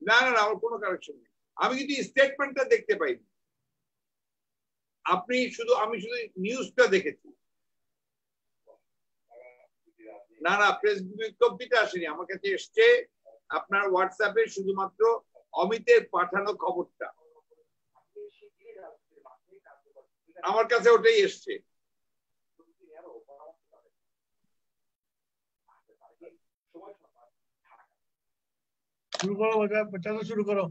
না না না, আমার কোনো কারেকশন নেই। আমি কিন্তু স্টেটমেন্টটা দেখতে পাইনি। আমি শুধু নিউজটা দেখেছি। না না, প্রেস বিজ্ঞপ্তিটা আসেনি আমার কাছে, এসছে আপনার হোয়াটসঅ্যাপে শুধুমাত্র অমিতের পাঠানো খবরটা, আমার কাছে ওটাই এসছে। শুরু করো বাচ্চারা, শুরু করো।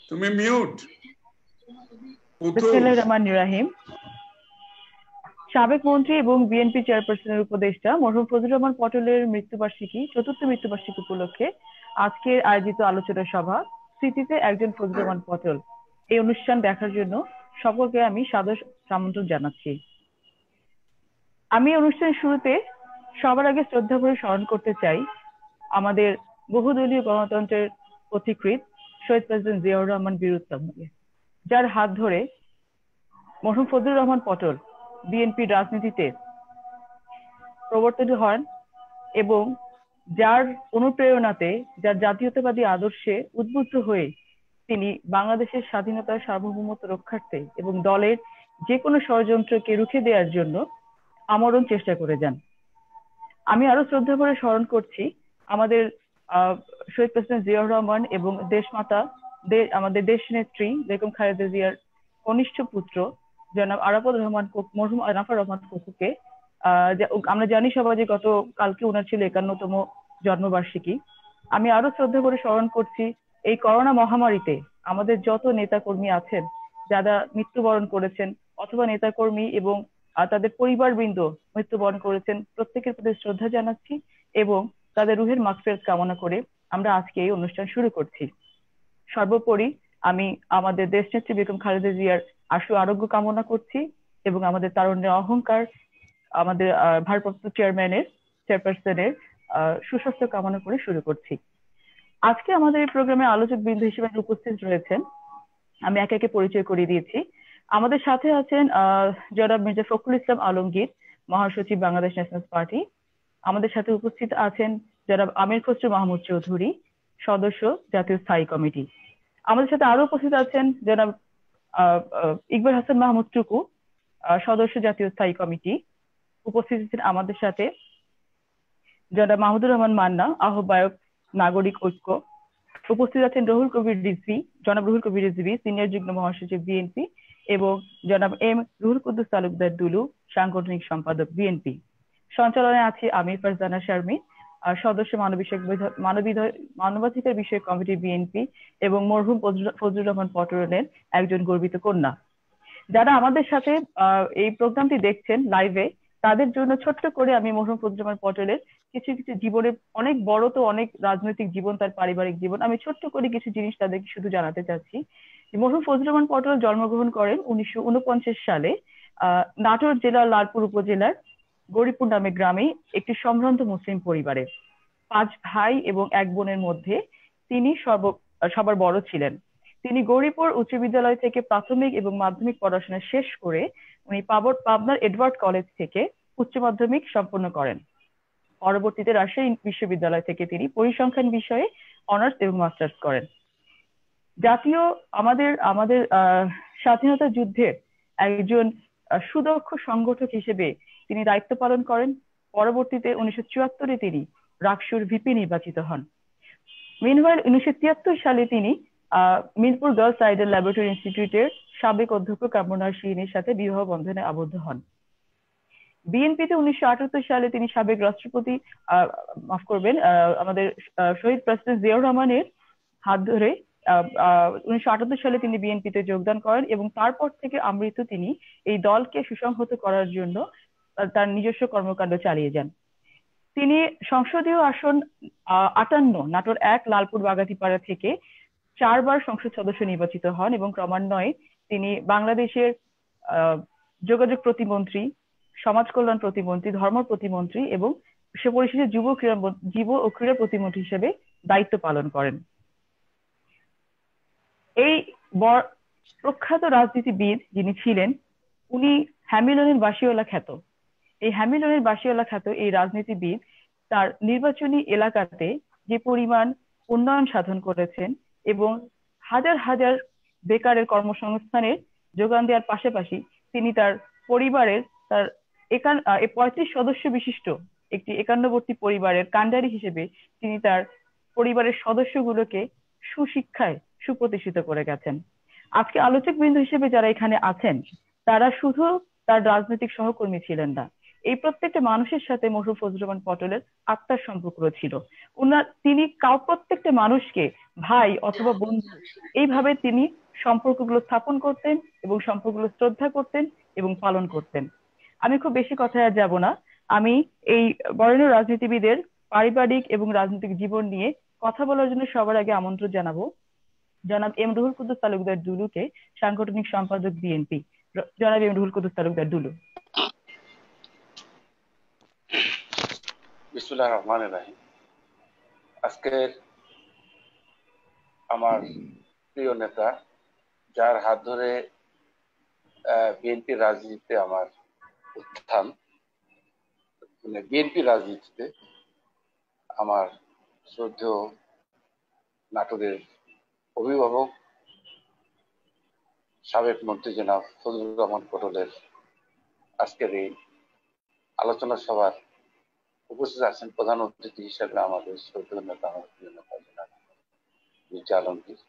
তুমি মিউট। বিসমিল্লাহির রহমানির রহিম। সাবেক মন্ত্রী এবং বিএনপি চেয়ারপারসনের উপদেষ্টা মরহুম ফজলুর রহমান পটলের মৃত্যুবার্ষিকী, চতুর্থ মৃত্যুবার্ষিকী উপলক্ষে আজকের আয়োজিত আলোচনা সভা স্মৃতিতে একজন ফজলুর রহমান পটল, এই অনুষ্ঠান দেখার জন্য সকলকে আমি সাদর আমন্ত্রণ জানাচ্ছি। আমি অনুষ্ঠানের শুরুতে সবার আগে শ্রদ্ধা ভরে স্মরণ করতে চাই আমাদের বহুদলীয় গণতন্ত্রের পথিকৃৎ শহীদ প্রেসিডেন্ট জিয়াউর রহমান বীর উত্তমকে, যার হাত ধরে মরহুম ফজলুর রহমান পটল বিএনপির রাজনীতিতে প্রবর্তিত হন এবং যার অনুপ্রেরণাতে, যার জাতীয়তাবাদী আদর্শে উদ্বুদ্ধ হয়ে তিনি বাংলাদেশের স্বাধীনতার সার্বভৌমত্ব রক্ষার্থে এবং দলের যে কোনো ষড়যন্ত্রকে রুখে দেওয়ার জন্য আমরণ চেষ্টা করে যান। আমি আরো শ্রদ্ধা করে স্মরণ করছি আমাদের শহীদ প্রেসিডেন্ট জিয়াউর রহমান এবং দেশমাতা আমাদের দেশ নেত্রী বেগম খালেদা জিয়ার কনিষ্ঠ পুত্র জনাব আরাফাত রহমান, মরহুম আরাফাত রহমান কোকুকে। আমরা জানি সবাই যে গত কালকে ওনার ছিল 51তম জন্মবার্ষিকী। আমি আরো শ্রদ্ধা করে স্মরণ করছি এই করোনা মহামারীতে আমাদের যত নেতাকর্মী আছেন যারা মৃত্যুবরণ করেছেন, অথবা নেতাকর্মী এবং তাদের পরিবারবৃন্দ মৃত্যুবরণ করেছেন, প্রত্যেকের প্রতি শ্রদ্ধা জানাচ্ছি এবং তাদের রুহের মাগফিরাত কামনা করে আমরা আজকে এই অনুষ্ঠান শুরু করছি। সর্বোপরি আমি আমাদের দেশনেত্রী বেগম খালেদা জিয়ার আশু আরোগ্য কামনা করছি এবং আমাদের তারুণ্যের অহংকার, আমাদের ভারপ্রাপ্ত চেয়ারপারসনের সুস্বাস্থ্য কামনা করে শুরু করছি। আজকে আমাদের এই প্রোগ্রামে আলোচক বৃন্দ হিসেবে উপস্থিত রয়েছেন, আমি একে একে পরিচয় করিয়ে দিয়েছি। আমাদের সাথে আছেন জনাব মির্জা ফখরুল ইসলাম আলমগীর, মহাসচিব বাংলাদেশ ন্যাশনাল পার্টি। আমাদের সাথে উপস্থিত আছেন জনাব আমির খসরু মাহমুদ চৌধুরী, সদস্য জাতীয় স্থায়ী কমিটি। আমাদের সাথে আরো উপস্থিত আছেন জনাব ইকবাল হাসান মাহমুদ টুকু, সদস্য জাতীয় স্থায়ী কমিটি। উপস্থিত আছেন আমাদের সাথে জনাব মাহমুদুর রহমান মান্না, আহ্বায়ক নাগরিক ঐক্য। উপস্থিত আছেন জনাব রুহুল কবির রিজভী, সিনিয়র যুগ্ম মহাসচিব বিএনপি, এবং জনাব এম রুহুল কুদ্দুস তালুকদার দুলু, সাংগঠনিক সম্পাদক বিএনপি। সঞ্চালনে আছি আমি ফারজানা শারমিন, সদস্য মানবাধিকার বিষয়ক কমিটি বিএনপি এবং মরহুম ফজলুর রহমান পটলের একজন গর্বিত কন্যা। যারা আমাদের সাথে এই প্রোগ্রামটি দেখছেন লাইভে, তাদের জন্য ছোট্ট করে আমি মরহুম ফজলুর রহমান পটলের কিছু কিছু জীবনের, অনেক বড় তো অনেক রাজনৈতিক জীবন, তার পারিবারিক জীবন, আমি ছোট্ট করে কিছু জিনিস তাদেরকে শুধু জানাতে চাচ্ছি। মরহুম ফজলুর রহমান পটল জন্মগ্রহণ করেন 1949 সালে নাটোর জেলার লালপুর উপজেলার গৌরীপুর নামে গ্রামে একটি সম্ভ্রান্ত মুসলিম পরিবারে। 5 ভাই এবং 1 বোনের মধ্যে তিনি সবার বড় ছিলেন। তিনি গৌরীপুর উচ্চ বিদ্যালয় থেকে প্রাথমিক এবং মাধ্যমিক পড়াশোনা শেষ করে উনি পাবনার এডওয়ার্ড কলেজ থেকে উচ্চ মাধ্যমিক সম্পন্ন করেন। পরবর্তীতে রাজশাহী বিশ্ববিদ্যালয় থেকে তিনি পরিসংখ্যান বিষয়ে অনার্স এবং মাস্টার্স করেন। আমাদের স্বাধীনতা যুদ্ধে একজন সুদক্ষ সংগঠক হিসেবে তিনি দায়িত্ব পালন করেন। পরবর্তীতে 1974-এ তিনি রাকসুর ভিপি নির্বাচিত হন। মিনওয়াইল 1973 সালে তিনি মিরপুর গার্লস আইডল ল্যাবরেটরি ইনস্টিটিউটের সাবেক অধ্যক্ষ কামরুন্নাহার শিরিনের সাথে বিবাহ বন্ধনে আবদ্ধ হন। বিএনপিতে 1978 সালে তিনি সাবেক রাষ্ট্রপতি আমাদের শহীদ প্রেসিডেন্ট জিয়াউর রহমানের হাত ধরে 1978 সালে তিনি বিএনপিতে যোগদান করেন এবং তারপর থেকে আমৃত্যু তিনি এই দলকে সুসংহত করার জন্য তার নিজস্ব কর্মকাণ্ড চালিয়ে যান। তিনি সংসদীয় আসন 58 নাটোর 1 লালপুর বাগাতিপাড়া থেকে 4 বার সংসদ সদস্য নির্বাচিত হন এবং ক্রমান্বয়ে তিনি বাংলাদেশের যোগাযোগ প্রতিমন্ত্রী, সমাজ কল্যাণ প্রতিমন্ত্রী, ধর্ম প্রতিমন্ত্রী এবং সে পরিশেষে যুব ও ক্রীড়া প্রতিমন্ত্রী হিসেবে দায়িত্ব পালন করেন। এই প্রখ্যাত রাজনীতিবিদ যিনি ছিলেন, উনি হ্যামিলনের বাসিওয়ালা খ্যাত এই হ্যামিলনের বাসিওয়ালা খ্যাত এই রাজনীতিবিদ তার নির্বাচনী এলাকাতে যে পরিমাণ উন্নয়ন সাধন করেছেন এবং হাজার হাজার বেকারের কর্মসংস্থানের যোগান দেওয়ার পাশাপাশি তিনি তার পরিবারের তার 35 সদস্য বিশিষ্ট একটি একান্নবর্তী পরিবারের কাণ্ডারি হিসেবে তিনি তার পরিবারের সদস্যগুলোকে সুশিক্ষায় সুপ্রতিষ্ঠিত করে গেছেন। আজকে আলোচক বৃন্দ হিসেবে যারা এখানে আছেন তারা শুধু তার রাজনৈতিক সহকর্মী ছিলেন না, এই প্রত্যেকটা মানুষের সাথে মরহুম ফজলুর রহমান পটলের আত্মার সম্পর্ক ছিল। তিনি প্রত্যেকটা মানুষকে ভাই অথবা বন্ধু এইভাবে তিনি সম্পর্কগুলো স্থাপন করতেন এবং সম্পর্কগুলো শ্রদ্ধা করতেন এবং পালন করতেন। আমি খুব বেশি কথায় আর যাব না, আমি এই বরেণ্য রাজনীতিবিদের পারিবারিক এবং রাজনৈতিক জীবন নিয়ে কথা বলার জন্য সবার আগে আমন্ত্রণ জানাবো জনাব এম রুহুল কুদ্দুস তালুকদার দুলুকে, সাংগঠনিক সম্পাদক বিএনপি। জনাব এম রুহুল কুদ্দুস তালুকদার দুলু। বিসমিল্লাহির রহমানির রহিম। আজকের আমার প্রিয় নেতা, যার হাত ধরে বিএনপির রাজনীতিতে আমার উত্থান, মানে বিএনপির রাজনীতিতে আমার শ্রদ্ধেয় নাটোরের অভিভাবক সাবেক মন্ত্রী জনাব ফজলুর রহমান পটলের আজকের এই আলোচনা সভার উপস্থিত আছেন প্রধান অতিথি হিসেবে আমাদের শ্রদ্ধেয় নেতা, আমার প্রিয় নেতা জনাব মির্জা আলমগীর।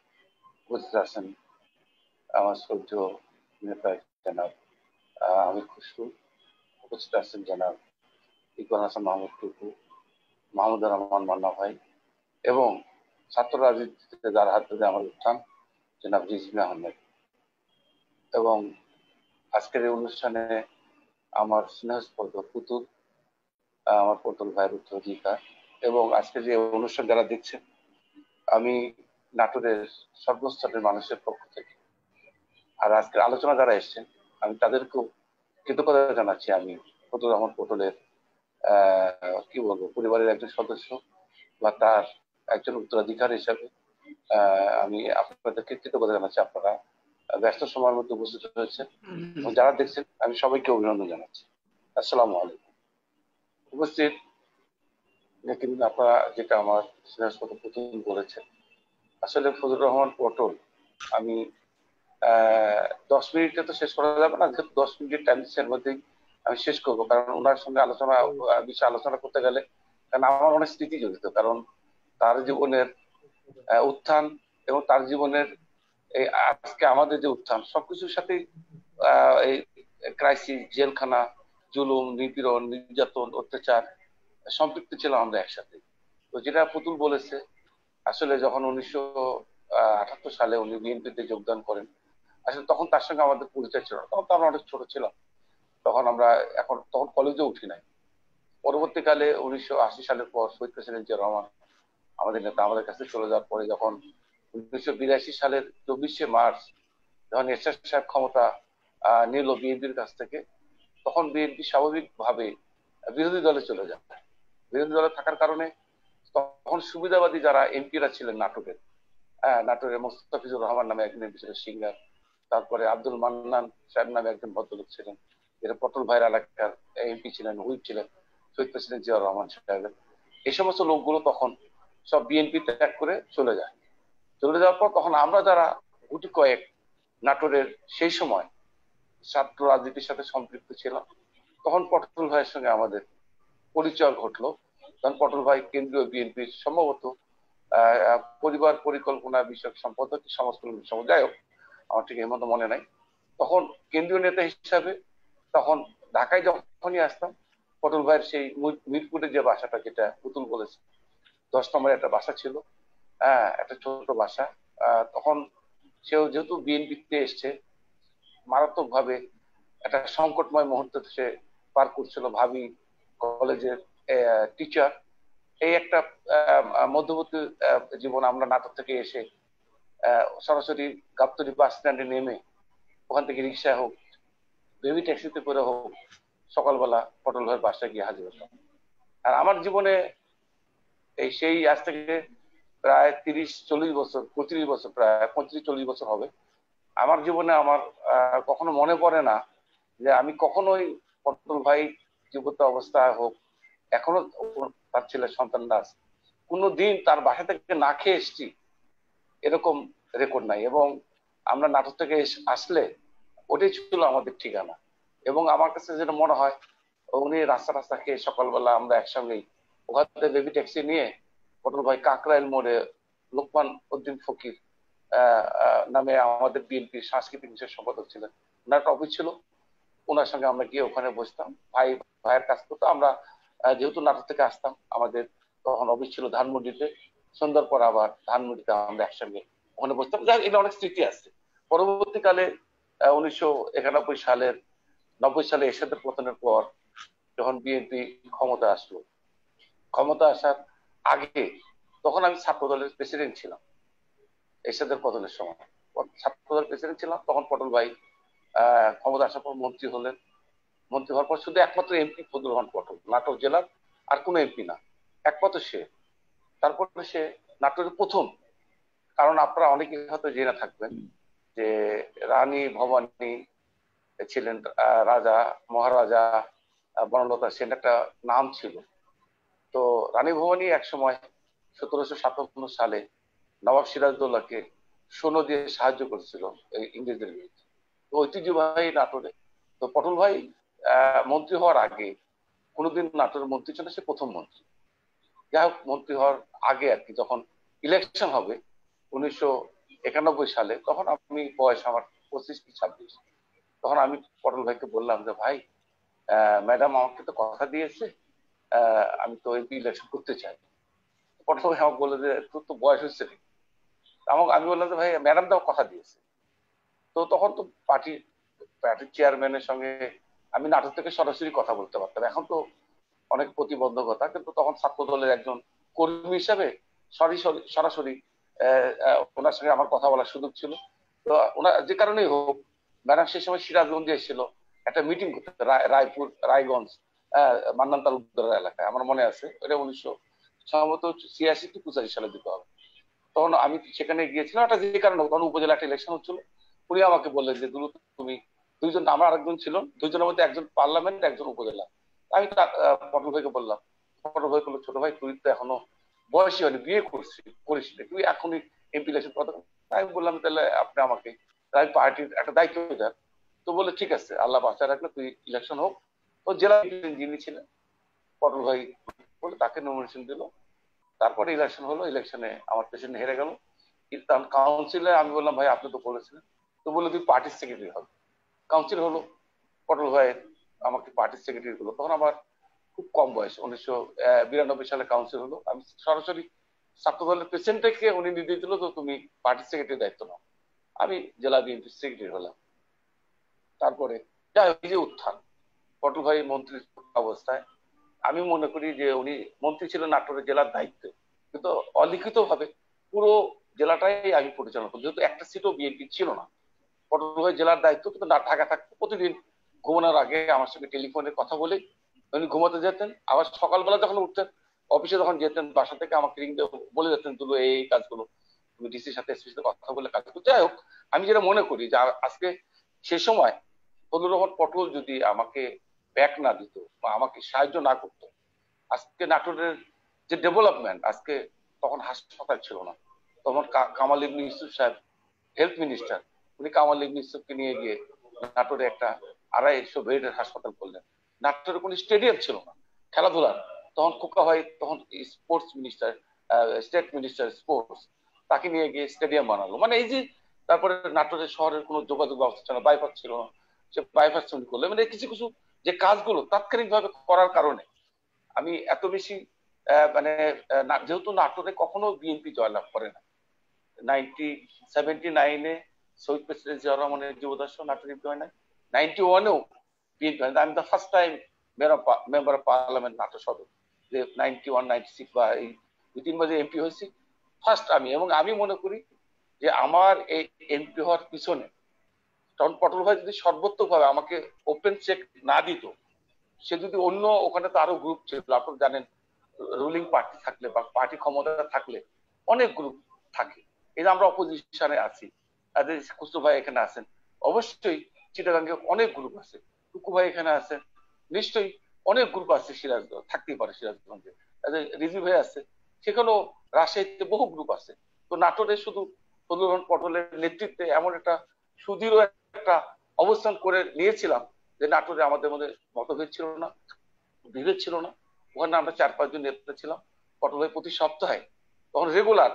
উপস্থিত আছেন আমার শ্রদ্ধেয় নেতা জনাব আমির খুসরু। উপস্থিত আছেন জনাব ইকবাল হাসান মাহমুদ টুকু, মাহমুদুর রহমান মান্না ভাই, এবং ছাত্র রাজনীতিতে যার হাত ধরে আমার উত্থান জনাব রিজভী আহমেদ। এবং আজকের এই অনুষ্ঠানে আমার স্নেহস্পর্ধ পুতুল, আমার পটল ভাইয়ের উত্তরাধিকার, এবং আজকে যে অনুষ্ঠান যারা দেখছেন, আমি নাটোরের সর্বস্তরের মানুষের পক্ষ থেকে আর আজকের আলোচনা যারা এসছেন আমি তাদেরকেও কৃতজ্ঞতা জানাচ্ছি। আমি ফজলুর রহমান পটলের কি বলবো, পরিবারের একজন সদস্য বা তার একজন উত্তরাধিকার হিসাবে আমি আপনাদেরকে কৃতজ্ঞতা জানাচ্ছি। আপনারা ব্যস্ত সময়ের মধ্যে উপস্থিত হয়েছেন এবং যারা দেখছেন আমি সবাইকে অভিনন্দন জানাচ্ছি। আসসালামু আলাইকুম। উপস্থিত কিন্তু আপনারা যেটা আমার স্নেহস্পর্ধ পুতুল বলেছেন, আসলে ফজলুর রহমান পটল আমি 10 মিনিটে তো শেষ করা যাবে না, 10 মিনিটের টাইম এর মধ্যেই আমি শেষ করবো, কারণ ওনার সঙ্গে বিষয়ে আলোচনা করতে গেলে কারণ আমার অনেক স্মৃতি জড়িত, কারণ তার জীবনের উত্থান এবং তার জীবনের এই আজকে আমাদের যে উত্থান সবকিছুর সাথেই এই ক্রাইসিস, জেলখানা, জুলুম, নিপীড়ন, নির্যাতন, অত্যাচার সম্পৃক্ত ছিলাম আমরা একসাথে। তো যেটা পুতুল বলেছে, আসলে যখন 1978 সালে উনি বিএনপিতে যোগদান করেন, আসলে তখন তার সঙ্গে আমাদের পরিচয় ছিল না, তখন তো আমরা অনেক ছোট ছিলাম, তখন কলেজে উঠি নাই। পরবর্তীকালে 1980 সালের পর শহীদ প্রেসিডেন্ট জিয়া রহমান আমাদের নেতা আমাদের কাছে চলে যাওয়ার পরে, যখন 1982 সালের 24শে মার্চ যখন এরশাদ সাহেব ক্ষমতা নিল বিএনপির কাছ থেকে, তখন বিএনপি স্বাভাবিকভাবে বিরোধী দলে চলে যায়। বিরোধী দলে থাকার কারণে তখন সুবিধাবাদী যারা এমপিরা ছিলেন নাটোরের মোস্তাফিজুর রহমান নামে একজন এমপি ছিলেন সিঙ্গার, তারপরে আব্দুল মান্নান সাহেব নামে একজন ভদ্রলোক ছিলেন, এরা পটল ভাইয়ের এলাকার এমপি ছিলেন, হুইপ ছিলেন শহীদ প্রেসিডেন্ট জিয়া রহমান সাহেবের। এই সমস্ত লোকগুলো তখন সব বিএনপি ত্যাগ করে চলে যায়। চলে যাওয়ার পর তখন আমরা যারা গুটি কয়েক নাটোরের সেই সময় ছাত্র রাজনীতির সাথে সম্পৃক্ত ছিলাম, তখন পটল ভাইয়ের সঙ্গে আমাদের পরিচয় ঘটলো। তখন পটল ভাই কেন্দ্রীয় বিএনপির সম্ভবত পরিবার পরিকল্পনা বিষয়ক সম্পাদক, সমাজকল্যাণ সম্পাদক, যাই হোক আমার ঠিক এই মতো মনে নাই। তখন কেন্দ্রীয় নেতা হিসাবে তখন ঢাকায় যখনই আসতাম, পটল ভাইয়ের সেই মিরপুরের যে বাসাটা, যেটা পুতুল বলেছে, 10 নম্বরে একটা বাসা ছিল, একটা ছোট বাসা। তখন সেও যেহেতু বিএনপিতে এসছে, মারাত্মক ভাবে একটা সংকটময় মুহূর্ত সে পার করছিল। ভাবি কলেজের টিচার, এই একটা মধ্যবর্তী জীবন। আমরা নাটক থেকে এসে সরাসরি গাবতলী বাস স্ট্যান্ডে নেমে ওখান থেকে রিক্সায় হোক, বেবি ট্যাক্সিতে করে হোক, সকালবেলা পটল ভাইয়ের বাসায় গিয়ে হাজির হতাম। আর আমার জীবনে এই সেই আজ থেকে প্রায় 30-40 বছর, 35 বছর, প্রায় 35-40 বছর হবে। আমার জীবনে আমার কখনো মনে পড়ে না যে আমি কখনোই পটল ভাই জীবিত অবস্থায় হোক, এখনো তার ছেলে সন্তানরা আছে, কোনোদিন তার বাসা থেকে না খেয়ে এসছি এরকম রেকর্ড নাই। এবং আমরা নাটক থেকে আসলে ওটাই ছিল আমাদের ঠিকানা। এবং আমার কাছে যেটা মনে হয়, উনি রাস্তা রাস্তা খেয়ে সকালবেলা আমরা একসঙ্গেই ওখান থেকে বেবি ট্যাক্সি নিয়ে পটল ভাই কাকরাইল মোড়ে লোকমান উদ্দিন ফকির নামে আমাদের বিএনপির সাংস্কৃতিক বিষয় সম্পাদক ছিলেন, ওনার একটা অফিস ছিল, ওনার সঙ্গে আমরা গিয়ে ওখানে বসতাম, ভাইয়ের কাজ করতো। আমরা যেহেতু নাটক থেকে আসতাম, আমাদের তখন অফিস ছিল ধানমন্ডিতে, সন্ধ্যার পর আবার ধানমন্ডিতে আমরা একসঙ্গে ওখানে বসতাম। যার এটা অনেক স্মৃতি আছে। পরবর্তীকালে 1991 সালের 90 সালে এরশাদের পতনের পর যখন বিএনপি ক্ষমতা আসলো, ক্ষমতা আসার আগে তখন আমি ছাত্র দলের প্রেসিডেন্ট ছিলাম। এরশাদের পতনের সময় ছাত্র দলের প্রেসিডেন্ট ছিলাম। তখন পটল ভাই ক্ষমতা আসার পর মন্ত্রী হলেন। মন্ত্রী হওয়ার পর শুধু একমাত্র এমপি ফজলুর রহমান পটল, নাটোর জেলার আর কোনো এমপি না, একমাত্র সে। তারপরে সে নাটোরের প্রথম, কারণ আপনারা অনেকে হয়তো জেনে থাকবেন যে রানী ভবানী ছিলেন রাজা, মহারাজা বনলতা সেন একটা নাম ছিল। তো রানী ভবানী একসময় 1757 সালে নবাব সিরাজদৌল্লাকে সৈন্য দিয়ে সাহায্য করেছিল এই ইংরেজদের বিরুদ্ধে। তো ঐতিহ্যবাহী নাটোরে। তো পটল ভাই মন্ত্রী হওয়ার আগে কোনোদিন নাটোরের মন্ত্রী ছিল, সে প্রথম মন্ত্রী। যাই হোক, মন্ত্রী হওয়ার আগে আর কি, যখন ইলেকশন হবে 1991 সালে, তখন আমি বয়স আমার 25 কি 26, তখন আমি পটল ভাইকে বললাম যে ভাই, ম্যাডাম আমাকে তো কথা দিয়েছে, আমি তো এমপি ইলেকশন করতে চাই। পটল ভাই আমাকে বললো যে তোর তো বয়স হচ্ছে না। আমি বললাম যে ভাই, ম্যাডাম তো কথা দিয়েছে। তো তখন তো পার্টির চেয়ারম্যানের সঙ্গে আমি নাটক থেকে সরাসরি কথা বলতে পারতাম। এখন তো অনেক প্রতিবন্ধকতা, কিন্তু তখন ছাত্র দলের একজন কর্মী হিসাবে সরাসরি ওনার সঙ্গে আমার কথা বলার সুযোগ ছিল। তো ওনার যে কারণেই হোক, ম্যাডাম সে সময় সিরাজগঞ্জে এসেছিল একটা মিটিং করতে, রায়পুর রায়গঞ্জ মান্নান তালুকদার এলাকায়, আমার মনে আছে। এটা 1986 কি 85 সালে দিতে হবে। তখন আমি সেখানে গিয়েছিলাম, একটা যে কারণে তখন উপজেলা একটা ইলেকশন হচ্ছিল। উনি আমাকে বললেন যে দুলু, তুমি দুইজন, আমার আরেকজন ছিল, দুইজনের মধ্যে একজন পার্লামেন্ট, একজন উপজেলা। আমি পটল ভাইকে বললাম, পটল ভাই বললো ছোট ভাই, তুই তো এখনো বয়সী হয়নি, বিয়ে করিস, তুই এখনই এমপি ইলেকশন কথা। আমি বললাম তাহলে আপনি আমাকে, আমি পার্টির একটা দায়িত্ব দেন। তো বলে ঠিক আছে, আল্লাহ বাঁচায় রাখলে তুই ইলেকশন হোক। ও জেলা যিনি ছিলেন পটল ভাই বলে তাকে নমিনেশন দিল। তারপরে ইলেকশন হলো, ইলেকশনে আমার প্রেসিডেন্ট হেরে গেল। কাউন্সিলে আমি বললাম ভাই আপনি তো বলেছিলেন, তো বললো তুই পার্টির সেক্রেটারি হবে। কাউন্সিল হলো, পটল ভাই আমাকে পার্টির সেক্রেটারি হলো। তখন আমার খুব কম বয়স, 1992 সালে কাউন্সিল হলো। আমি সরাসরি ছাত্র দলের প্রেসিডেন্টকে উনি নির্দেশ দিল, তো তুমি পার্টির সেক্রেটারি দায়িত্ব নাও। আমি জেলা বিএনপি সেক্রেটারি হলাম। তারপরে যাই হোক, যে উত্থান, পটল ভাই মন্ত্রী অবস্থায় আমি মনে করি যে উনি মন্ত্রী ছিলেন নাটোরের জেলার দায়িত্বে, কিন্তু অলিখিত ভাবে পুরো জেলাটাই আমি পরিচালনা করি, যেহেতু একটা সিটও বিএনপি ছিল না। পটল ভাই জেলার দায়িত্ব, কিন্তু ঢাকা থাকতো। প্রতিদিন ঘুমানোর আগে আমার সঙ্গে টেলিফোনে কথা বলে উনি ঘুমাতে যেতেন। আবার সকালবেলা যখন উঠতেন, অফিসে যখন যেতেন, বাসা থেকে আমাকে রিং দিয়ে বলে যেতেন, তুলো এই কাজগুলো তুমি ডিসির সাথে এসপির সাথে কথা বলে কাজ করতে। যাই হোক, আমি যেটা মনে করি যে আজকে সে সময় ফজলুর রহমান পটল যদি আমাকে ব্যাক না দিত বা আমাকে সাহায্য না করতো, আজকে নাটোরের যে ডেভেলপমেন্ট, আজকে তখন হাসপাতাল ছিল না, তখন কামাল ইবনে ইউসুফ সাহেব হেলথ মিনিস্টার, উনি কামাল ইবনে ইউসুফকে নিয়ে গিয়ে নাটোরে একটা 250 বেডের হাসপাতাল করলেন। নাটোরে কোনো স্টেডিয়াম ছিল না খেলাধুলার, তখন খোকা ভাই তখন sports minister, state minister sports, তাকে নিয়ে গিয়ে স্টেডিয়াম বানালো। মানে এই যে, তারপরে নাটোরের শহরের কোনো যোগাযোগ ব্যবস্থা ছিল না, বাইপাস ছিল না, সে বাইপাস তৈরি করলো। মানে কিছু কিছু যে কাজগুলো তাৎক্ষণিক ভাবে করার কারণে আমি এত বেশি মানে যেহেতু নাটোরে কখনো বিএনপি জয়লাভ করে না। 1979-এ শহীদ প্রেসিডেন্ট জিয়া রহমানের জীবদার্শ নাটোর এমপি হয় না, 91-এও বিএনপি হয় না। আমি the first time member of parliament Natore সদর, যে 91-96 বা এই 2-3 বছর এমপি হয়েছি ফার্স্ট আমি। এবং আমি মনে করি যে আমার এই এমপি হওয়ার পিছনে তখন পটল ভাই যদি সর্বোত্তভাবে আমাকে ওপেন চেক না দিত, সে যদি অন্য, ওখানে তো আরো গ্রুপ ছিল, আপনারা জানেন রুলিং পার্টি থাকলে বা পার্টি ক্ষমতা থাকলে অনেক গ্রুপ থাকে। এই যে আমরা অপোজিশনে আছি, খুসরু ভাই এখানে আছেন, অবশ্যই চিটাগাঙ্গে অনেক গ্রুপ আছে, টুকু ভাই এখানে আছেন, নিশ্চয়ই অনেক গ্রুপ আছে সিরাজগঞ্জ, থাকতেই পারে সিরাজগঞ্জে, রিজভি ভাই আছে, সেখানেও রাজশাহীতে বহু গ্রুপ আছে। তো নাটোরে শুধু ফজলুর রহমান পটলের নেতৃত্বে এমন একটা সুদৃঢ় একটা অবস্থান করে নিয়েছিলাম যে নাটোরে আমাদের মধ্যে মতভেদ ছিল না, বিভেদ ছিল না। ওখানে আমরা 4-5 জন নেতা ছিলাম। পটল ভাই প্রতি সপ্তাহে, তখন রেগুলার,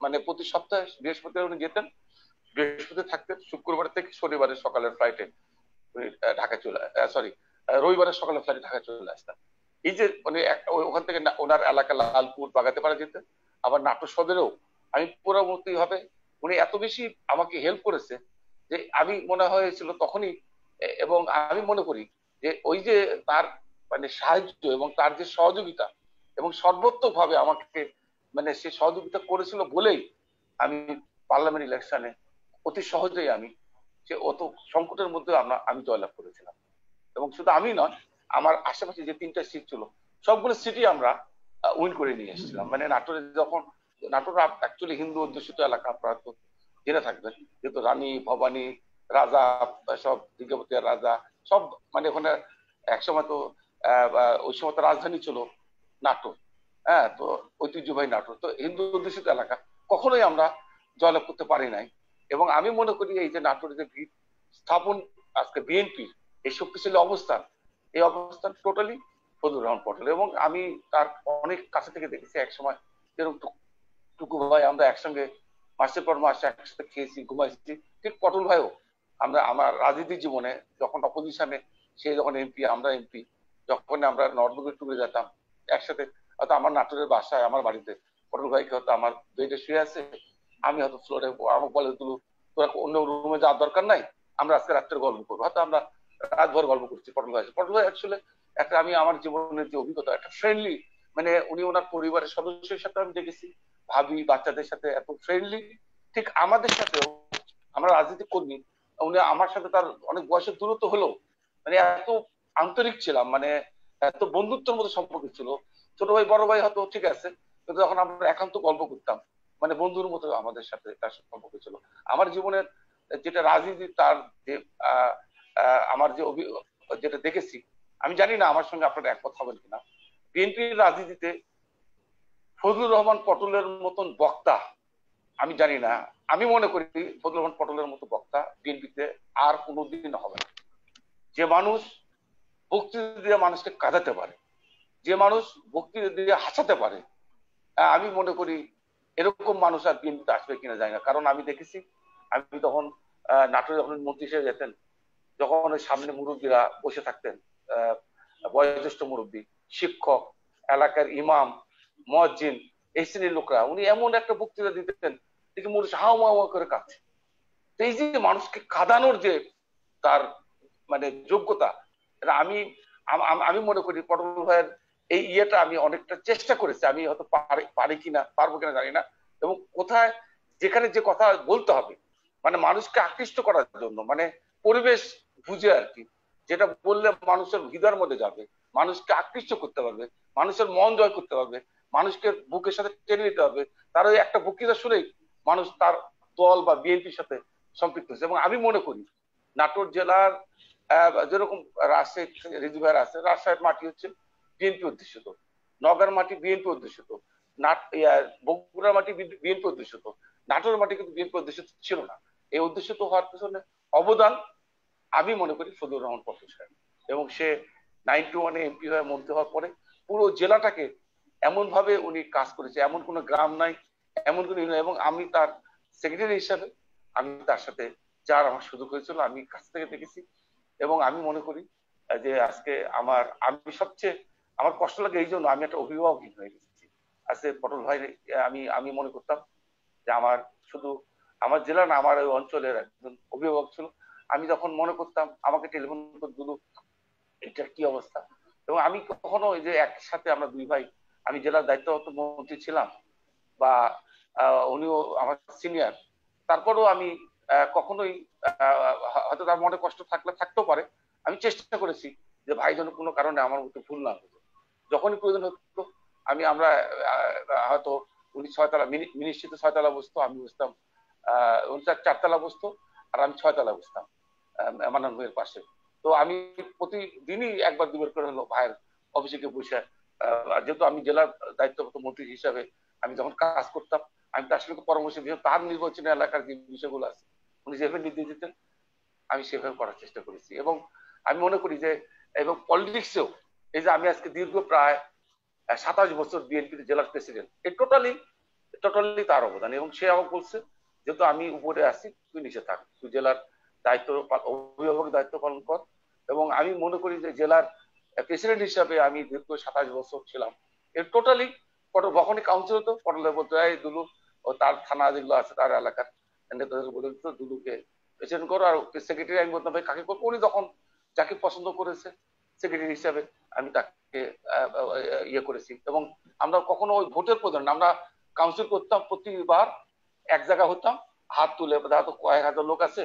মানে প্রতি সপ্তাহে বৃহস্পতিবার উনি যেতেন, বৃহস্পতি থাকতেন, শুক্রবার থেকে শনিবারের সকালের ফ্লাইটে ঢাকা চলে, সরি রবিবারের সকালে ফ্লাইটে ঢাকা চলে আসতেন। এই যে মানে ওখান থেকে ওনার এলাকা লালপুর বাগাতেপাড়া যেতেন, আবার নাটোর সদরেও আমি পুরোমূর্তি ভাবে উনি এত বেশি আমাকে হেল্প করেছে যে আমি মনে হয়েছিল তখনই, এবং আমি মনে করি যে ওই যে তার মানে সাহায্য এবং তার যে সহযোগিতা এবং সর্বোত্তভাবে আমাকে মানে সে সহযোগিতা করেছিল বলেই আমি পার্লামেন্ট ইলেকশনে অতি সহজেই আমি সে অত সংকটের মধ্যে আমি জয়লাভ করেছিলাম। এবং শুধু আমি নয়, আমার আশেপাশে যে 3টা সিট ছিল সবগুলো সিটই আমরা উইন করে নিয়ে এসেছিলাম। মানে নাটোরে যখন, নাটোর অ্যাকচুয়ালি হিন্দু অধ্যুষিত এলাকা, আপনারা তো জেনে থাকবেন, যেহেতু রানী ভবানী রাজা সব দিগ্গবতীয় রাজা সব, মানে ওখানে একসময় তো ওই সময় তো রাজধানী ছিল নাটোর, হ্যাঁ, তো ঐতিহ্যবাহী নাটোর, তো হিন্দু অধ্যুষিত এলাকা, কখনোই আমরা জয়লাভ করতে পারি নাই। এবং আমি মনে করি এই যে নাটোরের যে ভিত স্থাপন আজকে বিএনপি এই শক্তিশালী অবস্থান, এই অবস্থান টোটালি ফজলুর রহমান পটল। এবং আমি তার অনেক কাছে থেকে দেখেছি একসময় যেরকম টুকু ভাই আমরা একসঙ্গে মাসের পর মাস একসাথে খেয়েছি, ঘুমাইছি, ঠিক পটল ভাইও আমরা আমার রাজনীতির জীবনে যখন অপোজিশনে, সে যখন এমপি আমরা এমপি, যখন আমরা নর্থবঙ্গের টুরে যেতাম একসাথে, হয়তো আমার নাটোরের বাসায় আমার বাড়িতে পটল ভাইকে হয়তো আমার বেডে শুয়ে আছে, আমি হয়তো ফ্লোরে, আমাকে বলে তুলু তোরা অন্য রুমে যাওয়ার দরকার নাই, আমরা আজকে রাত্রে গল্প করবো, হয়তো আমরা রাতভর গল্প করছি। পটল ভাই আসলে একটা, আমি আমার জীবনের যে অভিজ্ঞতা, একটা ফ্রেন্ডলি, মানে উনি ওনার পরিবারের সদস্যের সাথে আমি দেখেছি, ভাবি বাচ্চাদের সাথে এত ফ্রেন্ডলি, ঠিক আমাদের সাথেও, আমরা রাজনীতি কর্মী, উনি আমার সাথে তার অনেক বয়সের দূরত্ব হলেও মানে এত আন্তরিক ছিলাম, মানে এত বন্ধুত্বের মতো সম্পর্ক ছিল। ছোট ভাই বড় ভাই হয়তো ঠিক আছে, কিন্তু যখন আমরা একান্ত গল্প করতাম মানে বন্ধুর মতো আমাদের সাথে তার সম্পর্ক ছিল। আমার জীবনের যেটা রাজনীতি, তার যে আমার যে যেটা দেখেছি, আমি জানি না আমার সঙ্গে আপনারা একমত হবেন কিনা, বিএনপির রাজনীতিতে ফজলুর রহমান পটলের মতন বক্তা আমি জানি না, আমি মনে করি ফজলুর রহমান পটলের মতো বক্তা বিএনপিতে আর কোনোদিন হবে না। যে মানুষ বক্তৃতা দিয়ে মানুষকে কাঁদাতে পারে, যে মানুষ বক্তৃতা দিয়ে হাসাতে পারে, আমি মনে করি এরকম মানুষ আর বিএনপিতে আসবে কিনা যায় না। কারণ আমি দেখেছি, আমি তখন নাটোরে যখন মন্ত্রী হিসেবে যেতেন, যখন ওই সামনে মুরব্বীরা বসে থাকতেন, বয়োজ্যেষ্ঠ মুরব্বী, শিক্ষক, এলাকার ইমাম, মুয়াজ্জিন, এই শ্রেণীর লোকরা, উনি এমন একটা বক্তৃতা দিতেন দেখে মানুষ হাওয়া করে কাঁদছে। এই যে মানুষকে কাঁদানোর যে তার মানে যোগ্যতা, এটা আমি মনে করি পটল ভাইয়ের এই ইয়েটা আমি অনেকটা চেষ্টা করেছি, আমি হয়তো পারি কিনা পারবো কিনা জানি না। এবং কোথায় যেখানে যে কথা বলতে হবে, মানে মানুষকে আকৃষ্ট করার জন্য, মানে পরিবেশ বুঝে আর কি, যেটা বললে মানুষের হৃদয়ের মধ্যে যাবে, মানুষকে আকৃষ্ট করতে পারবে, মানুষের মন জয় করতে পারবে, মানুষকে বুকের সাথে টেনে নিতে হবে, তার ওই একটা বক্তৃতা শুনেই মানুষ তার দল বা বিএনপির সাথে সম্পৃক্ত হচ্ছে। এবং আমি মনে করি নাটোর জেলার যেরকম রাজশাহী রিজভার আছে, রাজশাহীর মাটি হচ্ছে বিএনপি অধ্যুষিত, নগর মাটি বিএনপি অধ্যুষিত, বগুড়ার মাটি বিএনপি অধ্যুষিত, নাটোরের মাটি কিন্তু বিএনপি অধ্যুষিত ছিল না। এই অধ্যুষিত হওয়ার পেছনে অবদান আমি মনে করি ফজলুর রহমান পটল সাহেব। এবং সে 91-এ এমপি হয়ে মন্ত্রী হওয়ার পরে পুরো জেলাটাকে এমন ভাবে উনি কাজ করেছে, এমন কোনো গ্রাম নাই, এমন কোনো, এবং আমি তার সেক্রেটারি হিসাবে আমি তার সাথে যার আমার সুযোগ হয়েছিল, আমি কাছ থেকে দেখেছি। এবং আমি মনে করি যে আজকে আমি সবচেয়ে আমার কষ্ট লাগে এই জন্য, আমি একটা অভিভাবকহীন হয়ে গেছি আজকে পটল ভাই। আমি মনে করতাম যে আমার শুধু আমার জেলা না, আমার ওই অঞ্চলের একজন অভিভাবক ছিল। আমি যখন মনে করতাম আমাকে টেলিফোন করে দিল এটার কি অবস্থা, এবং আমি কখনো ওই যে একসাথে আমরা দুই ভাই, আমি জেলার দায়িত্বরত মন্ত্রী ছিলাম বা উনিও আমার সিনিয়র, তারপরেও আমি কখনোই হয়তো তার মনে কষ্ট থাকতেও পারে, আমি চেষ্টা করেছি যে ভাই যেন কোনো কারণে আমার মতো ভুল না হতো। যখনই প্রয়োজন হতো আমরা হয়তো উনি 6 তলা মিনিস্ট্রিতে 6 তলা বসতো, আমি বসতাম উনি 4 তলা বসতো, আর আমি 6 তলা বসতাম মান্নান ভাইয়ের পাশে। তো আমি প্রতিদিনই একবার দুবার করে হলো ভাইয়ের অফিসে গিয়ে বসে, যেহেতু আমি জেলার দায়িত্বরত মন্ত্রী হিসাবে আমি যখন কাজ করতাম, আমি তার সঙ্গে পরামর্শ দিয়ে তার নির্বাচনী এলাকার যে বিষয়গুলো আছে উনি যেভাবে নির্দেশ দিতেন আমি সেভাবে করার চেষ্টা করেছি। এবং আমি মনে করি যে এবং পলিটিক্সেও এই যে আমি আজকে দীর্ঘ প্রায় 27 বছর বিএনপির জেলার প্রেসিডেন্ট, এই টোটালি তার অবদান। এবং সে আমাকে বলছে যেহেতু আমি উপরে আছি তুই নিচে থাক, তুই জেলার দায়িত্ব অভিভাবক দায়িত্ব পালন কর। এবং আমি মনে করি যে জেলার প্রেসিডেন্ট হিসাবে আমি দীর্ঘ 27 বছর ছিলাম। এর টোটালি যখনই কাউন্সিল হতো পটলের বলতে হয় দুলু ও তার থানা যেগুলো আছে তার এলাকার নেতাদের বলে দিত দুলুকে প্রেসিডেন্ট করো, আর সেক্রেটারি আমি বলতাম ভাই কাকে করবো, উনি তখন যাকে পছন্দ করেছে সেক্রেটারি হিসাবে আমি তাকে ইয়ে করেছি। এবং আমরা কখনো ওই ভোটের প্রধান আমরা কাউন্সিল করতাম, প্রতিবার এক জায়গা হতাম, হাত তুলে হয়তো কয়েক হাজার লোক আছে,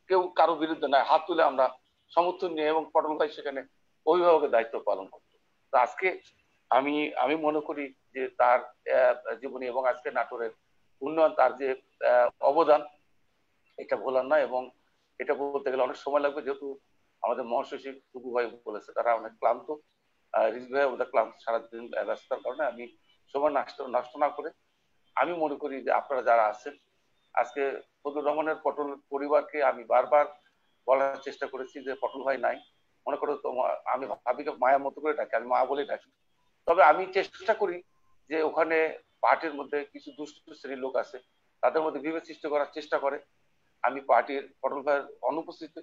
কেউ কারো বিরুদ্ধে নয়, হাত তুলে আমরা সমর্থন নিয়ে এবং পটল ভাই সেখানে অভিভাবকের দায়িত্ব পালন করতো। তো আজকে আমি মনে করি যে তার জীবনী এবং আজকে নাটোরের উন্নয়ন, তার যে অবদান এটা ভোলার নয়। এবং এটা বলতে গেলে অনেক সময় লাগবে, যেহেতু আমাদের মহাসচিব টুকু ভাই বলেছে তারা অনেক ক্লান্ত, রিজ ভাই ওদের ক্লান্ত সারাদিন ব্যস্ততার কারণে। আমি সময় নষ্ট না করে আমি মনে করি যে আপনারা যারা আছেন আজকে ফজলুর রহমানের পটল পরিবারকে আমি বারবার বলার চেষ্টা করেছি যে পটল ভাই নাই, মনে করো তো আমি ভাবিকে মায়ের মতো করে ডাকি, আমি মা বলে ডাকি। তবে আমি চেষ্টা করি যে ওখানে পার্টির মধ্যে কিছু দুষ্ট শ্রেণীর লোক আছে, তাদের মধ্যে বিভেদ সৃষ্টি করার চেষ্টা করে। আমি পার্টির পটল ভাইয়ের অনুপস্থিতিতে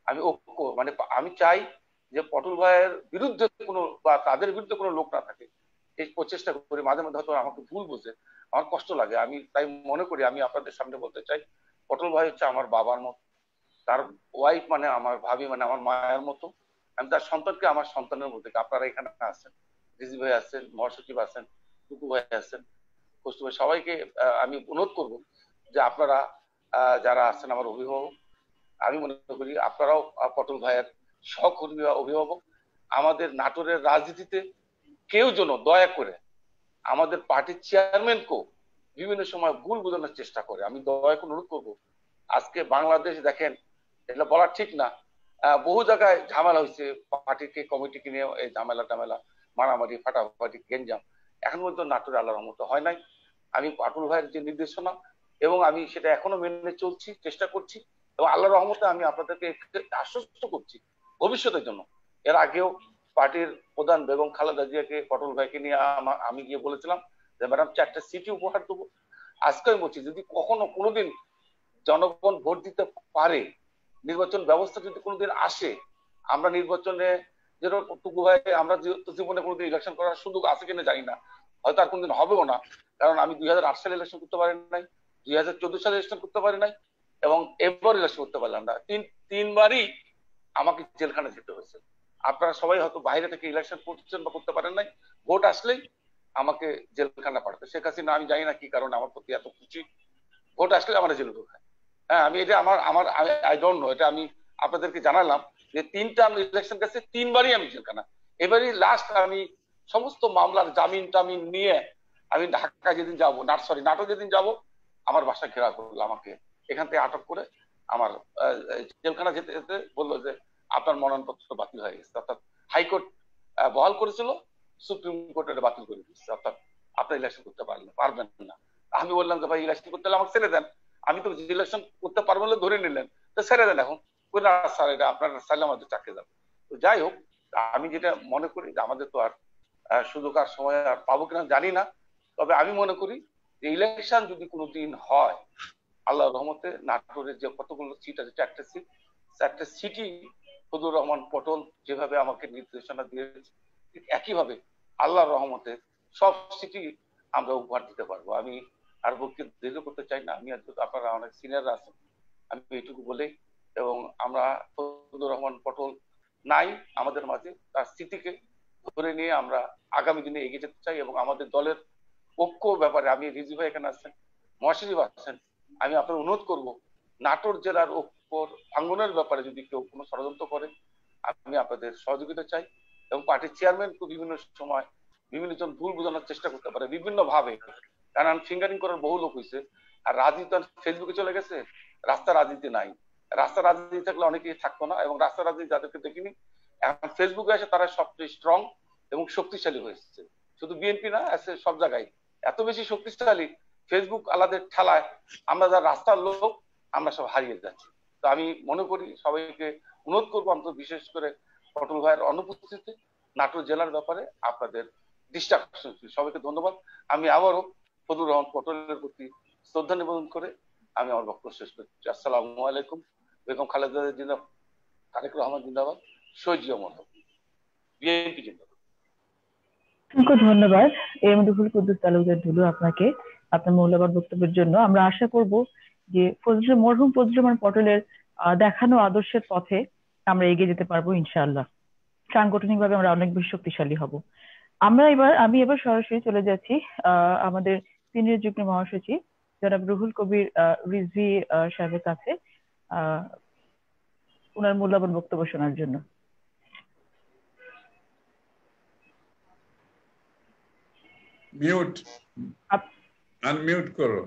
আমি ঐক্য মানে আমি চাই যে পটল ভাইয়ের বিরুদ্ধে কোনো বা তাদের বিরুদ্ধে কোনো লোক না থাকে, এই প্রচেষ্টা করি। মাঝে মধ্যে হয়তো আমাকে ভুল বোঝে, আমার কষ্ট লাগে, আমি তাই মনে করি আমি আপনাদের সামনে বলতে চাই পটল ভাই হচ্ছে আমার বাবার মতো, তার ওয়াইফ মানে আমার ভাবি মানে আমার মায়ের মতো, আমি তার সন্তানকে আমার সন্তানের মধ্যে। আপনারা এখানে আছেন, রিজি ভাই আছেন, মহাসচিব আছেন, টুকু ভাই আছেন, কস্তু ভাই, সবাইকে আমি অনুরোধ করব যে আপনারা যারা আছেন আমার অভিভাবক, আমি মনে করি আপনারাও পটল ভাইয়ের সহকর্মী অভিভাবক। আমাদের নাটোরের রাজনীতিতে কেউ যেন দয়া করে আমাদের পার্টির চেয়ারম্যানকেও বিভিন্ন সময় ভুল বোঝানোর চেষ্টা করে, আমি দয়া করে অনুরোধ করবো। আজকে বাংলাদেশ দেখেন, এটা বলা ঠিক না, বহু জায়গায় ঝামেলা হয়েছে, পার্টিকে কমিটিকে নিয়ে এই ঝামেলা মারামারি ফাটাফাটি গেঞ্জাম, এখন পর্যন্ত নাটোরে আল্লাহর রহমতে হয় নাই। আমি পটল ভাইয়ের যে নির্দেশনা এবং আমি সেটা এখনো মেনে চলছি, চেষ্টা করছি, এবং আল্লাহর রহমতে আমি আপনাদেরকে আশ্বস্ত করছি ভবিষ্যতের জন্য। এর আগেও পার্টির প্রধান বেগম খালেদা জিয়াকে পটল ভাইকে নিয়ে আমি গিয়ে বলেছিলাম যে ম্যাডাম 4টা সিটি উপহার দেবো। আজকে আমি বলছি যদি কখনো কোনোদিন জনগণ ভোট দিতে পারে, নির্বাচন ব্যবস্থা যদি কোনোদিন আসে, আমরা নির্বাচনে যেরকম টুকু ভাই আমরা জীবনে কোনোদিন ইলেকশন করার সুযোগ আছে কিনা জানি না, হয়তো আর কোনোদিন হবেও না, কারণ আমি 2008 সালে ইলেকশন করতে পারি নাই, 2014 সালে ইলেকশন করতে পারি নাই, এবং এবার ইলেকশন করতে পারলাম না। তিনবারই আমাকে জেলখানা যেতে হয়েছে। আপনারা সবাই হয়তো বাইরে থেকে ইলেকশন করছেন বা করতে পারেন নাই, ভোট আসলেই আমাকে জেলখানা পাঠাতে। শেখ হাসিনা আমি জানি না কি কারণে আমার প্রতি এত খুশি, ভোট আসলে আমার জেলে ঢোকায়। হ্যাঁ, আমি এটা আমার আই ডোন্ট নো, এটা আমি আপনাদেরকে জানালাম যে 3টা ইলেকশন গেছে, 3বারই আমি জেলখানা। এবারই লাস্ট আমি সমস্ত মামলার জামিন টামিন নিয়ে আমি ঢাকা যেদিন যাবো, নাটক যেদিন যাব, আমার বাসা ঘেরা করলো, আমাকে এখান থেকে আটক করে আমার জেলখানা যেতে যেতে বললো যে আপনার মনোনয়নপত্র বাতিল হয়ে গেছে। অর্থাৎ হাইকোর্ট বহাল করেছিল, সুপ্রিম কোর্ট এটা বাতিল করে দিচ্ছে, অর্থাৎ আপনার ইলেকশন করতে পারবেন না। আমি বললাম যে ভাই ইলেকশন করতে হলে আমাকে ছেড়ে দেন, আমি তো ইলেকশন করতে পারবো বলে ধরে নিলেন, তো ছেড়ে দেন এখন। স্যার এটা আপনার চাইলে আমাদের চাকরি যাবে। তো যাই হোক, আমি যেটা মনে করি যে আমাদের তো আর সুযোগ আর সময় আর পাবো কিনা জানি না, তবে আমি মনে করি যে ইলেকশন যদি কোনোদিন হয়, আল্লাহর রহমতে নাটোরের যে কতগুলো সিট আছে, 4টে সিটি ফজলুর রহমান পটল যেভাবে আমাকে নির্দেশনা দিয়েছে, একইভাবে আল্লাহর রহমতে সব সিটি আমরা উপহার দিতে পারবো। আমি আর বলতে দীর্ঘ করতে চাই না, আমি আপনারা অনেক সিনিয়ররা আছেন, আমি এইটুকু বলে, এবং আমরা ফজলুর রহমান পটল নাই আমাদের মাঝে, তার স্মৃতিকে ধরে নিয়ে আমরা আগামী দিনে এগিয়ে যেতে চাই। এবং আমাদের দলের ঐক্য ব্যাপারে আমি রিজি ভাই এখানে আছেন, মহাসচিব আছেন, আমি আপনার অনুরোধ করব নাটোর জেলার ঐক্যর ভাঙ্গনের ব্যাপারে যদি কেউ কোনো ষড়যন্ত্র করে, আমি আপনাদের সহযোগিতা চাই। এবং পার্টির চেয়ারম্যানকে বিভিন্ন সময় বিভিন্ন জন ভুল বোঝানোর চেষ্টা করতে পারে বিভিন্ন ভাবে, কারণ ফিঙ্গারিং করার বহু লোক হয়েছে, আর রাজনীতি ফেসবুকে চলে গেছে, রাস্তা রাজনীতি নাই। রাস্তা রাজনীতি থাকলে অনেকেই থাকতো না, এবং রাস্তা রাজনীতি যাদেরকে দেখিনি এখন ফেসবুকে এসে তারা সবচেয়ে স্ট্রং এবং শক্তিশালী হয়েছে। শুধু বিএনপি না, সব জায়গায় এত বেশি শক্তিশালী, ফেসবুক আলাদের ঠেলায় আমরা যারা রাস্তার লোক আমরা সব হারিয়ে যাচ্ছি। তো আমি মনে করি সবাইকে অনুরোধ করবো, অন্তত বিশেষ করে পটল ভাইয়ের অনুপস্থিতিতে নাটোর জেলার ব্যাপারে আপনাদের দৃষ্টি আকর্ষণ। সবাইকে ধন্যবাদ। আমি আবারও ফজলুর রহমান পটলের প্রতি শ্রদ্ধা নিবেদন করে আমি আমার বক্তব্য শেষ করছি। আসসালামু আলাইকুম। বেগম খালেদা জিন্দাবাদ, তারেক রহমান জিন্দাবাদ, শহীদ জিয়া মরহম, বিএনপি জিন্দাবাদ। অসংখ্য ধন্যবাদ এম রুহুল কুদ্দুস তালুকদার দুলু আপনাকে আপনার মূল্যবান বক্তব্যের জন্য। আমরা আশা করব যে মরহুম ফজলুর রহমান পটলের দেখানো আদর্শের পথে আমরা এগিয়ে যেতে পারবো ইনশাআল্লাহ। সাংগঠনিকভাবে আমরা অনেক বেশি শক্তিশালী হব। আমি এবার সরাসরি চলে যাচ্ছি আমাদের সিনিয়র যুগ্ম মহাসচিব জনাব রুহুল কবির রিজভী সাহেবের কাছে ওনার মূল্যবান বক্তব্য শোনার জন্য। মিউট, আনমিউট করো,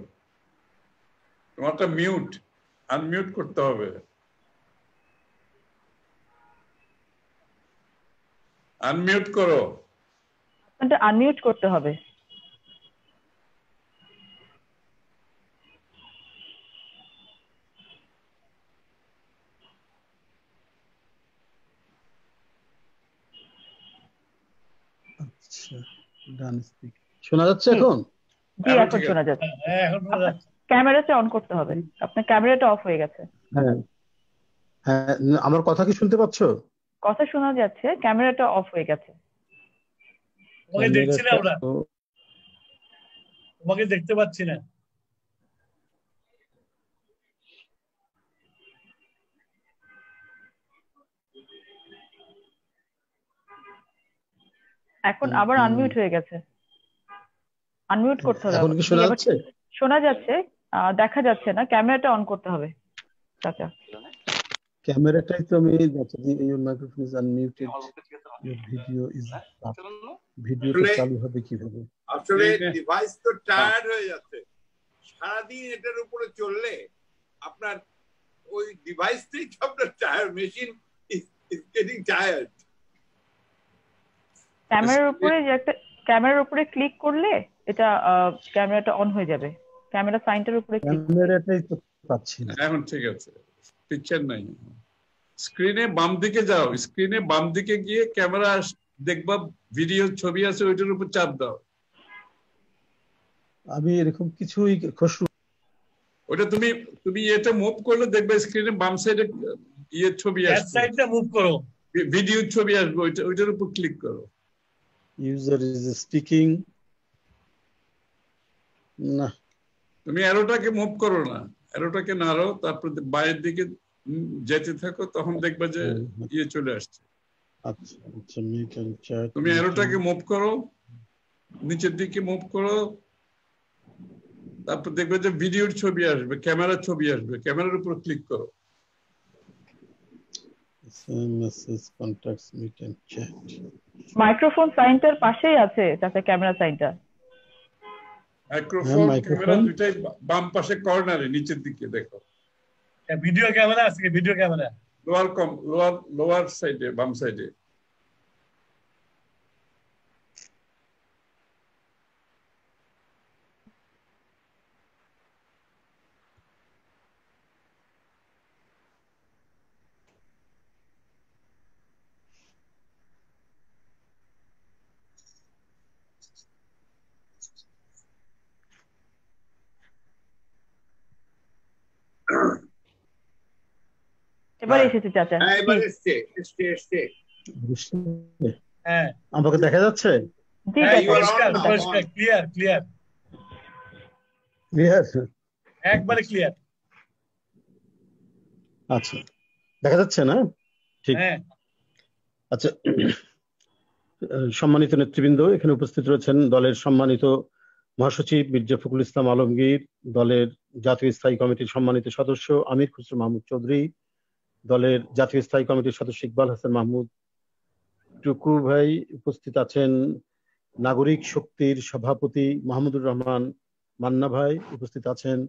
তোমারটা মিউট, আনমিউট করতে হবে। আনমিউট করো, আপনারটা আনমিউট করতে হবে। আচ্ছা, ডান স্পিক শোনা যাচ্ছে এখন? জি, এখন শোনা যাচ্ছে। হ্যাঁ, এখন শোনা যাচ্ছে। ক্যামেরাটা অন করতে হবে, আপনার ক্যামেরাটা অফ হয়ে গেছে। হ্যাঁ হ্যাঁ, আমার কথা কি শুনতে পাচ্ছ? কথা শোনা যাচ্ছে, ক্যামেরাটা অফ হয়ে গেছে। তোমাকে দেখছি না, আমরা তোমাকে দেখতে পাচ্ছি না। এখন আবার আনমিউট হয়ে গেছে, আনমিউট করতে হবে। এখন কি শোনা যাচ্ছে? শোনা যাচ্ছে, দেখা যাচ্ছে না। ক্যামেরাটা অন করতে হবে চাচা। ক্যামেরাটাই তো আমি যাচ্ছি। Your microphone is unmuted, your video is up. ভিডিওটা চালু হবে কিভাবে? আসলে ডিভাইস তো টায়ার্ড হয়ে যাচ্ছে, সারাদিন এটার উপরে চললে আপনার ওই ডিভাইসটাই আপনার tired, machine is getting tired. ক্যামেরার উপরে ক্লিক করলে এটা ক্যামেরাটা অন হয়ে যাবে। ক্যামেরা সাইনটার উপরে ক্যামেরাটাই তো পাচ্ছি না এখন। ঠিক আছে, পিকচার নাই। স্ক্রিনে বাম দিকে যাও, স্ক্রিনে বাম দিকে গিয়ে ক্যামেরা দেখবা, ভিডিও ছবি আছে, ওইটার উপর চাপ দাও। আমি এরকম কিছুই খসরু, ওটা তুমি এটা মুভ করলে দেখবে স্ক্রিনে বাম সাইডে ছবি আসবে, সাইডটা মুভ করো, ভিডিও ছবি আসবে, ওইটার উপর ক্লিক করো। User is speaking. না, তুমি অ্যারোটাকে মুভ করো না, অ্যারোটাকে নাড়ো, তারপর বাইরের দিকে যেতে থাকো, তখন দেখবে যে চলে আসছে। আচ্ছা আচ্ছা, মিট এন্ড চ্যাট। তুমি অ্যারোটাকে মুভ করো, নিচের দিকে মুভ করো, তারপর দেখবে যে ভিডিওর ছবি আসবে, ক্যামেরার ছবি আসবে, ক্যামেরার উপর ক্লিক করো। Message, contacts, meet and chat. Microphone সাইনটার পাশেই আছে চাচা, ক্যামেরা সাইনটা। মাইক্রোফোন ক্যামেরা দুটাই বাম পাশে কর্নারে নিচের দিকে দেখো। ভিডিও ক্যামেরা আছে, ভিডিও ক্যামেরা লোয়ার সাইডে, বাম সাইডে। এবার এসেছে চাচা। হ্যাঁ, এবার এসছে। হ্যাঁ, আমাকে দেখা যাচ্ছে? জি পরিষ্কার, ক্লিয়ার ক্লিয়ার, একবারে ক্লিয়ার। আচ্ছা, দেখা যাচ্ছে না? ঠিক। হ্যাঁ, আচ্ছা, সম্মানিত নেতৃবৃন্দ, এখানে উপস্থিত রয়েছেন দলের সম্মানিত মহাসচিব মির্জা ফখরুল ইসলাম আলমগীর, দলের জাতীয় স্থায়ী কমিটির সম্মানিত সদস্য আমির খুসরো মাহমুদ চৌধুরী, দলের জাতীয় স্থায়ী কমিটির সদস্য ইকবাল হাসান মাহমুদ টুকু ভাই, উপস্থিত আছেন নাগরিক শক্তির সভাপতি মাহমুদুর রহমান মান্না ভাই, উপস্থিত আছেন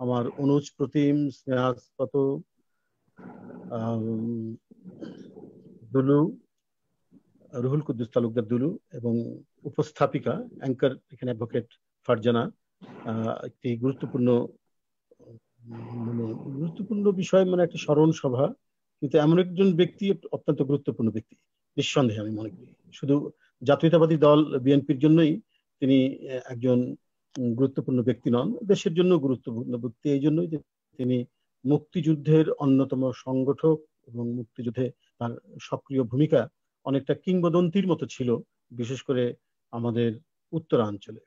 আমার অনুজ প্রতিম, স্নেহাস্পত দুলু, রুহুল কুদ্দুস তালুকদার দুলু, এবং উপস্থাপিকা অ্যাঙ্কার এখানে অ্যাডভোকেট ফারজানা। একটি গুরুত্বপূর্ণ বিষয়, মানে একটা স্মরণ সভা, কিন্তু এমন একজন ব্যক্তি, অত্যন্ত গুরুত্বপূর্ণ ব্যক্তি নিঃসন্দেহে আমি মনে করি। শুধু জাতীয়তাবাদী দল বিএনপির জন্যই তিনি একজন গুরুত্বপূর্ণ ব্যক্তি নন, দেশের জন্য গুরুত্বপূর্ণ ব্যক্তি এই জন্যই যে তিনি মুক্তিযুদ্ধের অন্যতম সংগঠক, এবং মুক্তিযুদ্ধে তার সক্রিয় ভূমিকা অনেকটা কিংবদন্তির মতো ছিল, বিশেষ করে আমাদের উত্তরাঞ্চলে।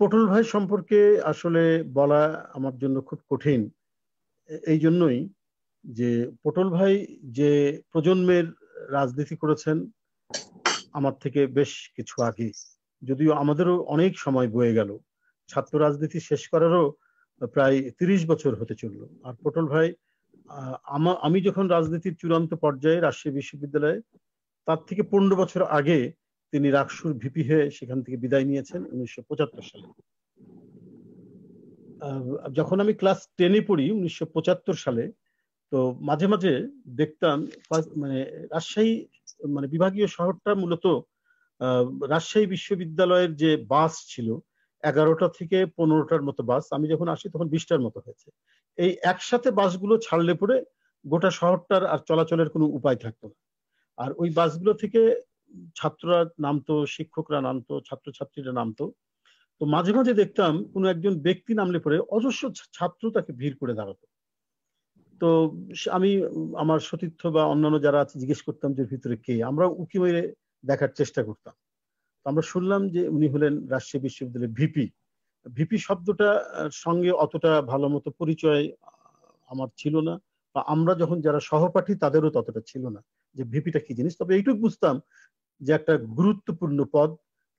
পটল ভাই সম্পর্কে আসলে বলা আমার জন্য খুব কঠিন, এই জন্যই যে পটল ভাই যে প্রজন্মের রাজনীতি করেছেন আমার থেকে বেশ কিছু আগে, যদিও আমাদেরও অনেক সময় বয়ে গেল, ছাত্র রাজনীতি শেষ করারও প্রায় 30 বছর হতে চলল। আর পটল ভাই আমি যখন রাজনীতির চূড়ান্ত পর্যায়ে রাজশাহী বিশ্ববিদ্যালয়ে, তার থেকে 15 বছর আগে তিনি রাকসুর ভিপি হয়ে সেখান থেকে বিদায় নিয়েছেন 1975 সালে। যখন আমি ক্লাস 10-এ পড়ি 1975 সালে, তো মাঝে মাঝে দেখতাম মানে রাজশাহী মানে বিভাগীয় শহরটা মূলত রাজশাহী বিশ্ববিদ্যালয়ের যে বাস ছিল 11টা থেকে 15টার মতো বাস, আমি যখন আসি তখন 20টার মতো হয়েছে। এই একসাথে বাসগুলো ছাড়লে পরে গোটা শহরটার আর চলাচলের কোনো উপায় থাকতো না। আর ওই বাসগুলো থেকে ছাত্ররা নামতো, শিক্ষকরা নামতো, ছাত্রছাত্রীরা নামতো। তো মাঝে মাঝে দেখতাম কোনো একজন ব্যক্তি নামলে পরে অজস্র ছাত্র তাকে ভিড় করে দাঁড়াতো। তো আমি আমার সতীর্থ বা অন্যান্য যারা আছে জিজ্ঞেস করতাম যে ভিতরে কে, আমরা উকি মেরে দেখার চেষ্টা করতাম। আমরা শুনলাম যে উনি হলেন রাজশাহী বিশ্ববিদ্যালয়ের ভিপি। ভিপি শব্দটা সঙ্গে অতটা ভালো মতো পরিচয় আমার ছিল না, বা আমরা যখন যারা সহপাঠী তাদেরও ততটা ছিল না যে ভিপিটা কি জিনিস। তবে এইটুকু বুঝতাম যে একটা গুরুত্বপূর্ণ পদ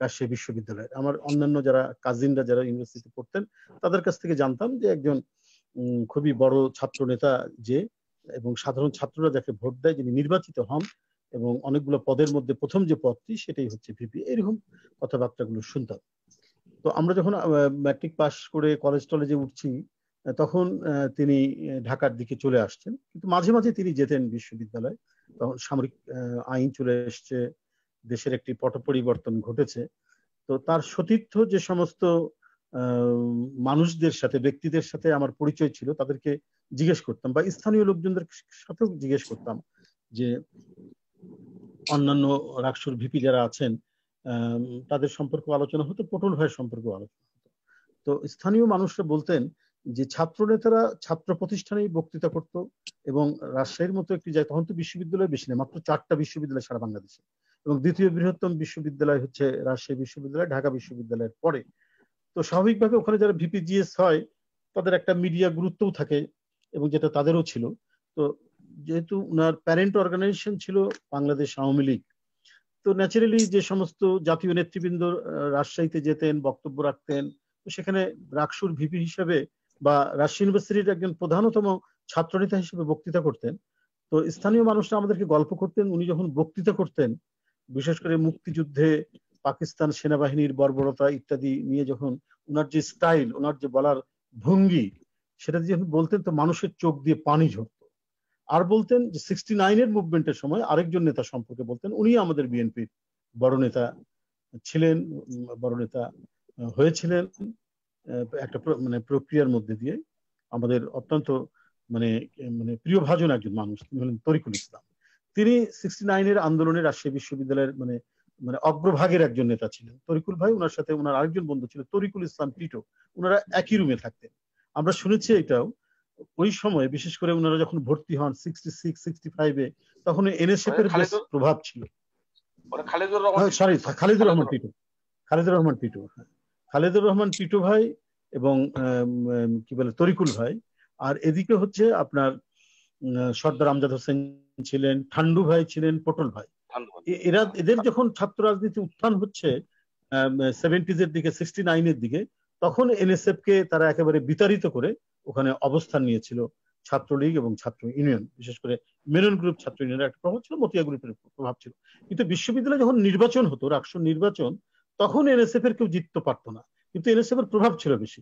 রাজশাহী বিশ্ববিদ্যালয়ের। আমার অন্যান্য যারা কাজিনরা যারা ইউনিভার্সিটিতে পড়তেন তাদের কাছ থেকে জানতাম যে একজন খুবই বড় ছাত্র নেতা যে, এবং সাধারণ ছাত্ররা যাকে ভোট দেয়, যিনি নির্বাচিত হন, এবং অনেকগুলো পদের মধ্যে প্রথম যে পদটি সেটাই হচ্ছে ভিপি, এরকম কথাবার্তাগুলো শুনতাম। তো আমরা যখন ম্যাট্রিক পাস করে কলেজ টলেজে উঠছি তখন তিনি ঢাকার দিকে চলে আসছেন, কিন্তু মাঝে মাঝে তিনি যেতেন বিশ্ববিদ্যালয়ে। তখন সামরিক আইন চলে এসছে, দেশের একটি পট পরিবর্তন ঘটেছে। তো তার সতীর্থ যে সমস্ত মানুষদের সাথে, ব্যক্তিদের সাথে আমার পরিচয় ছিল তাদেরকে জিজ্ঞেস করতাম, বা স্থানীয় লোকজনদের সাথেও জিজ্ঞেস করতাম যে অন্যান্য রাকসুর ভিপি যারা আছেন তাদের সম্পর্কে আলোচনা হতো, পটল ভাইয়ের সম্পর্কে আলোচনা হতো। তো স্থানীয় মানুষরা বলতেন যে ছাত্র নেতারা ছাত্র প্রতিষ্ঠানেই বক্তৃতা করত, এবং রাজশাহীর মতো একটি জায়গা, তখন তো বিশ্ববিদ্যালয় বেশি নেই, মাত্র 4টা বিশ্ববিদ্যালয় সারা বাংলাদেশে, এবং দ্বিতীয় বৃহত্তম বিশ্ববিদ্যালয় হচ্ছে রাজশাহী বিশ্ববিদ্যালয়, ঢাকা বিশ্ববিদ্যালয়ের পরে। তো স্বাভাবিকভাবে ওখানে যারা ভিপিজিএস হয় তাদের একটা মিডিয়া গুরুত্বও থাকে, এবং যেটা তাদেরও ছিল। তো যেহেতু ওনার প্যারেন্ট অর্গানাইজেশন ছিল বাংলাদেশ আওয়ামী লীগ, তো ন্যাচারালি যে সমস্ত জাতীয় নেতৃবৃন্দ রাজশাহীতে যেতেন, বক্তব্য রাখতেন, তো সেখানে রাকসুর ভিপি হিসেবে বা রাজশাহী ইউনিভার্সিটির একজন প্রধানতম ছাত্রনেতা হিসেবে বক্তৃতা করতেন। তো স্থানীয় মানুষরা আমাদেরকে গল্প করতেন, উনি যখন বক্তৃতা করতেন বিশেষ করে মুক্তিযুদ্ধে পাকিস্তান সেনাবাহিনীর বর্বরতা ইত্যাদি নিয়ে, যখন ওনার যে স্টাইল, ওনার যে বলার ভঙ্গি, সেটা যখন বলতেন তো মানুষের চোখ দিয়ে পানি ঝরতো। আর বলতেন যে 69-এর মুভমেন্টের সময় আরেকজন নেতা সম্পর্কে বলতেন, উনি আমাদের বিএনপির বড় নেতা ছিলেন, বড় নেতা হয়েছিলেন একটা মানে প্রক্রিয়ার মধ্যে দিয়ে। আমাদের অত্যন্ত মানে মানে প্রিয়ভাজন একজন মানুষ, তিনি হলেন তরিকুল ইসলাম। তিনি 69-এর আন্দোলনে রাজশাহী বিশ্ববিদ্যালয়ের মানে মানে অগ্রভাগের একজন নেতা ছিলেন তরিকুল ভাই। ওনার সাথে ওনার আরেকজন বন্ধু ছিল তরিকুল ইসলাম টিটো, ওনারা একই রুমে থাকতেন। আমরা শুনেছি এটাও, ওই সময় বিশেষ করে ওনারা যখন ভর্তি হন 66-65-এ, তখন এনএসএফ এর বেশ প্রভাব ছিল। খালিদুর রহমান টিটো, খালিদুর রহমান টিটো ভাই এবং কি বলে তরিকুল ভাই। আর এদিকে হচ্ছে আপনার সর্দার আমজাদ হোসেন ছিলেন, ঠান্ডু ভাই ছিলেন, পটল ভাই। এদের যখন ছাত্র রাজনীতি উত্থান হচ্ছে 70s-এর দিকে, 69-এর দিকে, তখন এনএসএফ কে তারা একেবারে বিতাড়িত করে ওখানে অবস্থান নিয়েছিল ছাত্রলীগ এবং ছাত্র ইউনিয়ন, বিশেষ করে মেনন গ্রুপ ছাত্র ইউনিয়নের একটা প্রভাব ছিল, মতিয়া গ্রুপের প্রভাব ছিল। কিন্তু বিশ্ববিদ্যালয়ে যখন নির্বাচন হতো, রাকসুর নির্বাচন, তখন এনএসএফ এর কেউ জিততে পারতো না, কিন্তু এনএসএফ এর প্রভাব ছিল বেশি।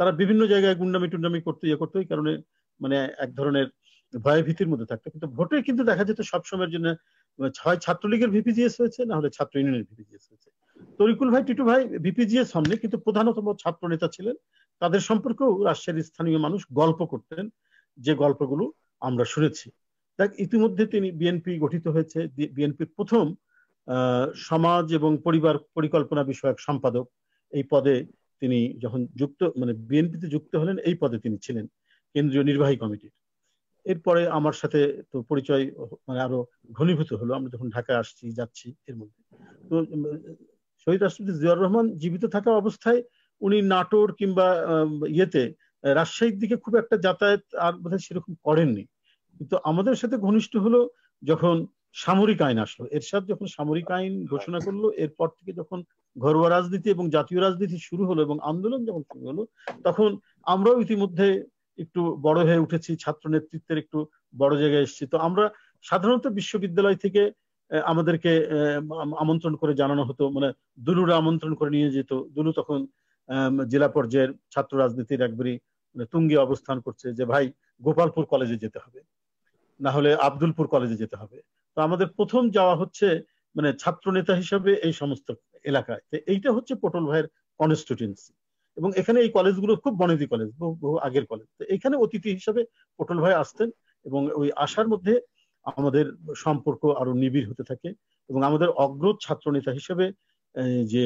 তারা বিভিন্ন জায়গায় গুন্ডামি টুন্ডামি করতো, ইয়ে করতো, এই কারণে মানে এক ধরনের ভয় ভীতির মধ্যে থাকতো, কিন্তু ভোটে কিন্তু দেখা যেত সবসময়ের জন্য হয় ছাত্রলীগের ভিপিজিএস হয়েছে, না হলে ছাত্র ইউনিয়নের ভিপিজিএস হয়েছে। তরিকুল ভাই, টিটু ভাই ভিপিজিএস হননি, কিন্তু প্রধানতম ছাত্র নেতা ছিলেন। তাদের সম্পর্কেও রাজশাহীর স্থানীয় মানুষ গল্প করতেন, যে গল্পগুলো আমরা শুনেছি। দেখ, ইতিমধ্যে তিনি বিএনপি গঠিত হয়েছে, বিএনপির প্রথম সমাজ এবং পরিবার পরিকল্পনা বিষয়ক সম্পাদক এই পদে তিনি যখন মানে বিএনপিতে যুক্ত হলেন, এই পদে তিনি ছিলেন কেন্দ্রীয় নির্বাহী কমিটির। এরপরে আমার সাথে তো পরিচয় মানে আরো ঘনীভূত হলো, আমরা যখন ঢাকা আসছি যাচ্ছি এর মধ্যে। তো শহীদ রাষ্ট্রপতি জিয়াউর রহমান জীবিত থাকা অবস্থায় উনি নাটোর কিংবা ইয়েতে রাজশাহীর দিকে খুব একটা যাতায়াত আর বোধহয় সেরকম করেননি। কিন্তু আমাদের সাথে ঘনিষ্ঠ হলো যখন সামরিক আইন আসলো, এরশাদ যখন সামরিক আইন ঘোষণা করলো, এরপর থেকে যখন ঘরোয়া রাজনীতি এবং জাতীয় রাজনীতি শুরু হলো এবং আন্দোলন যখন শুরু হলো, তখন আমরাও ইতিমধ্যে একটু বড় হয়ে উঠেছি, ছাত্র নেতৃত্বের একটু বড় জায়গায় এসেছি। তো আমরা সাধারণত বিশ্ববিদ্যালয় থেকে আমাদেরকে আমন্ত্রণ করে জানানো হতো, মানে দুলুরা আমন্ত্রণ করে নিয়ে যেত। দুলু তখন জেলা পর্যায়ের ছাত্র রাজনীতির একবারই মানে তুঙ্গে অবস্থান করছে, যে ভাই গোপালপুর কলেজে যেতে হবে, না হলে আব্দুলপুর কলেজে যেতে হবে। তো আমাদের প্রথম যাওয়া হচ্ছে মানে ছাত্র নেতা হিসাবে এই সমস্ত এলাকায়। তো এইটা হচ্ছে পটল ভাইয়ের কনস্টিটিউয়েন্সি, এবং এখানে এই কলেজগুলো খুব বনেদি কলেজ, বহু আগের কলেজ। তো এখানে অতিথি হিসাবে পটল ভাই আসতেন, এবং ওই আসার মধ্যে আমাদের সম্পর্ক আরো নিবিড় হতে থাকে। এবং আমাদের অগ্রজ ছাত্র নেতা হিসেবে যে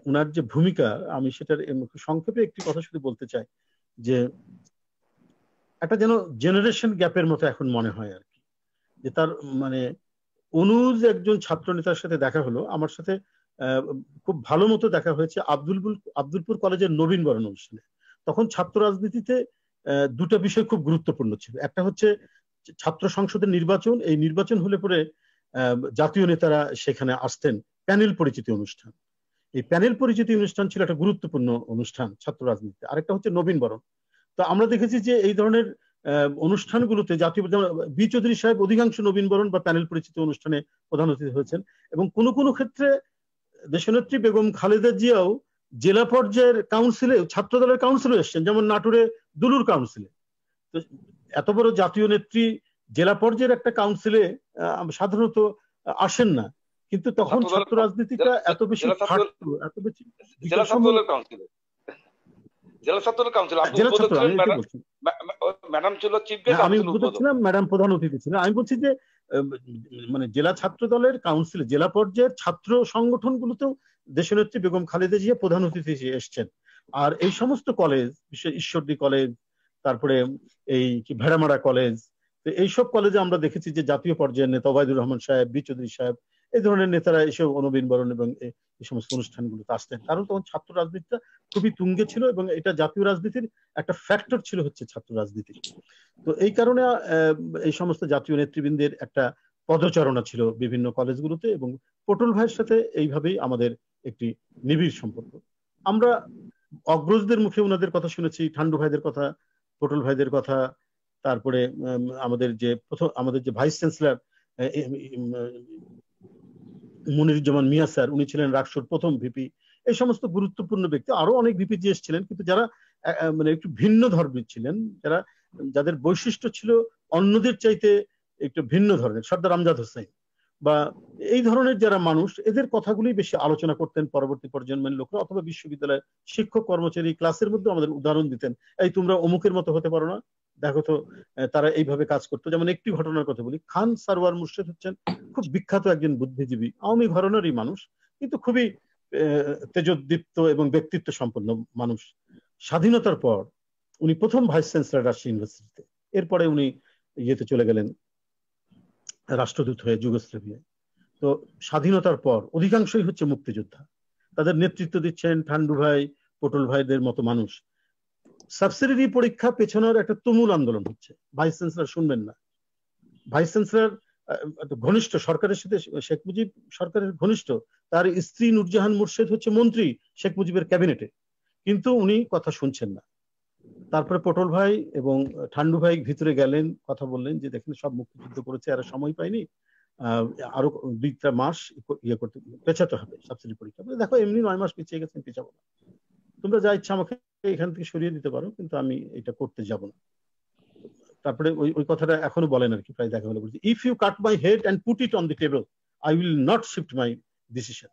উনার যে ভূমিকা, আমি সেটার সংক্ষেপে একটি কথা শুধু বলতে চাই, যে একটা যেন জেনারেশন গ্যাপের মতো এখন মনে হয় আর কি, যে তার মানে অনুজ একজন ছাত্র নেতার সাথে দেখা হলো, আমার সাথে খুব ভালো মতো দেখা হয়েছে আব্দুলপুর কলেজের নবীন বরণ অনুষ্ঠানে। তখন ছাত্র রাজনীতিতে দুটো বিষয় খুব গুরুত্বপূর্ণ ছিল। একটা হচ্ছে ছাত্র সংসদের নির্বাচন, এই নির্বাচন হলে পরে জাতীয় নেতারা সেখানে আসতেন, প্যানেল পরিচিতি অনুষ্ঠান। এই প্যানেল পরিচিতি অনুষ্ঠান ছিল একটা গুরুত্বপূর্ণ অনুষ্ঠান ছাত্র রাজনীতিতে। আরেকটা হচ্ছে নবীন বরণ। তো আমরা দেখেছি যে এই ধরনের অনুষ্ঠানগুলোতে জাতীয় বি চৌধুরী সাহেব অধিকাংশ নবীন বরণ বা প্যানেল পরিচিতি অনুষ্ঠানে প্রধান অতিথি হয়েছেন, এবং কোনো কোনো ক্ষেত্রে দেশনেত্রী বেগম খালেদা জিয়াও জেলা পর্যায়ের কাউন্সিলে, ছাত্র দলের কাউন্সিলে এসছেন, যেমন নাটোরে দুলুর কাউন্সিলে। তো এত বড় জাতীয় নেত্রী জেলা পর্যায়ের একটা কাউন্সিলে সাধারণত আসেন না, কিন্তু তখন ছাত্র রাজনীতিটা এত বেশি ফাটতো, এত বেশি আমি উদ্বোধক ছিলাম, ম্যাডাম প্রধান অতিথি ছিলেন। আমি বলছি যে মানে জেলা ছাত্র দলের কাউন্সিলে, জেলা পর্যায়ের ছাত্র সংগঠনগুলোতেও দেশনেত্রী বেগম খালেদা জিয়া প্রধান অতিথি এসছেন। আর এই সমস্ত কলেজ, বিশেষ ঈশ্বরদী কলেজ, তারপরে এই কি ভেড়ামারা কলেজ, তো এইসব কলেজে আমরা দেখেছি যে জাতীয় পর্যায়ের নেতা ওবায়দুর রহমান সাহেব, বি চৌধুরী সাহেব, এই ধরনের নেতারা এসে নবীন বরণ এবং এই সমস্ত অনুষ্ঠানগুলোতে আসতেন। কারণ তখন ছাত্র রাজনীতিটা খুবই তুঙ্গে ছিল, এবং এটা জাতীয় রাজনীতির একটা ফ্যাক্টর ছিল হচ্ছে ছাত্র রাজনীতি। তো এই কারণে এই সমস্ত জাতীয় নেতৃবৃন্দের একটা পদচারণা ছিল বিভিন্ন কলেজগুলোতে, এবং পটল ভাইয়ের সাথে এইভাবেই আমাদের একটি নিবিড় সম্পর্ক। আমরা অগ্রজদের মুখে ওনাদের কথা শুনেছি, ঠান্ডু ভাইদের কথা, পটল ভাইদের কথা, তারপরে আমাদের যে ভাইস চ্যান্সেলর মনিরুজ্জামান মিয়া স্যার, উনি ছিলেন রাকসুর প্রথম ভিপি। এই সমস্ত গুরুত্বপূর্ণ ব্যক্তি, আরো অনেক ভিপিজিএস ছিলেন, কিন্তু যারা মানে একটু ভিন্ন ধর্মের ছিলেন, যাদের বৈশিষ্ট্য ছিল অন্যদের চাইতে একটু ভিন্ন ধরনের, সর্দার আমজাদ হোসেন বা এই ধরনের যারা মানুষ, এদের কথাগুলি বেশি আলোচনা করতেন পরবর্তী প্রজন্মের লোকরা, অথবা বিশ্ববিদ্যালয়ের শিক্ষক কর্মচারী ক্লাসের মধ্যে আমাদের উদাহরণ দিতেন, এই তোমরা অমুকের মতো হতে পারো না, দেখো তো তারা এইভাবে কাজ করতো। যেমন একটি ঘটনার কথা বলি, খান সারওয়ার মুর্শেদ হচ্ছেন খুব বিখ্যাত একজন বুদ্ধিজীবী, আওয়ামী ঘরানারই মানুষ, কিন্তু খুবই তেজোদ্দীপ্ত এবং ব্যক্তিত্ব সম্পন্ন মানুষ। স্বাধীনতার পর উনি প্রথম ভাইস চ্যান্সেলর রাজশাহী ইউনিভার্সিটিতে, এরপরে উনি ইয়েতে চলে গেলেন রাষ্ট্রদূত হয়ে যুগোস্লাভিয়ায়। তো স্বাধীনতার পর অধিকাংশই হচ্ছে মুক্তিযোদ্ধা, তাদের নেতৃত্ব দিচ্ছেন ঠান্ডু ভাই, পটল ভাইদের মতো মানুষ। সাবসিডি পরীক্ষা পেছনের একটা তুমুল আন্দোলন হচ্ছে, ভাইস চ্যান্সেলর শুনবেন না। ভাইস চ্যান্সেলর ঘনিষ্ঠ সরকারের সাথে, শেখ মুজিব সরকারের ঘনিষ্ঠ, তার স্ত্রী নূরজাহান মুর্শেদ হচ্ছে মন্ত্রী শেখ মুজিবের ক্যাবিনেটে, কিন্তু উনি কথা শুনছেন না। তারপরে পটল ভাই এবং ঠান্ডু ভাই ভিতরে গেলেন, কথা বললেন যে দেখেন সব মুক্তিযুদ্ধ করেছে, এরা সময় পায়নি, আরো 2 মাস ইয়ে করতে পেছাতে হবে সাবসিডি পরীক্ষা। দেখো এমনি 9 মাস পিছিয়ে গেছেন, পিছাবো না, তোমরা যা ইচ্ছা আমাকে এখান থেকে সরিয়ে দিতে পারো, কিন্তু আমি এটা করতে যাব না। তারপরে ওই ওই কথাটা এখনো বলেন আর কি, প্রায় দেখা হলে বলছে, if you cut my head and put it on the table I will not shift my decision.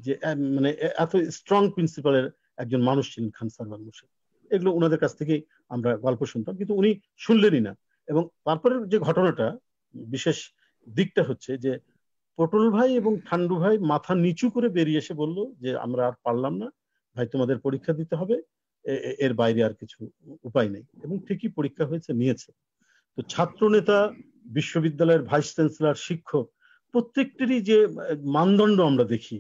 যে মানে এত স্ট্রং প্রিন্সিপালের একজন মানুষ ছিলেন খান সারওয়ার মুর্শেদ। এগুলো ওনাদের কাছ থেকেই আমরা গল্প শুনতাম, কিন্তু উনি শুনলেনই না। এবং তারপরের যে ঘটনাটা, বিশেষ দিকটা হচ্ছে যে পটল ভাই এবং ঠান্ডু ভাই মাথা নিচু করে বেরিয়ে এসে বলল যে আমরা আর পারলাম না ভাই, তোমাদের পরীক্ষা দিতে হবে, এর বাইরে আর কিছু উপায় নেই। এবং ঠিকই পরীক্ষা হয়েছে, নিয়েছে। তো ছাত্র নেতা, বিশ্ববিদ্যালয়ের ভাইস চ্যান্সেলর, শিক্ষক, প্রত্যেকটিরই যে মানদণ্ড আমরা দেখি,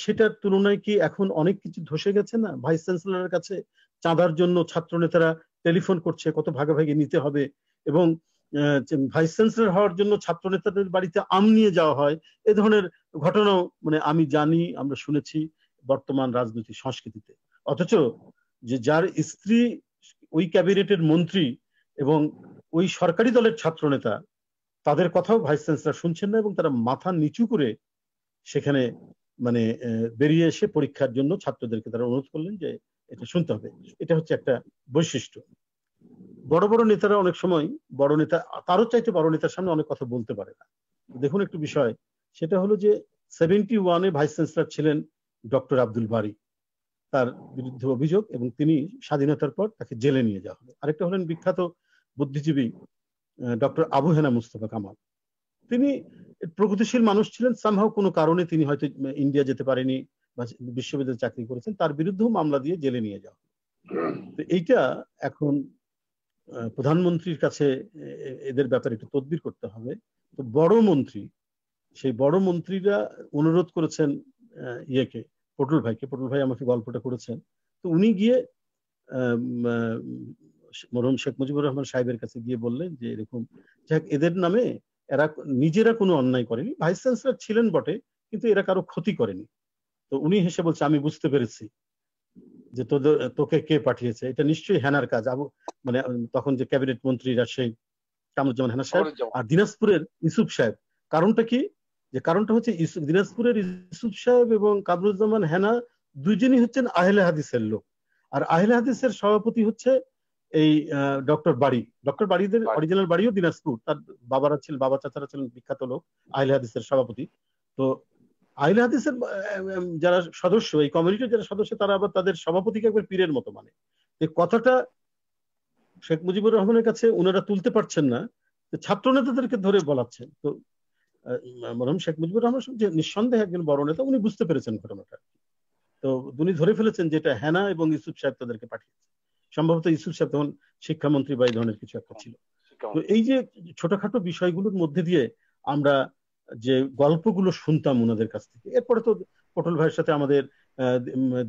সেটার তুলনায় কি এখন অনেক কিছু ধসে গেছে না? ভাইস চ্যান্সেলরের কাছে চাঁদার জন্য ছাত্র নেতারা টেলিফোন করছে, কত ভাগাভাগি নিতে হবে, এবং ভাইস চ্যান্সেলর হওয়ার জন্য ছাত্র নেতাদের বাড়িতে আম নিয়ে যাওয়া হয়। এ ধরনের ঘটনাও মানে আমি জানি, আমরা শুনেছি বর্তমান রাজনৈতিক সংস্কৃতিতে। অথচ যে যার স্ত্রী ওই ক্যাবিনেটের মন্ত্রী এবং ওই সরকারি দলের ছাত্র নেতা, তাদের কথাও ভাইস চ্যান্সেলর শুনছেন না, এবং তারা মাথা নিচু করে সেখানে মানে বেরিয়ে এসে পরীক্ষার জন্য ছাত্রদেরকে তারা অনুরোধ করলেন যে এটা শুনতে হবে। এটা হচ্ছে একটা বৈশিষ্ট্য। বড় বড় নেতারা অনেক সময়, বড় নেতা তারও চাইতে বড় নেতার সামনে অনেক কথা বলতে পারে না। দেখুন একটু বিষয়, সেটা হলো যে 71-এ ভাইস চ্যান্সেলর ছিলেন ডক্টর আব্দুল বারী, তার বিরুদ্ধে অভিযোগ, এবং তিনি স্বাধীনতার পর তাকে জেলে নিয়ে যাওয়া হবে। আরেকটা হলেন বিখ্যাত বুদ্ধিজীবী ডক্টর আবু হেনা মুস্তফা কামাল। তিনি প্রগতিশীল মানুষ ছিলেন, সামহাও কোনো কারণে তিনি হয়তো ইন্ডিয়া যেতে পারেনি বা বিশ্ববিদ্যালয়ে চাকরি করেছেন, তার বিরুদ্ধেও মামলা দিয়ে জেলে নিয়ে যাওয়া। তো এইটা এখন প্রধানমন্ত্রীর কাছে এদের ব্যাপারে একটু তদবির করতে হবে। তো বড় মন্ত্রী, সেই বড় মন্ত্রীরা অনুরোধ করেছেন ইয়েকে, পটল ভাইকে। পটল ভাই আমাকে গল্পটা করেছেন। তো উনি গিয়ে মরহুম শেখ মুজিবুর রহমান সাহেবের কাছে গিয়ে বললেন যে এরকম, যাক এদের নামে, এরা নিজেরা কোনো অন্যায় করেনি, ভাইস চ্যান্সেলর ছিলেন বটে, কিন্তু এরা কারো ক্ষতি করেনি। তো উনি হেসে বলছে, আমি বুঝতে পেরেছি যে তোকে কে পাঠিয়েছে, এটা নিশ্চয়ই হেনার কাজ। মানে তখন যে ক্যাবিনেট মন্ত্রীরা, সেই কামরুজ্জামান হেনা সাহেব আর দিনাজপুরের ইউসুফ সাহেব। কারণটা কি? যে কারণটা হচ্ছে দিনাজপুরের ইউসুফ সাহেব এবং কামরুজ্জামান হেনা দুইজনই হচ্ছেন আহলে হাদিসের লোক, আর আহলে হাদিসের সভাপতি হচ্ছে এই ডক্টর বারী। ডক্টর বারীদের অরিজিনাল বাড়িও দিনাজপুর, তার বাবা চাচারা ছিলেন বিখ্যাত লোক, আহলে হাদিসের সভাপতি। তো আহলে হাদিসের যারা সদস্য, এই কমিউনিটির যারা সদস্য, তারা আবার তাদের সভাপতিকে একবার পীরের মতো মানে। এই কথাটা শেখ মুজিবুর রহমানের কাছে ওনারা তুলতে পারছেন না, ছাত্র নেতাদেরকে ধরে বলাচ্ছেন। তো মরহুম শেখ মুজিবুর রহমান যে নিঃসন্দেহে একজন বড় নেতা, উনি বুঝতে পেরেছেন ঘটনাটা। তো উনি ধরে ফেলেছেন যে এটা হেনা এবং ইউসুফ সাহেব তাদেরকে পাঠিয়েছে। সম্ভবত ইউসুফ সাহেব তখন শিক্ষামন্ত্রী বা এই ধরনের কিছু একটা ছিল। তো এই যে ছোটখাটো বিষয়গুলোর মধ্যে দিয়ে আমরা যে গল্পগুলো শুনতাম ওনাদের কাছ থেকে, এরপরে তো পটল ভাইয়ের সাথে আমাদের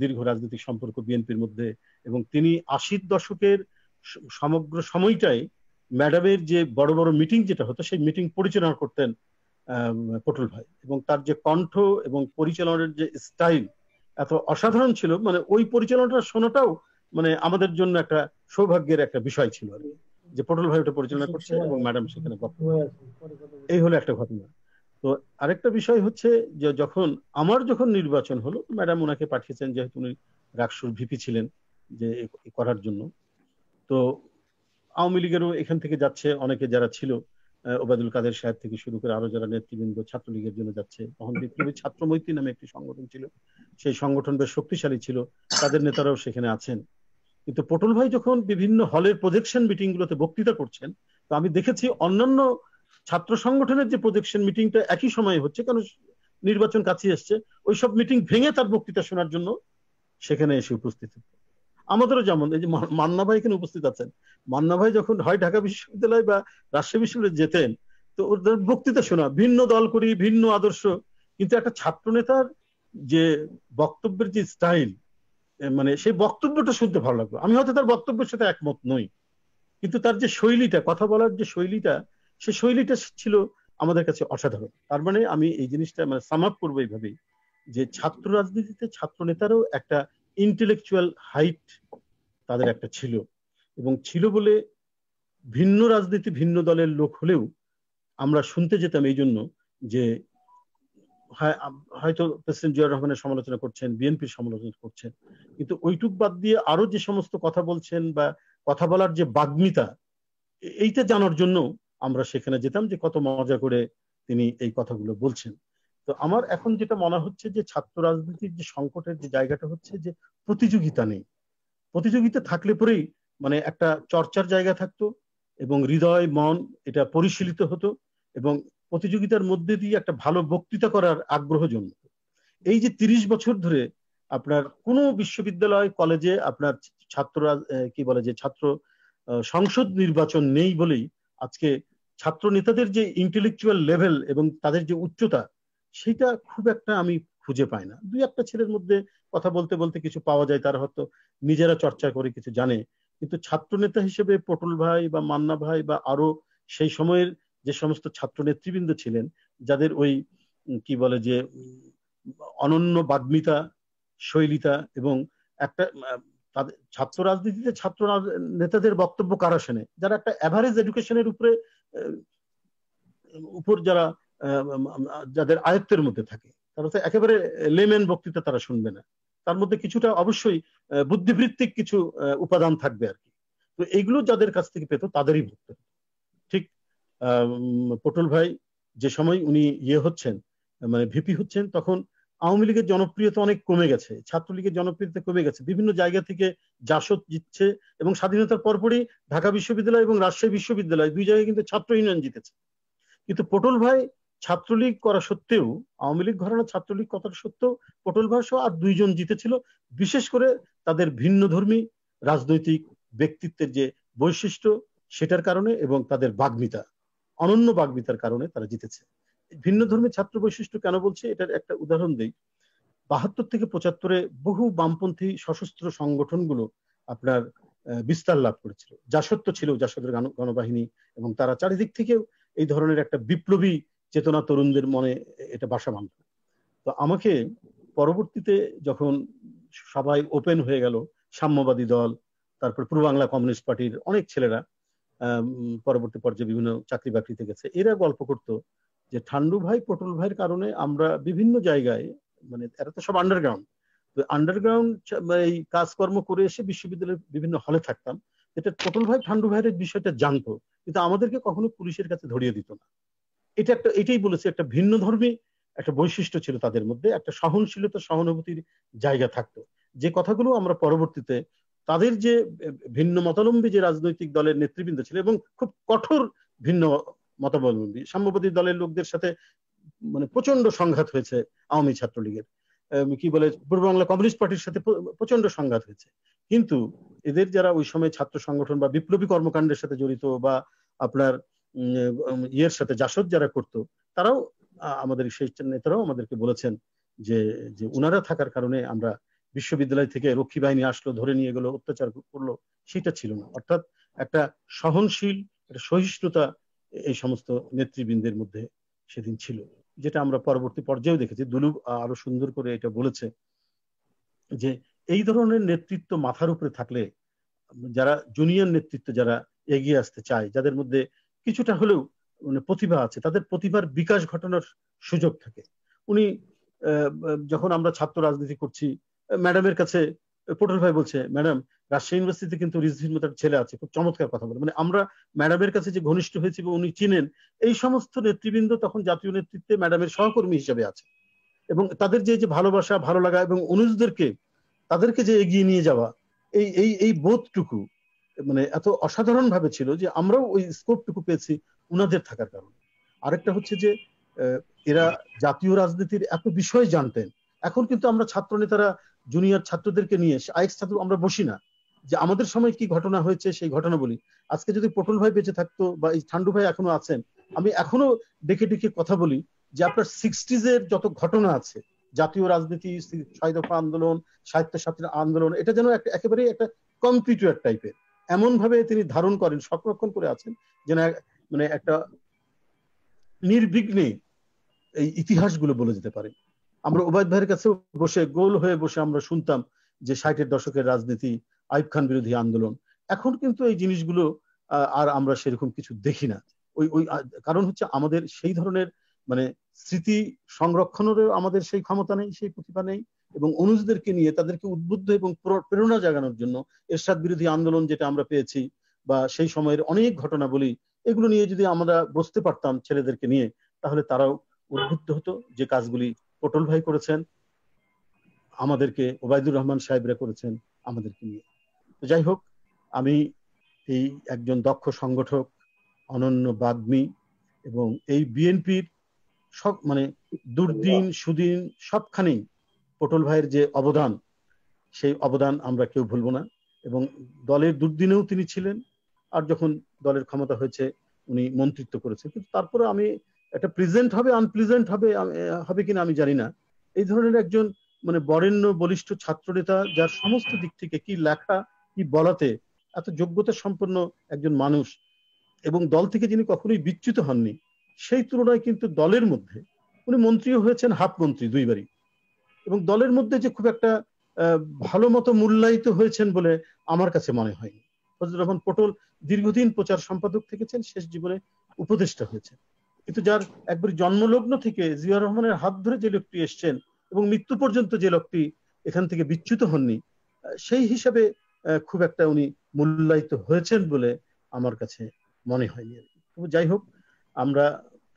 দীর্ঘ রাজনৈতিক সম্পর্ক বিএনপির মধ্যে, এবং তিনি 80-র দশকের সমগ্র সময়টাই ম্যাডামের যে বড় বড় মিটিং যেটা হতো, সেই মিটিং পরিচালনা করতেন পটল ভাই, এবং তার যে কণ্ঠ এবং পরিচালনার যে স্টাইল এত অসাধারণ ছিল, মানে ওই পরিচালনাটা শোনাটাও মানে আমাদের জন্য একটা সৌভাগ্যের একটা বিষয় ছিল আর কি, যে পটল ভাই ওটা পরিচালনা করছে এবং ম্যাডাম সেখানে বক্তব্য। এই হলো একটা ঘটনা। তো আরেকটা বিষয় হচ্ছে যে যখন নির্বাচন হলো, ম্যাডাম ওনাকে পাঠিয়েছেন, যেহেতু উনি রাকসুর ভিপি ছিলেন, যে করার জন্য। তো আওয়ামী লীগেরও এখান থেকে যাচ্ছে অনেকে, যারা ছিল ওবায়দুল কাদের সাহেব থেকে শুরু করে আরো যারা নেতৃবৃন্দ ছাত্রলীগের জন্য যাচ্ছে। তখন বিপ্লবী ছাত্র মৈত্রী নামে একটি সংগঠন ছিল, সেই সংগঠন বেশ শক্তিশালী ছিল, তাদের নেতারাও সেখানে আছেন। কিন্তু পটল ভাই যখন বিভিন্ন হলের প্রজেকশন মিটিং গুলোতে বক্তৃতা করছেন, তো আমি দেখেছি অন্যান্য ছাত্র সংগঠনের যে প্রজেকশন মিটিংটা একই সময়ে হচ্ছে, কারণ নির্বাচন কাছে এসছে, ওইসব মিটিং ভেঙে তার বক্তৃতা শোনার জন্য সেখানে এসে উপস্থিত। আমাদেরও যেমন এই যে মান্না ভাই এখানে উপস্থিত আছেন, মান্না ভাই যখন হয় ঢাকা বিশ্ববিদ্যালয় বা রাজশাহী বিশ্ববিদ্যালয়ে যেতেন, তো ওদের বক্তৃতা শোনা, ভিন্ন দল করি, ভিন্ন আদর্শ, কিন্তু একটা ছাত্র নেতার যে বক্তব্যের যে স্টাইল, মানে সেই বক্তব্যটা শুনতে ভালো লাগলো। আমি হয়তো তার বক্তব্যের সাথে একমত নই, কিন্তু তার যে শৈলীটা, কথা বলার যে শৈলীটা, সে শৈলীটা ছিল আমাদের কাছে অসাধারণ। তার মানে আমি এই জিনিসটা মানে সাম আপ করবো এইভাবেই, যে ছাত্র রাজনীতিতে ছাত্র নেতারও একটা ইন্টেলেকচুয়াল হাইট তাদের একটা ছিল, এবং ছিল বলে ভিন্ন রাজনীতি, ভিন্ন দলের লোক হলেও আমরা শুনতে যেতাম, এই জন্য যে হয়তো প্রেসিডেন্ট জিয়াউর রহমানের সমালোচনা করছেন, বিএনপির সমালোচনা করছেন, কিন্তু ওইটুক বাদ দিয়ে আরো যে সমস্ত কথা বলছেন বা কথা বলার যে বাগ্মিতা, এইটা জানার জন্য আমরা সেখানে যেতাম যে কত মজা করে তিনি এই কথাগুলো বলছেন। তো আমার এখন যেটা মনে হচ্ছে যে ছাত্র রাজনীতির যে সংকটের যে জায়গাটা হচ্ছে যে প্রতিযোগিতা নেই। প্রতিযোগিতা থাকলে পরেই মানে একটা চর্চার জায়গা থাকতো এবং হৃদয় মন এটা পরিশীলিত হতো এবং প্রতিযোগিতার মধ্যে দিয়ে একটা ভালো বক্তৃতা করার আগ্রহ জন্মত। এই যে 30 বছর ধরে আপনার কোনো বিশ্ববিদ্যালয় কলেজে আপনার ছাত্ররা কি বলে যে ছাত্র সংসদ নির্বাচন নেই বলেই আজকে ছাত্র নেতাদের যে ইন্টেলেকচুয়াল লেভেল এবং তাদের যে উচ্চতা সেটা খুব একটা আমি খুঁজে পাই না। দুই একটা ছেলের মধ্যে কথা বলতে বলতে কিছু পাওয়া যায়, তারা হয়তো নিজেরা চর্চা করে কিছু জানে, কিন্তু ছাত্র নেতা হিসেবে পটল ভাই বা মান্না ভাই বা আরো সেই সময়ের যে সমস্ত ছাত্র নেতৃবৃন্দ ছিলেন যাদের ওই কি বলে যে অনন্য বাগ্মিতা শৈলিতা এবং একটা তাদের ছাত্র রাজনীতিতে ছাত্র নেতাদের বক্তব্য কারা শোনে, যারা একটা অ্যাভারেজ এডুকেশনের উপর যারা যাদের আয়ত্তের মধ্যে থাকে, তারা তো একেবারে লেমেন বক্তৃতা তারা শুনবে না, তার মধ্যে কিছুটা অবশ্যই বুদ্ধিবৃত্তিক কিছু উপাদান থাকবে আর কি। তো এইগুলো যাদের কাছ থেকে পেত তাদেরই ভুক্ত। ঠিক পটল ভাই যে সময় উনি হচ্ছেন মানে ভিপি হচ্ছেন, তখন আওয়ামী লীগের জনপ্রিয়তা অনেক কমে গেছে, ছাত্রলীগের জনপ্রিয়তা কমে গেছে, বিভিন্ন জায়গা থেকে জাসদ জিতছে এবং স্বাধীনতার পরপরই ঢাকা বিশ্ববিদ্যালয় এবং রাজশাহী বিশ্ববিদ্যালয় দুই জায়গায় কিন্তু ছাত্র ইউনিয়ন জিতেছে। কিন্তু পটল ভাই ছাত্রলীগ করা সত্ত্বেও, আওয়ামী লীগ ঘরানা ছাত্রলীগ করা সত্ত্বেও পটল ভাই সহ আর দুইজন জিতেছিল, বিশেষ করে তাদের ভিন্নধর্মী রাজনৈতিক ব্যক্তিত্বের যে বৈশিষ্ট্য সেটার কারণে এবং তাদের বাগ্মিতা, অনন্য বাগ্মিতার কারণে তারা জিতেছে। ভিন্ন ধর্মী ছাত্র বৈশিষ্ট্য কেন বলছে, এটার একটা উদাহরণ দেই। 72 থেকে 75-এ বহু বামপন্থী সশস্ত্র সংগঠনগুলো আপনার বিস্তার লাভ করেছিল। জাসদ তো ছিল, জাসদের গণবাহিনী, এবং তারা চারিদিক থেকেও এই ধরনের একটা বিপ্লবী চেতনা তরুণদের মনে এটা বাসা বাঁধত। তো আমাকে পরবর্তীতে যখন সবাই ওপেন হয়ে গেল, সাম্যবাদী দল, তারপর পূর্ব বাংলা কমিউনিস্ট পার্টির অনেক ছেলেরা পরবর্তী পর্যায়ে বিভিন্ন চাকরি বাকরিতে গেছে, এরা গল্প করতো যে ঠান্ডু ভাই পটল ভাইয়ের কারণে আমরা বিভিন্ন জায়গায়, মানে এরা তো সব আন্ডারগ্রাউন্ড, তো আন্ডারগ্রাউন্ড এই কাজকর্ম করে এসে বিশ্ববিদ্যালয়ের বিভিন্ন হলে থাকতাম, এটা পটল ভাই ঠান্ডু ভাইয়ের বিষয়টা জানতো, কিন্তু আমাদেরকে কখনো পুলিশের কাছে ধরিয়ে দিত না। এটাই বলেছে, একটা ভিন্ন ধর্মী একটা বৈশিষ্ট্য ছিল তাদের মধ্যে, একটা সহনশীলতা সহানুভূতির জায়গা থাকতো, যে কথাগুলো আমরা পরবর্তীতে তাদের যে ভিন্ন মতাবলম্বী যে রাজনৈতিক দলের নেতৃবৃন্দ ছিল এবং খুব কঠোর ভিন্ন মতাবলম্বী সাম্যবাদী দলের লোকদের সাথে মানে প্রচন্ড সংঘাত হয়েছে আওয়ামী ছাত্রলীগের, কি বলে পূর্ব বাংলা কমিউনিস্ট পার্টির সাথে প্রচন্ড সংঘাত হয়েছে, কিন্তু এদের যারা ওই সময় ছাত্র সংগঠন বা বিপ্লবী কর্মকাণ্ডের সাথে জড়িত বা আপনার সাথে জাসদ যারা করতো, তারাও আমাদের সেই নেতারাও আমাদেরকে বলেছেন যে উনারা থাকার কারণে আমরা বিশ্ববিদ্যালয় থেকে রক্ষী বাহিনী আসলো, ধরে নিয়ে গেলো, অত্যাচার করলো, সেটা ছিল না। অর্থাৎ একটা সহনশীল একটা সহিষ্ণুতা এই সমস্ত নেতৃবৃন্দের মধ্যে সেদিন ছিল, যেটা আমরা পরবর্তী পর্যায়েও দেখেছি। দুলু আরো সুন্দর করে এটা বলেছে যে এই ধরনের নেতৃত্ব মাথার উপরে থাকলে, যারা জুনিয়র নেতৃত্ব যারা এগিয়ে আসতে চায়, যাদের মধ্যে কিছুটা হলেও মানে প্রতিভা আছে, তাদের প্রতিভার বিকাশ ঘটানোর সুযোগ থাকে। উনি যখন আমরা ছাত্র রাজনীতি করছি, ম্যাডামের কাছে পটল ভাই বলছে, ম্যাডাম রাজশাহী ইউনিভার্সিটিতে কিন্তু রিজভির মতো ছেলে আছে, খুব চমৎকার কথা বলে, মানে আমরা ম্যাডামের কাছে যে ঘনিষ্ঠ হয়েছি বা উনি চিনেন, এই সমস্ত নেতৃবৃন্দ তখন জাতীয় নেতৃত্বে ম্যাডামের সহকর্মী হিসেবে আছে, এবং তাদের যে ভালোবাসা ভালো লাগা এবং অনুজদেরকে তাদেরকে যে এগিয়ে নিয়ে যাওয়া, এই বোধটুকু মানে এত অসাধারণ ভাবে ছিল যে আমরাও ওই স্কোপটুকু পেয়েছি উনাদের থাকার কারণে। আরেকটা হচ্ছে যে এরা জাতীয় রাজনীতির এত বিষয় জানতেন। এখন কিন্তু আমরা ছাত্র নেতারা জুনিয়র ছাত্রদেরকে নিয়ে আইএক্স ছাত্র আমরা বসি না যে আমাদের সময় কি ঘটনা হয়েছে সেই ঘটনা বলি। আজকে যদি পটল ভাই বেঁচে থাকতো বা এই ঠান্ডু ভাই এখনো আছেন, আমি এখনো ডেকে ডেকে কথা বলি যে আপনার 60s এর যত ঘটনা আছে, জাতীয় রাজনীতি, 6 দফা আন্দোলন, সাহিত্য ছাত্র আন্দোলন, এটা যেন একেবারে একটা কম্পিউটার টাইপের, এমন ভাবে তিনি ধারণ করেন, সংরক্ষণ করে আছেন যেন মানে একটা নির্বিঘ্নে এই ইতিহাসগুলো বলে যেতে পারে। আমরা ওবায়দ ভাইয়ের কাছে বসে গোল হয়ে বসে আমরা শুনতাম যে 60-এর দশকের রাজনীতি, আইয়ুব খান বিরোধী আন্দোলন। এখন কিন্তু এই জিনিসগুলো আর আমরা সেরকম কিছু দেখি না। ওই কারণ হচ্ছে আমাদের সেই ধরনের মানে স্মৃতি সংরক্ষণেরও আমাদের সেই ক্ষমতা নেই, সেই প্রতিভা নেই, এবং অনুজদেরকে নিয়ে তাদেরকে উদ্বুদ্ধ এবং প্রেরণা জাগানোর জন্য এরশাদ বিরোধী আন্দোলন যেটা আমরা পেয়েছি, বা সেই সময়ের অনেক ঘটনাবলী, এগুলো নিয়ে যদি আমরা বসতে পারতাম ছেলেদেরকে নিয়ে, তাহলে তারাও উদ্বুদ্ধ হতো যে কাজগুলি পটল ভাই করেছেন, আমাদেরকে ওবায়দুর রহমান সাহেবরা করেছেন আমাদেরকে নিয়ে। তো যাই হোক, আমি এই একজন দক্ষ সংগঠক, অনন্য বাগ্মী, এবং এই বিএনপির সব মানে দুর্দিন সুদিন সবখানেই পটল ভাইয়ের যে অবদান, সেই অবদান আমরা কেউ ভুলব না। এবং দলের দুর্দিনেও তিনি ছিলেন, আর যখন দলের ক্ষমতা হয়েছে উনি মন্ত্রিত্ব করেছেন। কিন্তু তারপরে আমি একটা প্রেজেন্ট হবে আনপ্লেজেন্ট হবে কিনা আমি জানি না, এই ধরনের একজন মানে বরেণ্য বলিষ্ঠ ছাত্রনেতা, যার সমস্ত দিক থেকে কি লেখা কি বলাতে এত যোগ্যতা সম্পন্ন একজন মানুষ, এবং দল থেকে যিনি কখনোই বিচ্যুত হননি, সেই তুলনায় কিন্তু দলের মধ্যে উনি মন্ত্রীও হয়েছেন, হাফ মন্ত্রী দুইবারই, এবং দলের মধ্যে যে খুব একটা ভালো মতো মূল্যায়িত হয়েছেন বলে আমার কাছে মনে হয়নি। ফজলুর রহমান পটল দীর্ঘদিন প্রচার সম্পাদক থেকেছেন, শেষ জীবনে উপদেষ্টা হয়েছেন, কিন্তু যার একবার জন্মলগ্ন থেকে জিয়াউর রহমানের হাত ধরে যে লোকটি এসছেন এবং মৃত্যু পর্যন্ত যে লোকটি এখান থেকে বিচ্যুত হননি, সেই হিসাবে খুব একটা উনি মূল্যায়িত হয়েছেন বলে আমার কাছে মনে হয়নি। তবে যাই হোক, আমরা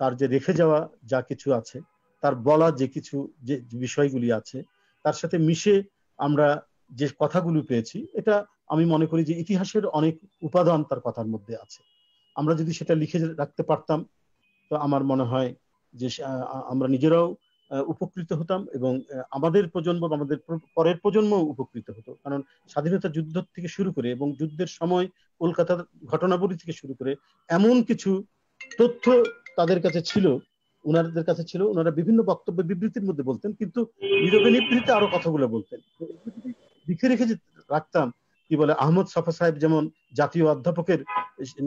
তার যে রেখে যাওয়া যা কিছু আছে, তার বলা যে কিছু যে বিষয়গুলি আছে, তার সাথে মিশে আমরা যে কথাগুলো পেয়েছি, এটা আমি মনে করি যে ইতিহাসের অনেক উপাদান তার কথার মধ্যে আছে। আমরা যদি সেটা লিখে রাখতে পারতাম, তো আমার মনে হয় যে আমরা নিজেরাও উপকৃত হতাম, এবং আমাদের প্রজন্ম, আমাদের পরের প্রজন্ম উপকৃত হতো। কারণ স্বাধীনতা যুদ্ধ থেকে শুরু করে এবং যুদ্ধের সময় কলকাতার ঘটনাবলী থেকে শুরু করে এমন কিছু তথ্য তাদের কাছে ছিল, ওনাদের কাছে ছিল, ওনারা বিভিন্ন বক্তব্য বিবৃতির মধ্যে বলতেন, কিন্তু নীরবে নিবৃত্তে আরো কথাগুলো বলতেন। লিখে রেখে রাখতাম, কি বলে আহমদ সাফা সাহেব যেমন জাতীয় অধ্যাপকের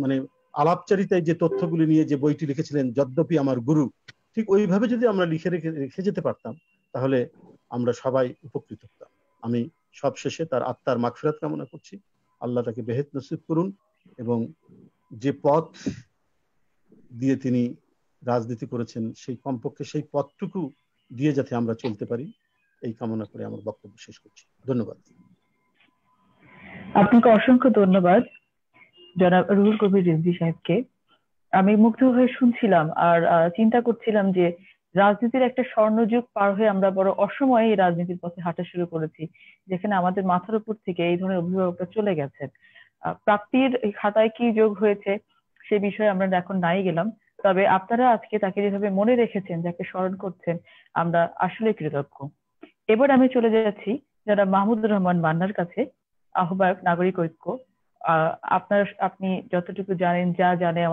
মানে আলাপচারিতায় যে তথ্যগুলি নিয়ে যে বইটি লিখেছিলেন, যদ্যপি আমার গুরু, ঠিক ওইভাবে যদি আমরা রেখে যেতে পারতাম, তাহলে আমরা সবাই উপকৃত হতাম। আমি সব শেষে তার আত্মার মাগফিরাত কামনা করছি, আল্লাহ তাকে বেহেশত নসিব করুন, এবং যে পথ দিয়ে তিনি রাজনীতি করেছেন, সেই কমপক্ষে সেই পথটুকু দিয়ে যাতে আমরা চলতে পারি, এই কামনা করে আমার বক্তব্য শেষ করছি। ধন্যবাদ। আপনাকে অসংখ্য ধন্যবাদ জনাব রুহুল কবির রিজভী সাহেবকে। আমি মুগ্ধ হয়ে শুনছিলাম আর চিন্তা করছিলাম যে রাজনীতির একটা স্বর্ণযুগ পার হয়ে আমরা বড় অসময়ে এই রাজনীতির পথে হাঁটা শুরু করেছি, যেখানে আমাদের মাথার উপর থেকে এই ধরনের অভিভাবকরা চলে গেছেন। প্রাপ্তির খাতায় কি যোগ হয়েছে সে বিষয়ে আমরা এখন নাই গেলাম, তবে আপনারা আজকে তাকে যেভাবে মনে রেখেছেন, যাকে স্মরণ করছেন, আমরা আসলে কৃতজ্ঞ। এবার আমি চলে যাচ্ছি যারা মাহমুদুর রহমান মান্নার কাছে, আহ্বায়ক নাগরিক ঐক্য। আপনি যতটুকু জানেন, যা জানে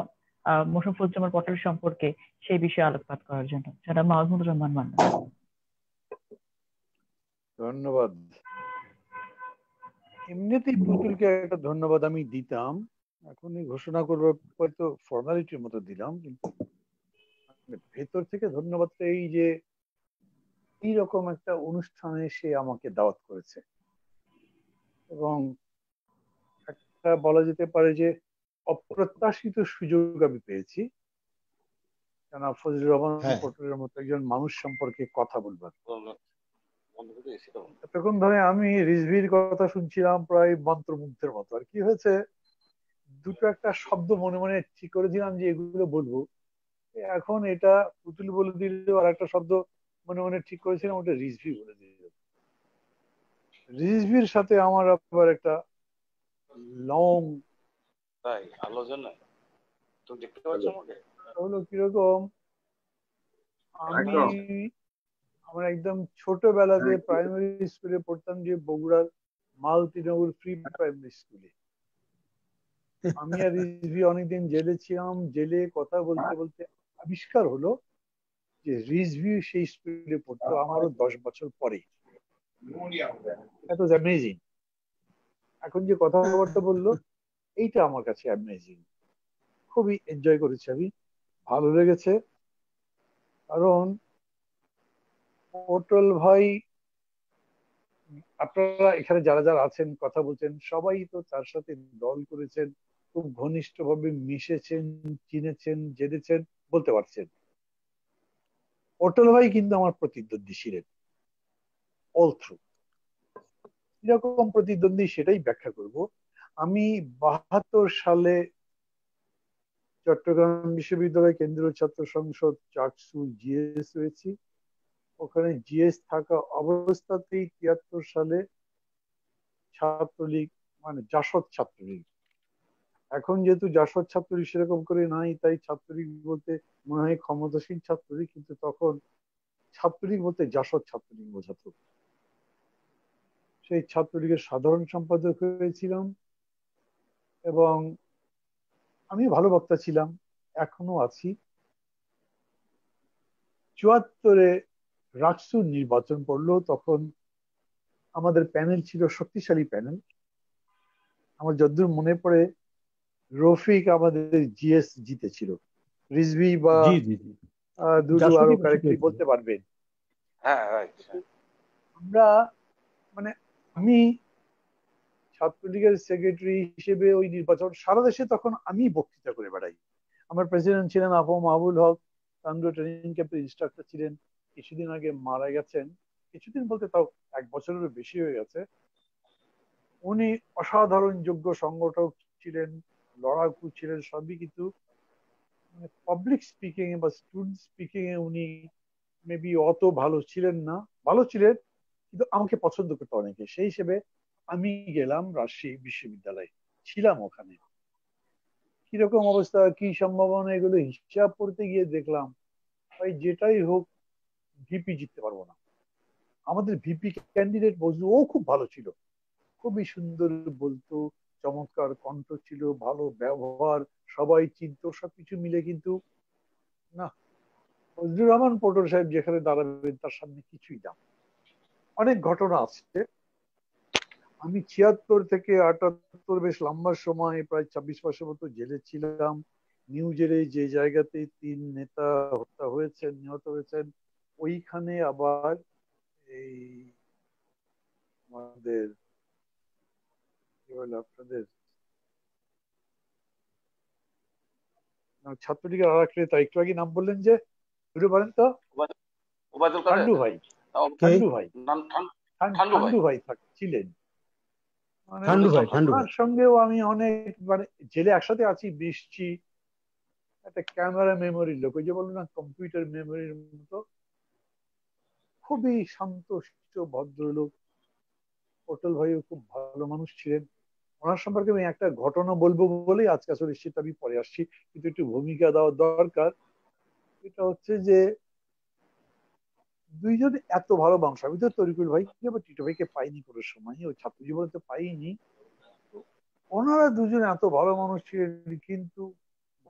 মোশাররফ ফজলুর পটল সম্পর্কে, সেই বিষয়ে আলোকপাত করার জন্য যারা মাহমুদুর রহমান মান্না। ধন্যবাদ। এমনিতেই পুতুলকে একটা ধন্যবাদ আমি দিতাম, এখন এই ঘোষণা করবার পর তো ফর্মালিটির মতো দিলাম, কিন্তু ভেতর থেকে ধন্যবাদটা এই যে এইরকম একটা অনুষ্ঠানে সে আমাকে দাওয়াত করেছে, এবং একটা বলা যেতে পারে যে অপ্রত্যাশিত সুযোগ আমি পেয়েছি কেন ফজলুর রহমান পটলের মতো একজন মানুষ সম্পর্কে কথা বলবার। এতক্ষণ ধরে আমি রিজভির কথা শুনছিলাম প্রায় মন্ত্রমুগ্ধের মতো। আর কি হয়েছে, দুটো একটা শব্দ মনে মনে ঠিক করেছিলাম যে এগুলো বলবো, এখন এটা পুতুল বলে দিল, আর একটা শব্দ মনে মনে ঠিক করেছিলাম, ওটা রিজভি বলে দিল। রিজভির সাথে আমার আবার একটা লং আলোচনা তুমি দেখতে পাচ্ছ আমাকে হলো কিরকম, আমরা একদম ছোটবেলাতে প্রাইমারি স্কুলে পড়তাম যে বগুড়ার মালতীনগর ফ্রি প্রাইমারি স্কুলে। আমি আর রিজভি অনেকদিন জেলে ছিলাম, জেলে কথা বলতে বলতে আবিষ্কার হলো যে রিজভি সেই স্কুলে পড়তো আমারও 10 বছর পরে। এত অ্যামেজিং। এখন যে কথাবার্তা বললো, এইটা আমার কাছে অ্যামেজিং, খুবই এনজয় করেছি আমি, ভালো লেগেছে। কারণ পটল ভাই, আপনারা এখানে যারা যারা আছেন কথা বলছেন, সবাই তো তার সাথে দল করেছেন, খুব ঘনিষ্ঠভাবে মিশেছেন, চিনেছেন, জেনেছেন, বলতে পারছেন। পটল ভাই কিন্তু আমার প্রতিদ্বন্দ্বী ছিলেন অল থ্রু। এরকম প্রতিদ্বন্দ্বী সেটাই ব্যাখ্যা করব। আমি 72 সালে চট্টগ্রাম বিশ্ববিদ্যালয় কেন্দ্রীয় ছাত্র সংসদ চাকসু জিএস হয়েছি। ওখানে জিএস থাকা অবস্থাতেই 73 সালে ছাত্রলীগ মানে জাসদ ছাত্রলীগ, এখন যেহেতু জাসদ ছাত্রলীগ সেরকম করে নাই, তাই ছাত্রলীগ বলতে মনে হয় ক্ষমতাসীন ছাত্রলীগ, কিন্তু তখন ছাত্রলীগ বলতে জাসদ ছাত্রলীগ বোঝাতো। সেই ছাত্রলীগের সাধারণ সম্পাদক হয়েছিলাম এবং আমি ভালো বক্তা ছিলাম, এখনো আছি। 74-এ রাকসুর নির্বাচন পড়লো, তখন আমাদের প্যানেল ছিল শক্তিশালী প্যানেল। আমার যতদূর মনে পড়ে রফিক আমাদের জিএস জিতেছিল, রিজভি বা জি জি জি দুদু আরো কারেক্টলি বলতে পারবেন। হ্যাঁ রাইট। আমরা মানে আমি ছাত্রলীগের সেক্রেটারি হিসেবে ওই নির্বাচন সারা দেশে তখন আমি বক্তৃতা করে বেড়াই। আমার প্রেসিডেন্ট ছিলেন আবু মাহবুল হক, তান্ডু ট্রেনিং ক্যাম্পের ইনস্ট্রাক্টর ছিলেন, কিছুদিন আগে মারা গেছেন, কিছুদিন বলতে তাও 1 বছরেরও বেশি হয়ে গেছে। উনি অসাধারণ যোগ্য সংগঠক ছিলেন, লড়াকু ছিলেন সবই, কিন্তু পাবলিক স্পিকিং এ বা স্টুডেন্ট স্পিকিং এ উনি মেবি অত ভালো ছিলেন না। ভালো ছিলেন কিন্তু আমাকে পছন্দ করতো অনেকে, সেই হিসেবে আমি গেলাম রাজশাহী বিশ্ববিদ্যালয়ে, ছিলাম ওখানে। কিরকম অবস্থা, কি সম্ভাবনা, এগুলো হিসাব করতে গিয়ে দেখলাম ভাই যেটাই হোক ভিপি জিততে পারবো না। আমাদের ভিপি ক্যান্ডিডেট বজলু, ও খুব ভালো ছিল, খুবই সুন্দর বলতো, চমৎকার কণ্ঠ ছিল, ভালো ব্যবহার, সবাই চিনতো, সবকিছু মিলে, কিন্তু না, ফজলুর রহমান পটল সাহেব যেখানে দাঁড়াবেন তার সামনে কিছুই না। অনেক ঘটনা আছে। আমি 76 থেকে 78 বেশ লম্বা সময়, প্রায় 26 মাসের মতো জেলে ছিলাম। নিউ জেলে যে জায়গাতে 3 নেতা হত্যা হয়েছেন, নিহত হয়েছেন, ওইখানে আবার এই আমাদের কি বলে আপনাদের ছাত্রলীগের আর এক নেতা, একটু আগে নাম বললেন যে, বুঝতে পারেন তো, ওবায়দুল কাদের, ঠান্ডু ভাই, ঠান্ডু ভাই, ঠান্ডু ভাই ছিলেন। মানে ওনার সঙ্গেও আমি অনেক মানে জেলে একসাথে আছি, মিশছি, একটা ক্যামেরা মেমোরির লোক, ওই যে বললো না কম্পিউটার মেমোরির মতো। খুবই শান্ত শিষ্ট ভদ্রলোক। পটল ভাইও খুব ভালো মানুষ ছিলেন। ওনার সম্পর্কে আমি একটা ঘটনা বলবো বলেই আজকে আসলে সেটা আমি পরে আসছি, কিন্তু একটু ভূমিকা দেওয়া দরকার। এটা হচ্ছে যে দুইজন এত ভালো মানুষ, আমি তো তরিকুল ভাই বা টিটো ভাইকে পাইনি কোনো সময়, ওই ছাত্র জীবনে তো পাইনি। ওনারা দুজন এত ভালো মানুষ ছিলেন, কিন্তু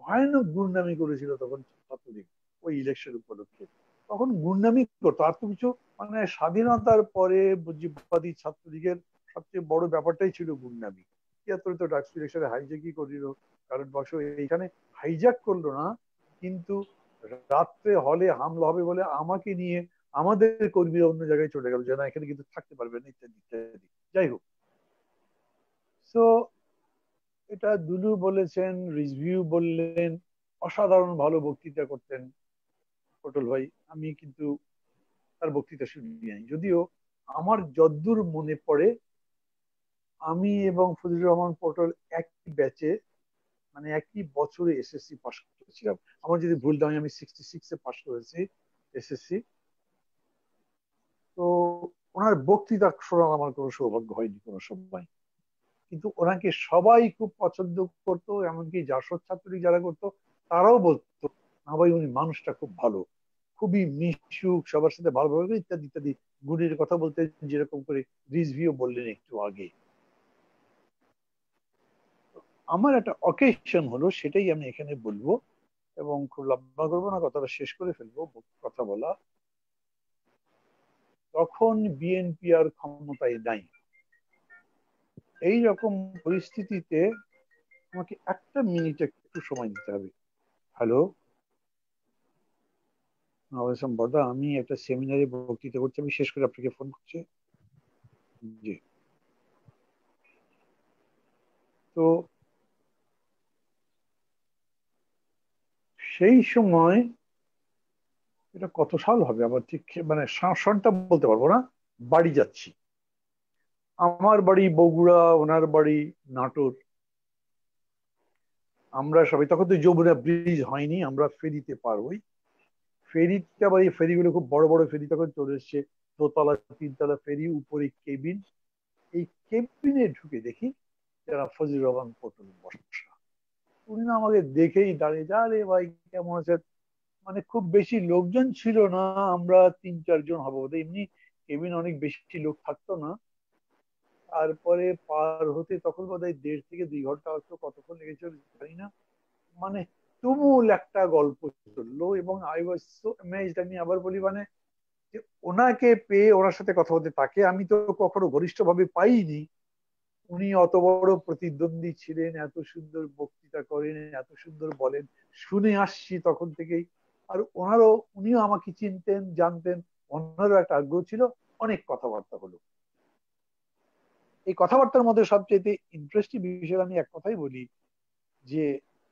ভয়ানক গুন্ডামি করেছিল তখন ছাত্রলীগ ওই ইলেকশন উপলক্ষে। তখন গুন্ডামি করতো, আর তো কিছু মানে স্বাধীনতার পরে মুজিববাদী ছাত্রলীগের সবচেয়ে বড় ব্যাপারটাই ছিল গুন্ডামি। 73 তো ডাকসু ইলেকশনে হাইজ্যাকই করিল, কারণ বক্স এইখানে হাইজ্যাক করলো না, কিন্তু রাত্রে হলে হামলা হবে বলে আমাকে নিয়ে আমাদের কর্মীরা অন্য জায়গায় চলে গেল, যে না এখানে কিন্তু থাকতে পারবে না, ইত্যাদি ইত্যাদি। যাই হোক, তো এটা দুলু বলেছেন, রিজভিউ বললেন, অসাধারণ ভালো বক্তৃতা করতেন পটল ভাই। আমি কিন্তু তার বক্তৃতা শুনি নাই, যদিও আমার যদ্দূর মনে পড়ে আমি এবং ফজলুর রহমান পটল একই ব্যাচে, মানে একই বছরে এসএসসি পাস করেছিলাম। আমার যদি ভুল না হয় আমি 66-এ পাস করেছি এসএসসি। তো ওনার বক্তৃতা শোনার আমার কোনো সৌভাগ্য হয়নি কোনো সময়, কিন্তু ওনাকে সবাই খুব পছন্দ করতো, এমনকি জাসদ ছাত্রী যারা করতো তারাও বলতো না ভাই উনি মানুষটা খুব ভালো, খুবই মিশুক, সবার সাথে ভালো ব্যবহার, ইত্যাদি ইত্যাদি গুণের কথা বলতে, যেরকম করে রিজভিও বললেন একটু আগে। আমার একটা অকেশন হলো, সেটাই আমি এখানে বলবো, এবং খুব লম্বা করবো না, কথাটা শেষ করে ফেলবো কথা বলা। তখন বিএনপি আর ক্ষমতায় নাই। এই রকম পরিস্থিতিতে আমাকে একটা মিনিট একটু সময় দিতে হবে। হ্যালো বড়দা, আমি একটা সেমিনারে বক্তৃতা করছি, আমি শেষ করে আপনাকে ফোন করছি। জি, তো সেই সময়, এটা কত সাল হবে আমার ঠিক মানে সনটা বলতে পারবো না, বাড়ি যাচ্ছি, আমার বাড়ি বগুড়া, ওনার বাড়ি নাটোর। আমরা সবাই তখন তো যমুনা ব্রিজ হয়নি, আমরা ফেরিতে পার হই। ফেরিতে আবার এই ফেরিগুলো খুব বড় বড় ফেরি তখন চলে এসছে, দোতলা তিনতলা ফেরি, উপরে কেবিন। এই কেবিনে ঢুকে দেখি যারা ফজলুর রহমান পটল বসা। উনি না আমাকে দেখেই দাঁড়িয়ে, যা রে ভাই কেমন আছে। মানে খুব বেশি লোকজন ছিল না, আমরা 3-4 জন হবো, এমনি কেবিন অনেক বেশি লোক থাকতো না। তারপরে পার হতে তখন বোধহয় 1.5 থেকে 2 ঘন্টা, হয়তো কতক্ষণ লেগেছিল জানি না। মানে তুমুল একটা গল্প চললো এবং আই ওয়াজ সো অ্যামেজড। আমি আবার বলি মানে যে ওনাকে পেয়ে, ওনার সাথে কথা বলতে, তাকে আমি তো কখনো ঘনিষ্ঠ ভাবে পাইনি। উনি অত বড় প্রতিদ্বন্দ্বী ছিলেন, এত সুন্দর বক্তৃতা করেন, এত সুন্দর বলেন, শুনে আসছি তখন থেকেই। আর উনিও আমাকে চিনতেন, জানতেন, ওনারও একটা আগ্রহ ছিল। অনেক কথাবার্তা হলো। এই কথাবার্তার মধ্যে সবচেয়ে ইন্টারেস্টিং বিষয় আমি এক কথাই বলি, যে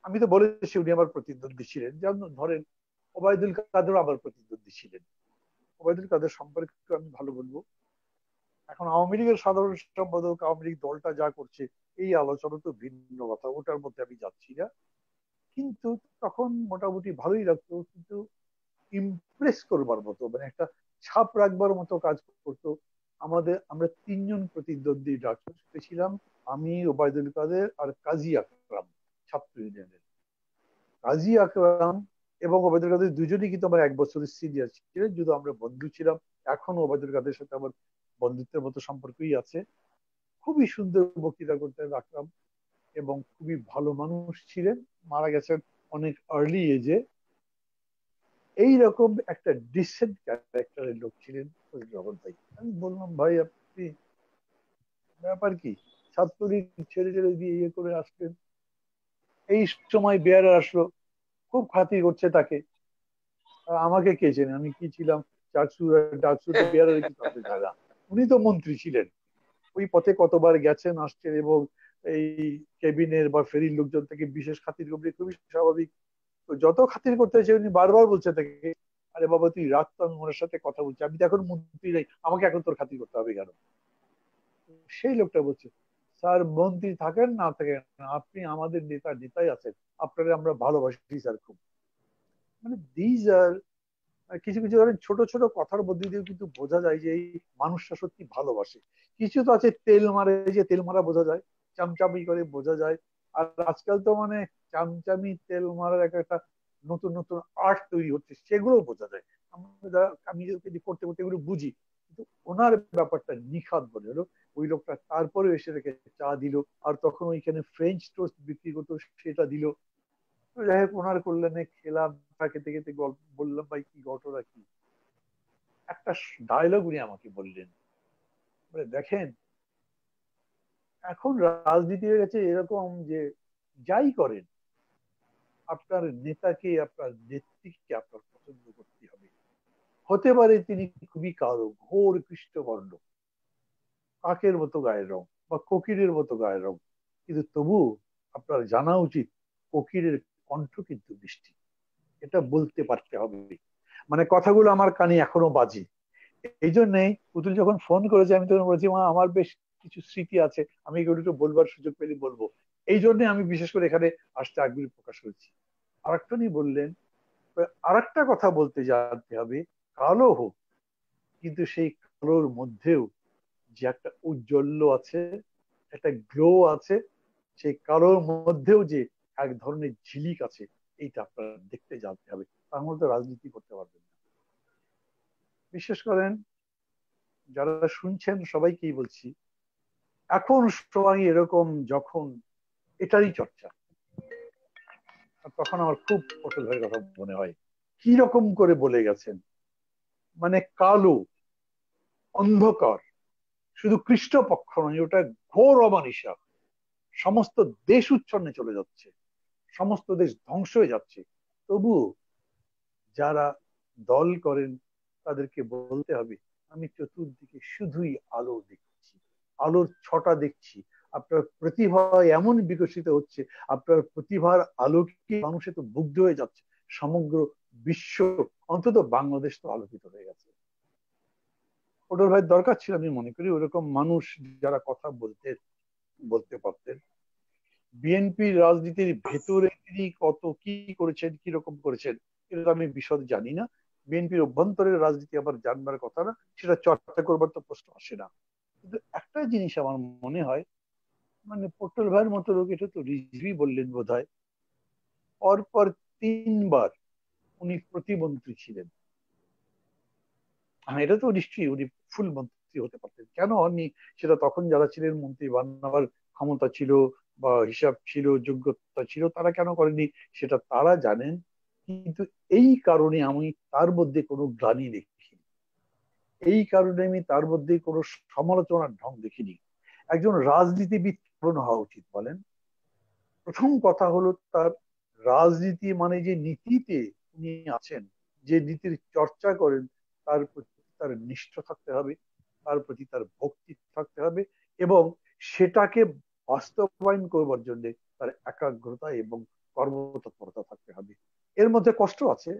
আমি তো বলেছি উনি আমার প্রতিদ্বন্দ্বী ছিলেন, যেমন ধরেন ওবায়দুল কাদের আমার প্রতিদ্বন্দ্বী ছিলেন। ওবায়দুল কাদের সম্পর্কে আমি ভালো বলবো। এখন আওয়ামী লীগের সাধারণ সম্পাদক, আওয়ামী লীগ দলটা যা করছে, এই আলোচনা তো ভিন্ন কথা, ওটার মধ্যে আমি যাচ্ছি না। কিন্তু তখন মোটামুটি ভালোই লাগতো, কিন্তু ইমপ্রেস করবার মতো, মানে একটা ছাপ রাখবার মতো কাজ করতো। আমরা 3জন প্রতিদ্বন্দ্বী ডাক্তার ছিলাম, আমি, ওবায়দুল কাদের আর কাজী আকরাম, ছাত্র ইউনিয়নের। কাজী আকরাম এবং ওবায়দুল কাদের দুজনই কিন্তু আমার 1 বছরের সিনিয়র ছিলেন, যদি আমরা বন্ধু ছিলাম। এখনো ওবায়দুল কাদের সাথে আমার বন্ধুত্বের মতো সম্পর্কই আছে। খুবই সুন্দর বক্তৃতা করতেন আকরাম এবং খুবই ভালো মানুষ ছিলেন। মারা গেছেন অনেক আর্লি এজে। এইরকম একটা ডিসেন্ট ক্যারেক্টারের লোক ছিলেন ফজলুর রহমান ভাই। আমি বললাম, ভাই আপনি ব্যাপার কি, ছাত্রলীগ ছেড়ে ছেড়ে দিয়ে ইয়ে করে আসলেন, এই সময় বেয়ারা আসলো, খুব খাতির করছে তাকে। আমাকে কে চেনে, আমি কি ছিলাম, চাকসু ডাকসু তো বেয়ারা কি কাউকে যায় না। উনি তো মন্ত্রী ছিলেন, ওই পথে কতবার গেছেন আসছেন, এবং এই কেবিনের বা ফেরির লোকজন থেকে বিশেষ খাতির করবে, খুবই স্বাভাবিক। তো যত খাতির করতে হয়েছে উনি বারবার বলছে তাকে, আরে বাবা তুই রাখ তো, আমি ওনার সাথে কথা বলছি, আমি তো এখন মন্ত্রী নাই, আমাকে এখন তোর খাতির করতে হবে কেন? সেই লোকটা বলছে, স্যার মন্ত্রী থাকেন না থাকেন, আপনি আমাদের নেতা, নেতাই আছেন, আপনারা আমরা ভালোবাসি স্যার খুব। মানে দিজ আর কিছু কিছু ধরেন ছোট ছোট কথার মধ্যে দিয়েও কিন্তু বোঝা যায় যে এই মানুষটা সত্যি ভালোবাসে। কিছু তো আছে তেল মারে, যে তেল মারা বোঝা যায়, চামচামি করে বোঝা যায়। আর আজকাল তো মানে চামচামি তেল মারার একটা নতুন নতুন আর্ট তৈরি হচ্ছে, সেগুলো বোঝা যায়। আমি যদি করতে করতে এগুলো বুঝি, কিন্তু ওনার ব্যাপারটা নিখাত বলে হলো। ওই লোকটা তারপরে এসে রেখে চা দিল, আর তখন ওইখানে ফ্রেঞ্চ টোস্ট বিক্রি করতো, সেটা দিল। যাই হোক ওনার কল্যাণে খেলাম, খেতে খেতে গল্প বললাম, ভাই কি ঘটনা কি। একটা ডায়লগ উনি আমাকে বললেন, দেখেন এখন রাজনীতি হয়ে গেছে এরকম যে যাই করেন, আপনার নেতাকে, আপনার নেত্রীকে আপনার পছন্দ করতে হবে। হতে পারে তিনি খুবই কালো, ঘোর কৃষ্ণবর্ণ, কাকের মতো গায়ের রং বা কোকিলের মতো গায়ের রং, কিন্তু তবু আপনার জানা উচিত কোকিলের কণ্ঠ কিন্তু মিষ্টি, এটা বলতে পারতে হবে। মানে কথাগুলো আমার কানে এখনো বাজে। এই জন্যই পুতুল যখন ফোন করেছে, আমি তখন বলেছি, মা আমার বেশ কিছু স্মৃতি আছে, আমি এগুলো একটু বলবার সুযোগ পেলে বলবো। এই জন্য আমি বিশেষ করে এখানে আসতে আগ্রহ প্রকাশ করেছি। আরেকটনি বললেন, আরেকটা কথা বলতে জানতে হবে, কালো হোক কিন্তু সেই কালোর মধ্যেও যে একটা ঔজ্জ্বল্য আছে, একটা গ্লো আছে, সেই কালোর মধ্যেও যে এক ধরনের ঝিলিক আছে, এইটা আপনার দেখতে জানতে হবে, তার মধ্যে রাজনীতি করতে পারবেন না। বিশেষ করেন যারা শুনছেন সবাইকেই বলছি, এখন সময় এরকম যখন এটারই চর্চা, তখন আমার খুব পটল ভাইয়ের কথা মনে হয়, কি রকম করে বলে গেছেন। মানে কালো, অন্ধকার, শুধু কৃষ্ণপক্ষ নয়, ওটা ঘোর অমানিসা। সমস্ত দেশ উচ্ছন্নে চলে যাচ্ছে, সমস্ত দেশ ধ্বংস হয়ে যাচ্ছে। তবু যারা দল করেন তাদেরকে বলতে হবে, আমি চতুর্দিকে শুধুই আলো দেখছি, আলোর ছটা দেখছি। আপনার প্রতিভা এমন বিকশিত হচ্ছে, আপনার প্রতিভার আলোকে মানুষে তো মুগ্ধ হয়ে যাচ্ছে, সমগ্র বিশ্ব, অন্তত বাংলাদেশ তো আলোকিত হয়ে গেছে। পটল ভাই দরকার ছিল আমি মনে করি ওরকম মানুষ যারা কথা বলতে পারতেন। বিএনপির রাজনীতির ভেতরে তিনি কত কি করেছেন, কি রকম করেছেন এটা আমি বিশদ জানি না। বিএনপির অভ্যন্তরের রাজনীতি আবার জানবার কথা না, সেটা চর্চা করবার তো প্রশ্ন আসে না। কিন্তু একটা জিনিস আমার মনে হয়, মানে পটল ভাইয়ের মতো লোক, এটা তো রিজভি বললেন বোধহয়, পরপর 3 বার উনি প্রতিমন্ত্রী ছিলেন। এটা তো নিশ্চয়ই উনি ফুল মন্ত্রী হতে পারতেন, কেন হননি সেটা তখন যারা ছিলেন মন্ত্রী বানাবার ক্ষমতা ছিল বা হিসাব ছিল, যোগ্যতা ছিল, তারা কেন করেনি সেটা তারা জানেন। কিন্তু এই কারণে আমি তার মধ্যে কোনো গ্লানি দেখিনি, এই কারণে আমি তার মধ্যে কোনো সমালোচনার ঢং দেখিনি। একজন রাজনীতিবিদ কেমন হওয়া উচিত বলেন? প্রথম কথা হলো তার রাজনীতি মানে যে নীতিতে উনি আছেন, যে নীতির চর্চা করেন, তার প্রতি তার নিষ্ঠ থাকতে হবে, তার প্রতি তার ভক্তি থাকতে হবে, এবং সেটাকে বাস্তবায়ন করবার জন্য তার একাগ্রতা এবং কর্মতৎপরতা থাকতে হবে। এর মধ্যে কষ্ট আছে,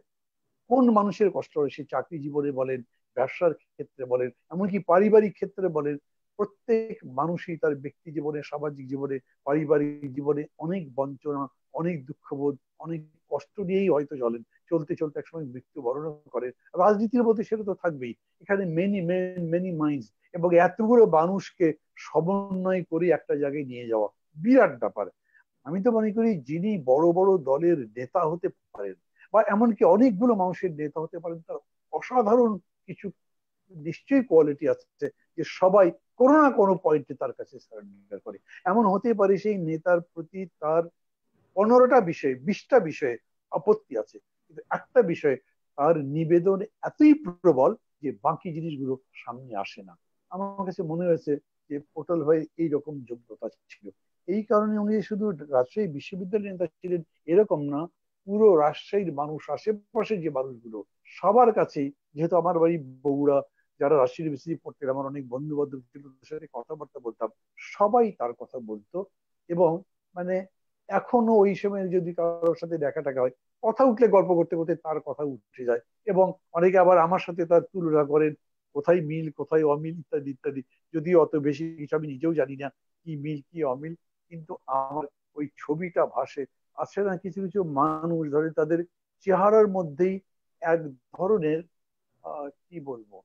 কোন মানুষের কষ্ট হয়, সে চাকরি জীবনে বলেন, ব্যবসার ক্ষেত্রে বলেন, এমনকি পারিবারিক ক্ষেত্রে বলেন, প্রত্যেক মানুষই তার ব্যক্তি জীবনে, সামাজিক জীবনে, পারিবারিক জীবনে অনেক বঞ্চনা, অনেক দুঃখবোধ, অনেক কষ্ট নিয়েই হয়তো চলতে চলতে একসময় মৃত্যুবরণ করে। রাজনীতির মধ্যে সেটা তো থাকবেই। এখানে মেনি মাইন্ডস এবং এতগুলো মানুষকে সমন্বয় করে একটা জায়গায় নিয়ে যাওয়া বিরাট ব্যাপার। আমি তো মনে করি যিনি বড় বড় দলের নেতা হতে পারেন বা এমনকি অনেকগুলো মানুষের নেতা হতে পারেন, তার অসাধারণ কিছু নিশ্চয়ই কোয়ালিটি আছে, যে সবাই কোনো না কোনো পয়েন্টে তার কাছে সারেন্ডার করে। এমন হতে পারে সেই নেতার প্রতি তার 15টা বিষয়ে 20টা বিষয়ে আপত্তি আছে, কিন্তু একটা বিষয়ে তার নিবেদন এতই প্রবল যে বাকি জিনিসগুলো সামনে আসে না। আমার কাছে মনে হয়েছে যে পটল ভাই এইরকম যোগ্যতা ছিল। এই কারণে উনি শুধু রাজশাহী বিশ্ববিদ্যালয়ের নেতা ছিলেন এরকম না, পুরো রাজশাহীর মানুষ, আশেপাশে যে মানুষগুলো, সবার কাছেই, যেহেতু আমার বাড়ি বগুড়া, যারা রাজশাহী ইউনিভার্সিটি পড়তেন, আমার অনেক বন্ধু বান্ধব ছিল, তাদের সাথে কথাবার্তা বলতাম, সবাই তার কথা বলতো। এবং মানে এখনো ওই সময় যদি কারোর সাথে দেখা টাকা হয়, কথা উঠলে গল্প করতে করতে তার কথা উঠে যায়। এবং অনেকে আবার আমার সাথে তার তুলনা করেন, কোথায় মিল কোথায় অমিল ইত্যাদি ইত্যাদি। যদিও অত বেশি কিছু আমি নিজেও জানি না কি মিল কি অমিল, কিন্তু আমার ওই ছবিটা ভাসে। আছে না কিছু কিছু মানুষ, ধরে তাদের চেহারার মধ্যেই এক ধরনের কি বলবো,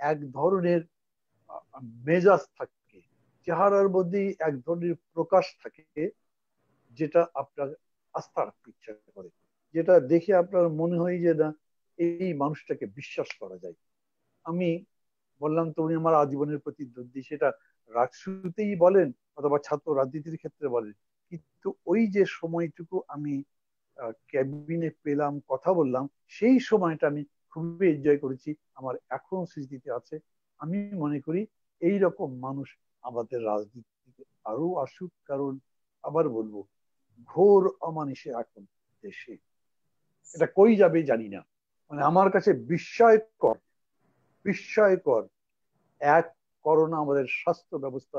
এক ধরনের মেজাজ থাকে, চেহারার মধ্যেই এক ধরনের প্রকাশ থাকে, যেটা আপনার আস্থা রাখতে ইচ্ছা করে, যেটা দেখে আপনার মনে হয় যে না, এই মানুষটাকে বিশ্বাস করা যায়। আমি বললাম তো উনি আমার আজীবনের প্রতিদ্বন্দ্বী, সেটা রাজনীতিতেই বলেন অথবা ছাত্র রাজনীতির ক্ষেত্রে বলেন। কিন্তু ওই যে সময়টুকু আমি ক্যাবিনে পেলাম, কথা বললাম, সেই সময়টা আমি খুবই এনজয় করেছি, আমার এখনো স্মৃতিতে আছে। আমি মনে করি এই রকম মানুষ আমাদের রাজনীতিতে আরো আসুক, কারণ আবার বলবো, ঘোর অমানিসে এখন দেশে, এটা কই যাবে জানি না। মানে আমার কাছে বিস্ময়কর এক, করোনা আমাদের স্বাস্থ্য ব্যবস্থা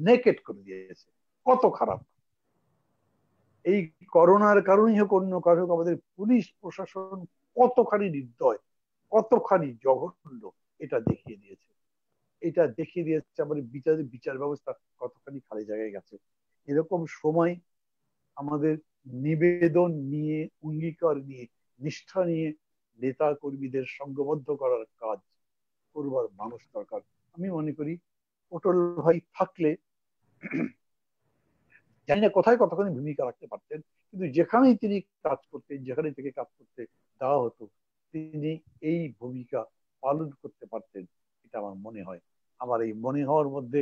নেকেট করে দিয়েছে, কত খারাপ। এই করোনার কারণেই হোক অন্য কারণ, আমাদের পুলিশ প্রশাসন কতখানি নির্দয়, কতখানি জঘন্য, এটা দেখিয়ে দিয়েছে। এটা দেখিয়ে দিয়েছে আমাদের বিচার ব্যবস্থা কতখানি খালি জায়গায় গেছে। এরকম সময় আমাদের নিবেদন নিয়ে, অঙ্গীকার নিয়ে, নিষ্ঠা নিয়ে নেতা কর্মীদের সংঘবদ্ধ করার কাজ করবার মানুষ দরকার। আমি মনে করি পটল ভাই থাকলে জানি না কোথায় কতখানি ভূমিকা রাখতে পারতেন, কিন্তু যেখানেই তিনি কাজ করতেন, যেখানে থেকে কাজ করতে দেওয়া হতো, তিনি এই ভূমিকা পালন করতে পারতেন, এটা আমার মনে হয়। আমার এই মনে হওয়ার মধ্যে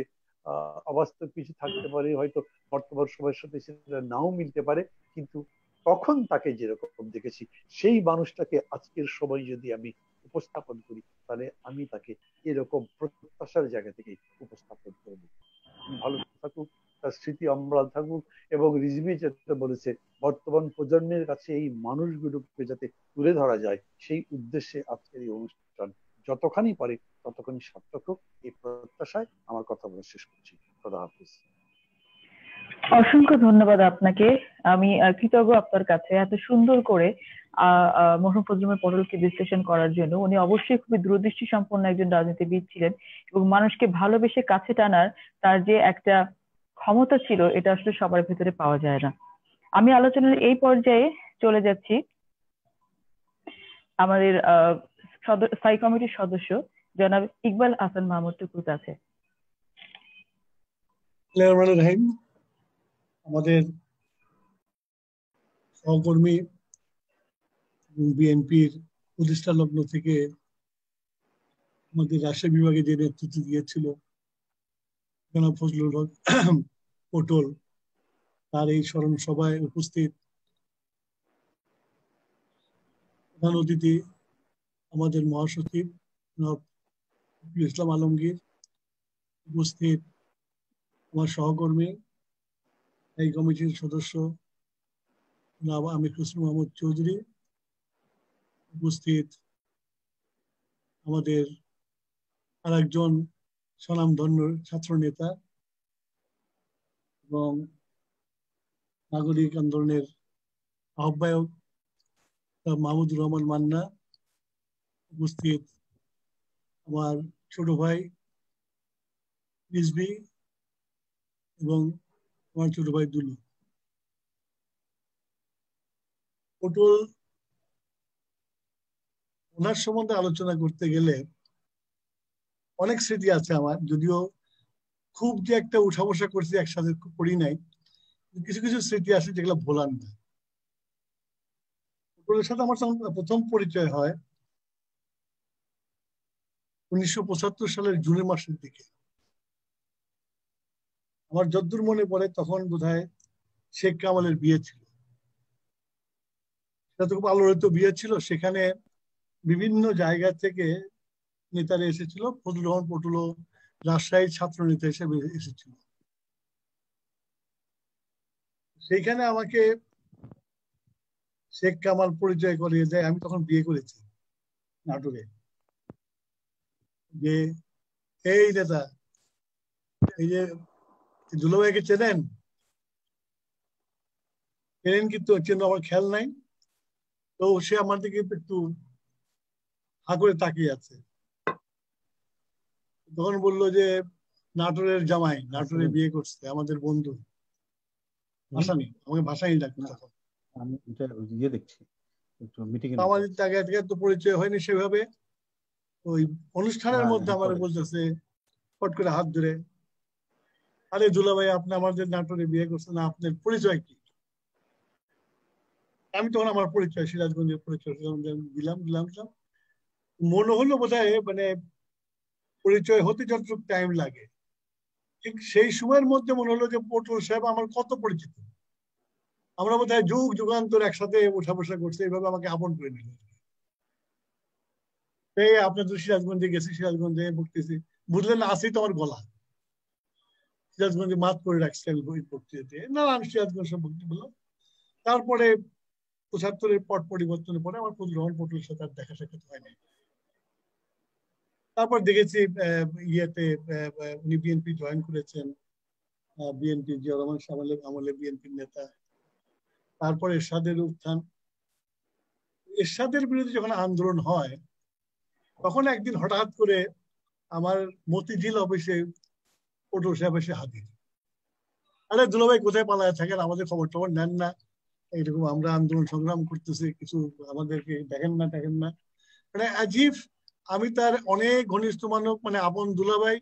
অবাস্তব কিছু থাকতে পারে, হয়তো বর্তমান সময়ের সাথে সেটা নাও মিলতে পারে, কিন্তু তখন তাকে যেরকম দেখেছি, সেই মানুষটাকে আজকের সময় যদি আমি উপস্থাপন করি, তাহলে আমি তাকে এরকম প্রত্যাশার জায়গা থেকে উপস্থাপন করবো। ভালো থাকুক, তার স্মৃতি অমরাল থাকুক। এবং রিজভি যেটা বলেছে, বর্তমান প্রজন্মের কাছে এই মানুষগুলোকে যাতে তুলে ধরা যায়, সেই উদ্দেশ্যে আজকের এই অনুষ্ঠান যতখানি পারে ততখানি সার্থক হোক, এই প্রত্যাশায় আমার কথা বলে শেষ করছি। খোদা হাফিজ। অসংখ্য ধন্যবাদ আপনাকে। আমি কৃতজ্ঞ আপনার কাছে এত সুন্দর করে মরহুম ফজলুল পটলকে বিশ্লেষণ করার জন্য। উনি অবশ্যই খুবই দূরদৃষ্টি সম্পন্ন একজন রাজনীতিবিদ ছিলেন এবং মানুষকে ভালোবেসে কাছে টানার তার যে একটা ক্ষমতা ছিল এটা আসলে সবার ভেতরে পাওয়া যায় না। আমি আলোচনার এই পর্যায়ে চলে যাচ্ছি আমাদের স্থায়ী কমিটির সদস্য জনাব ইকবাল হাসান মাহমুদ টুকুর কাছে। রহিম, আমাদের সহকর্মী বিএনপির প্রতিষ্ঠা লগ্ন থেকে আমাদের রাজশাহী বিভাগে যে নেতৃত্ব দিয়েছিল জনাব ফজলুল হক পটল, তার এই স্মরণ সভায় উপস্থিত প্রধান অতিথি আমাদের মহাসচিব জনাব ইসলাম আলমগীর, উপস্থিত আমার সহকর্মী এই কমিটির সদস্য জনাব আমির হোসেন মোহাম্মদ চৌধুরী, উপস্থিত আমাদের আরেকজন স্বনামধন্য ছাত্র নেতা এবং নাগরিক আন্দোলনের আহ্বায়ক মাহমুদুর রহমান মান্না, উপস্থিত আমার ছোট ভাই রিজভী এবং আমার ছোট ভাই দুলু। পটল ওনার সম্বন্ধে আলোচনা করতে গেলে অনেক স্মৃতি আছে আমার, যদিও খুব যে একটা উঠা বসা করছি একসাথে করি নাই, কিছু কিছু স্মৃতি আছে যেগুলো ভোলার না। পটলের সাথে আমার প্রথম পরিচয় হয় 1975 সালের জুনের মাসের দিকে। আমার যদ্দূর মনে পড়ে তখন বোধহয় শেখ কামালের বিয়ে ছিল, সেটা তো খুব আলোড়িত বিয়ে ছিল। সেখানে বিভিন্ন জায়গা থেকে নেতারা এসেছিল, ফজলুর রহমান পটলও রাজশাহীর ছাত্র নেতা হিসেবে এসেছিল। সেইখানে আমাকে শেখ কামাল পরিচয় করিয়ে দেয়। আমি তখন বিয়ে করেছি নাটোরে, যে এই নেতা, এই যে দুলাভাইকে চেনেন? চেনেন কিন্তু চেন আমার খেয়াল নাই। তো সে আমার দিকে একটু হা করে তাকিয়ে আছে। তখন বললো যে নাটোরের জামাই, নাটোরে বিয়ে করছে আমাদের বন্ধু ভাসানী, আমাকে ভাসানী ডাকতো তখন। আমি ইয়ে দেখছি মিটিং এ, আমাদের আগে থেকে তো পরিচয় হয়নি সেভাবে। ওই অনুষ্ঠানের মধ্যে আমার বলতেছে ফট করে হাত ধরে, আরে দুলাভাই আপনি আমাদের নাটোরে বিয়ে করছেন, আপনার পরিচয় কি? আমি তখন আমার পরিচয় সিরাজগঞ্জের পরিচয় দিলাম। মনে হলো বোধহয় মানে পরিচয় হতে যতটুকু টাইম লাগে, ঠিক সেই সময়ের মধ্যে মনে হলো যে পটল সাহেব আমার কত পরিচিত। আমরা বোধহয় যুগ যুগান্তর একসাথে উঠা বসা করছে, এইভাবে আমাকে আপন করে নিল। এই আপনাদের সিরাজগঞ্জে গেছি, সিরাজগঞ্জে ভুগতেছি, বুঝলেন না আসি তো আমার গলা সিরাজগঞ্জে মাত করে রাখছি আমি বই পড়তে যেতে। না আমি সিরাজগঞ্জ সব ভক্তি বললাম। তারপরে 75-এর পট পরিবর্তনের পরে আমার ফজলুর রহমান পটলের সাথে আর দেখা সাক্ষাৎ হয়নি। তারপর দেখেছি ইয়েতে উনি বিএনপি জয়েন করেছেন, বিএনপি জিয়া রহমান আমলে বিএনপির নেতা। তারপরে এরশাদের উত্থান, এরশাদের বিরুদ্ধে যখন আন্দোলন হয় তখন একদিন হঠাৎ করে আমার মতিঝিল অফিসে পটল সাহেব এসে হাজির। আরে দুলাভাই কোথায় পালায় থাকেন, আমাদের খবর টবর নেন না, এইরকম আমরা আন্দোলন সংগ্রাম করতেছি, কিছু আমাদেরকে দেখেন না। মানে আজিব, আমি তার অনেক ঘনিষ্ঠ মানব, মানে আপন দুলাভাই,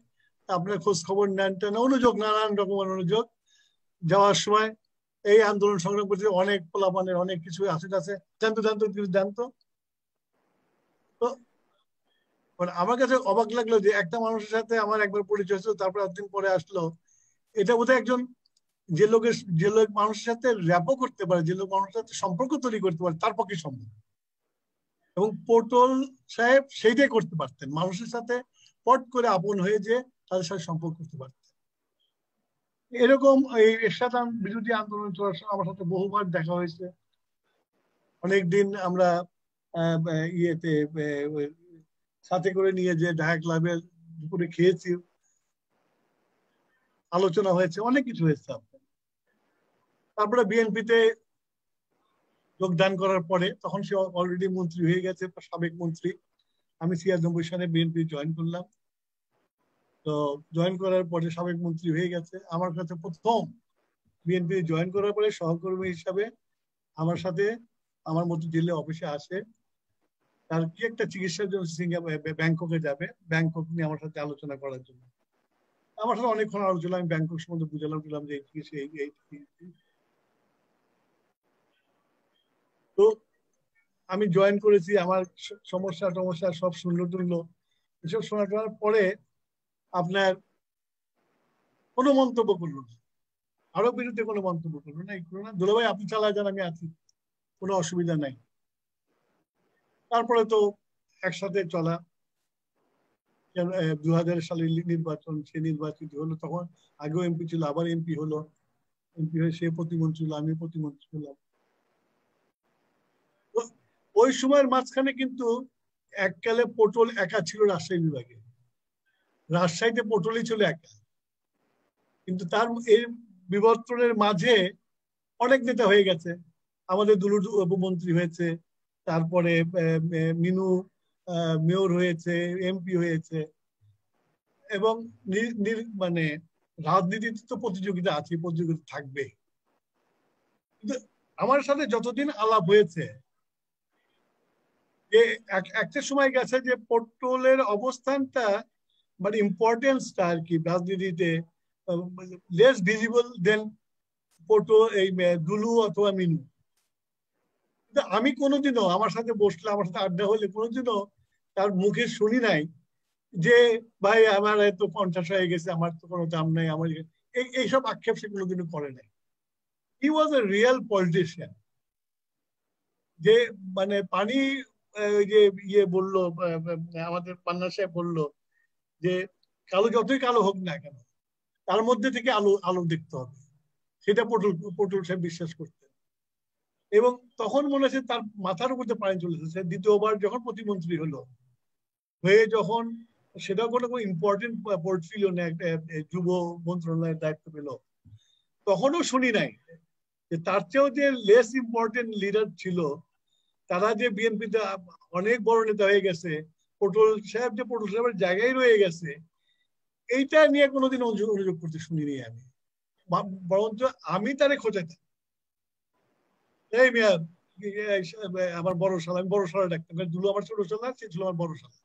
আপনার খোঁজ খবর নেন টেন, অনুযোগ, নানান রকমের অনুযোগ। যাওয়ার সময় এই আন্দোলন সংগ্রাম করতে অনেক পোলাপানের অনেক কিছু আছে জানতো। তো মানে আমার কাছে অবাক লাগলো যে একটা মানুষের সাথে আমার একবার পরিচয় হয়েছিল, তারপর একদিন পরে আসলো। এটা বোধহয় একজন যে লোক মানুষের সাথে র্যাপও করতে পারে, যে লোক মানুষের সাথে সম্পর্ক তৈরি করতে পারে, তার পক্ষে সম্ভব। এবং পটল সাহেব সেইটাই করতে পারতেন, মানুষের সাথে পট করে আপন হয়ে যে তাদের সাথে সম্পর্ক করতে পারতেন। এরকম এই এরশাদ বিরোধী আন্দোলন চলার সময় আমার সাথে বহুবার দেখা হয়েছে। অনেকদিন আমরা ইয়েতে সাথে করে নিয়ে যে ঢাকা ক্লাবে দুপুরে খেয়েছি, আলোচনা হয়েছে, অনেক কিছু হয়েছে। তারপরে বিএনপিতে যোগদান করার পরে তখন সে অলরেডি মন্ত্রী হয়ে গেছে, সাবেক মন্ত্রী। আমি 96 সালে বিএনপি জয়েন করলাম। তো জয়েন করার পরে সাবেক মন্ত্রী হয়ে গেছে। আমার কাছে প্রথম বিএনপি জয়েন করার পরে সহকর্মী হিসাবে আমার সাথে আমার মতো জেলে অফিসে আসে। তার কি একটা চিকিৎসার জন্য ব্যাংককে যাবে, ব্যাংকক নিয়ে আমার সাথে আলোচনা করার জন্য। আমার সাথে অনেকক্ষণ আলোচনা, আমি ব্যাংকক সম্বন্ধে বুঝালাম যে তো আমি জয়েন করেছি। আমার সমস্যা সব শুনলো। এসব শোনার পরে আপনার কোনো মন্তব্য করলো না, আরো বিরুদ্ধে কোনো মন্তব্য করলো না, দুলাভাই আপনি চালায় যান, আমি আছি, কোনো অসুবিধা নাই। তারপরে তো একসাথে চলা। 2000 সালের নির্বাচন, সে নির্বাচিত হলো। তখন আগেও এমপি ছিল, আবার এমপি হলো। এমপি হয়ে সে প্রতিমন্ত্রী হলো, আমি প্রতিমন্ত্রী হলাম। ওই সময়ের মাঝখানে কিন্তু এককালে পটল একা ছিল রাজশাহী বিভাগে, রাজশাহীতে পটলই ছিল একা। কিন্তু তার এই বিবর্তনের মাঝে অনেক নেতা হয়ে গেছে। আমাদের দুলুর উপমন্ত্রী হয়েছে, তারপরে মিনু মেয়র হয়েছে, এমপি হয়েছে। এবং মানে রাজনীতিতে তো প্রতিযোগিতা আছে, প্রতিযোগিতা থাকবে। কিন্তু আমার সাথে যতদিন আলাপ হয়েছে, যে একটা সময় গেছে যে পটলের অবস্থানটা মানে ইম্পর্টেন্সটা আর কি রাজনীতিতে লেস ভিজিবল দেন পটল, এই দুলু অথবা মিনু। আমি কোনোদিনও আমার সাথে বসলে, আমার সাথে আড্ডা হলে কোনোদিনও তার মুখে শুনি নাই যে ভাই আমার এত 50 হয়ে গেছে, আমার তো কোনো দাম নাই, আমার এইসব আক্ষেপ সে কোনোদিনও করে নাই। হি ওয়াজ এ রিয়েল পলিটিশিয়ান। যে মানে পানি, ওই যে ইয়ে বললো, আমাদের পান্না সাহেব বললো যে কালো যতই কালো হোক না কেন, তার মধ্যে থেকে আলো আলো দেখতে হবে, সেটা পটল সাহেব বিশ্বাস করতেন। এবং তখন মনে হচ্ছে তার মাথার উপর পানি চলে এসেছে। দ্বিতীয়বার যখন প্রতিমন্ত্রী হলো, হয়ে যখন সেটাও কোনো ইম্পর্টেন্ট পোর্টফোলিও নেই, একটা যুব মন্ত্রণালয়ের দায়িত্ব পেল, তখনও শুনি নাই যে তার চেয়েও যে লেস ইম্পর্টেন্ট লিডার ছিল, তারা যে বিএনপিতে অনেক বড় নেতা হয়ে গেছে, পটল সাহেবের জায়গায় রয়ে গেছে, এইটা নিয়ে কোনোদিন অভিযোগ করতে শুনিনি আমি। বরঞ্চ আমি তারে খোঁজাচ্ছি, এই মিয়া আমার বড় শালা, আমি বড় শালা ডাকতাম। দুলু আমার ছোট শালা, সে ছিল আমার বড় শালা।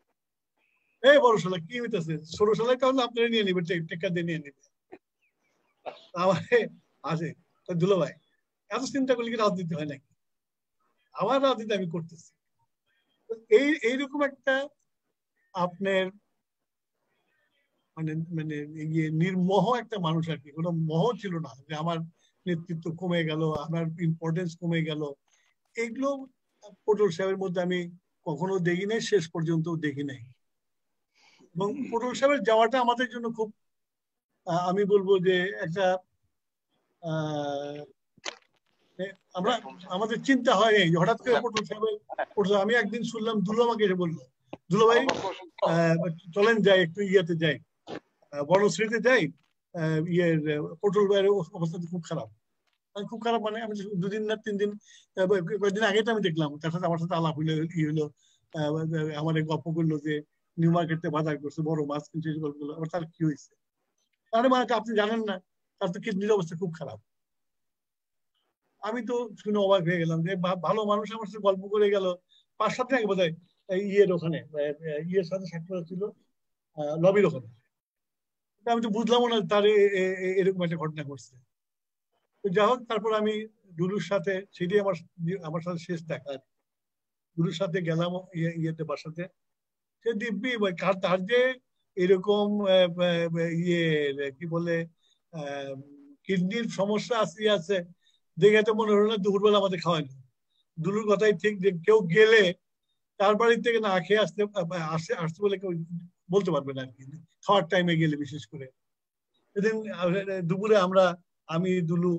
এই বড় শালা কি হইতেছে, ছোট শালায় তাহলে আপনারা নিয়ে নিবে, টেক্কা দিয়ে নিয়ে নিবে। আমার আছে দুলো ভাই, এত চিন্তা করলে কি রাজনীতি হয় নাকি? আমার রাজনীতি আমি করতেছি। এইরকম একটা আপনার মানে মানে ইয়ে নির্মোহ একটা মানুষ আর কি, কোনো মোহ ছিল না যে আমার নেতৃত্ব কমে গেল, আমার ইম্পর্টেন্স কমে গেল। এগুলো পটল সাহেবের মধ্যে আমি কখনো দেখি নাই, শেষ পর্যন্ত দেখি নাই। এবং পটল সাহেবের যাওয়াটা আমাদের জন্য খুব, আমি বলবো যে একটা আমরা আমাদের চিন্তা হয় হঠাৎ করে পটল সাহেবের। আমি একদিন শুনলাম দুলু আমাকে এসে বললো, দুলু ভাই চলেন যাই একটু ইয়েতে যাই, বনশ্রীতে যাই, ইয়ের পটল ভাইয়ের অবস্থা খুব খারাপ। খুব খারাপ মানে আমি 2 দিন না 3 দিন, কয়েকদিন আগে তো আমি দেখলাম, তার সাথে আমার সাথে আলাপ হইলো, হইলো আমার গল্প করলো যে নিউ মার্কেটে বাজার করছে, বড় মাছ কিনছে, গল্পগুলো। আবার তার কি হয়েছে, তার মানে আপনি জানেন না, তার তো কিডনির অবস্থা খুব খারাপ। আমি তো শুনে অবাক হয়ে গেলাম যে ভালো মানুষ আমার সাথে গল্প করে গেল। 5-7 দিন আগে বোধ হয় ইয়ের ওখানে, ইয়ের সাথে সাক্ষাৎ ছিল লবির ওখানে। আমি তো বুঝলামও না তার এরকম একটা ঘটনা ঘটছে। যাই হোক, তারপর আমি দুলুর সাথে, সেটাই আমার সাথে শেষ দেখা। দুলুর সাথে গেলাম ইয়েতে, বাসাতে। সে দিব্যি তার যে এরকম ইয়ে কি বলে কিডনির সমস্যা আছে দেখে তো মনে হলো না দুপুরবেলা আমাদের খাওয়ানো। দুলুর কথাই ঠিক যে কেউ গেলে তার বাড়ি থেকে না খেয়ে আসতে বলে কেউ বলতে পারবে না আর কি, খাওয়ার টাইমে গেলে বিশেষ করে। সেদিন দুপুরে আমি দুলু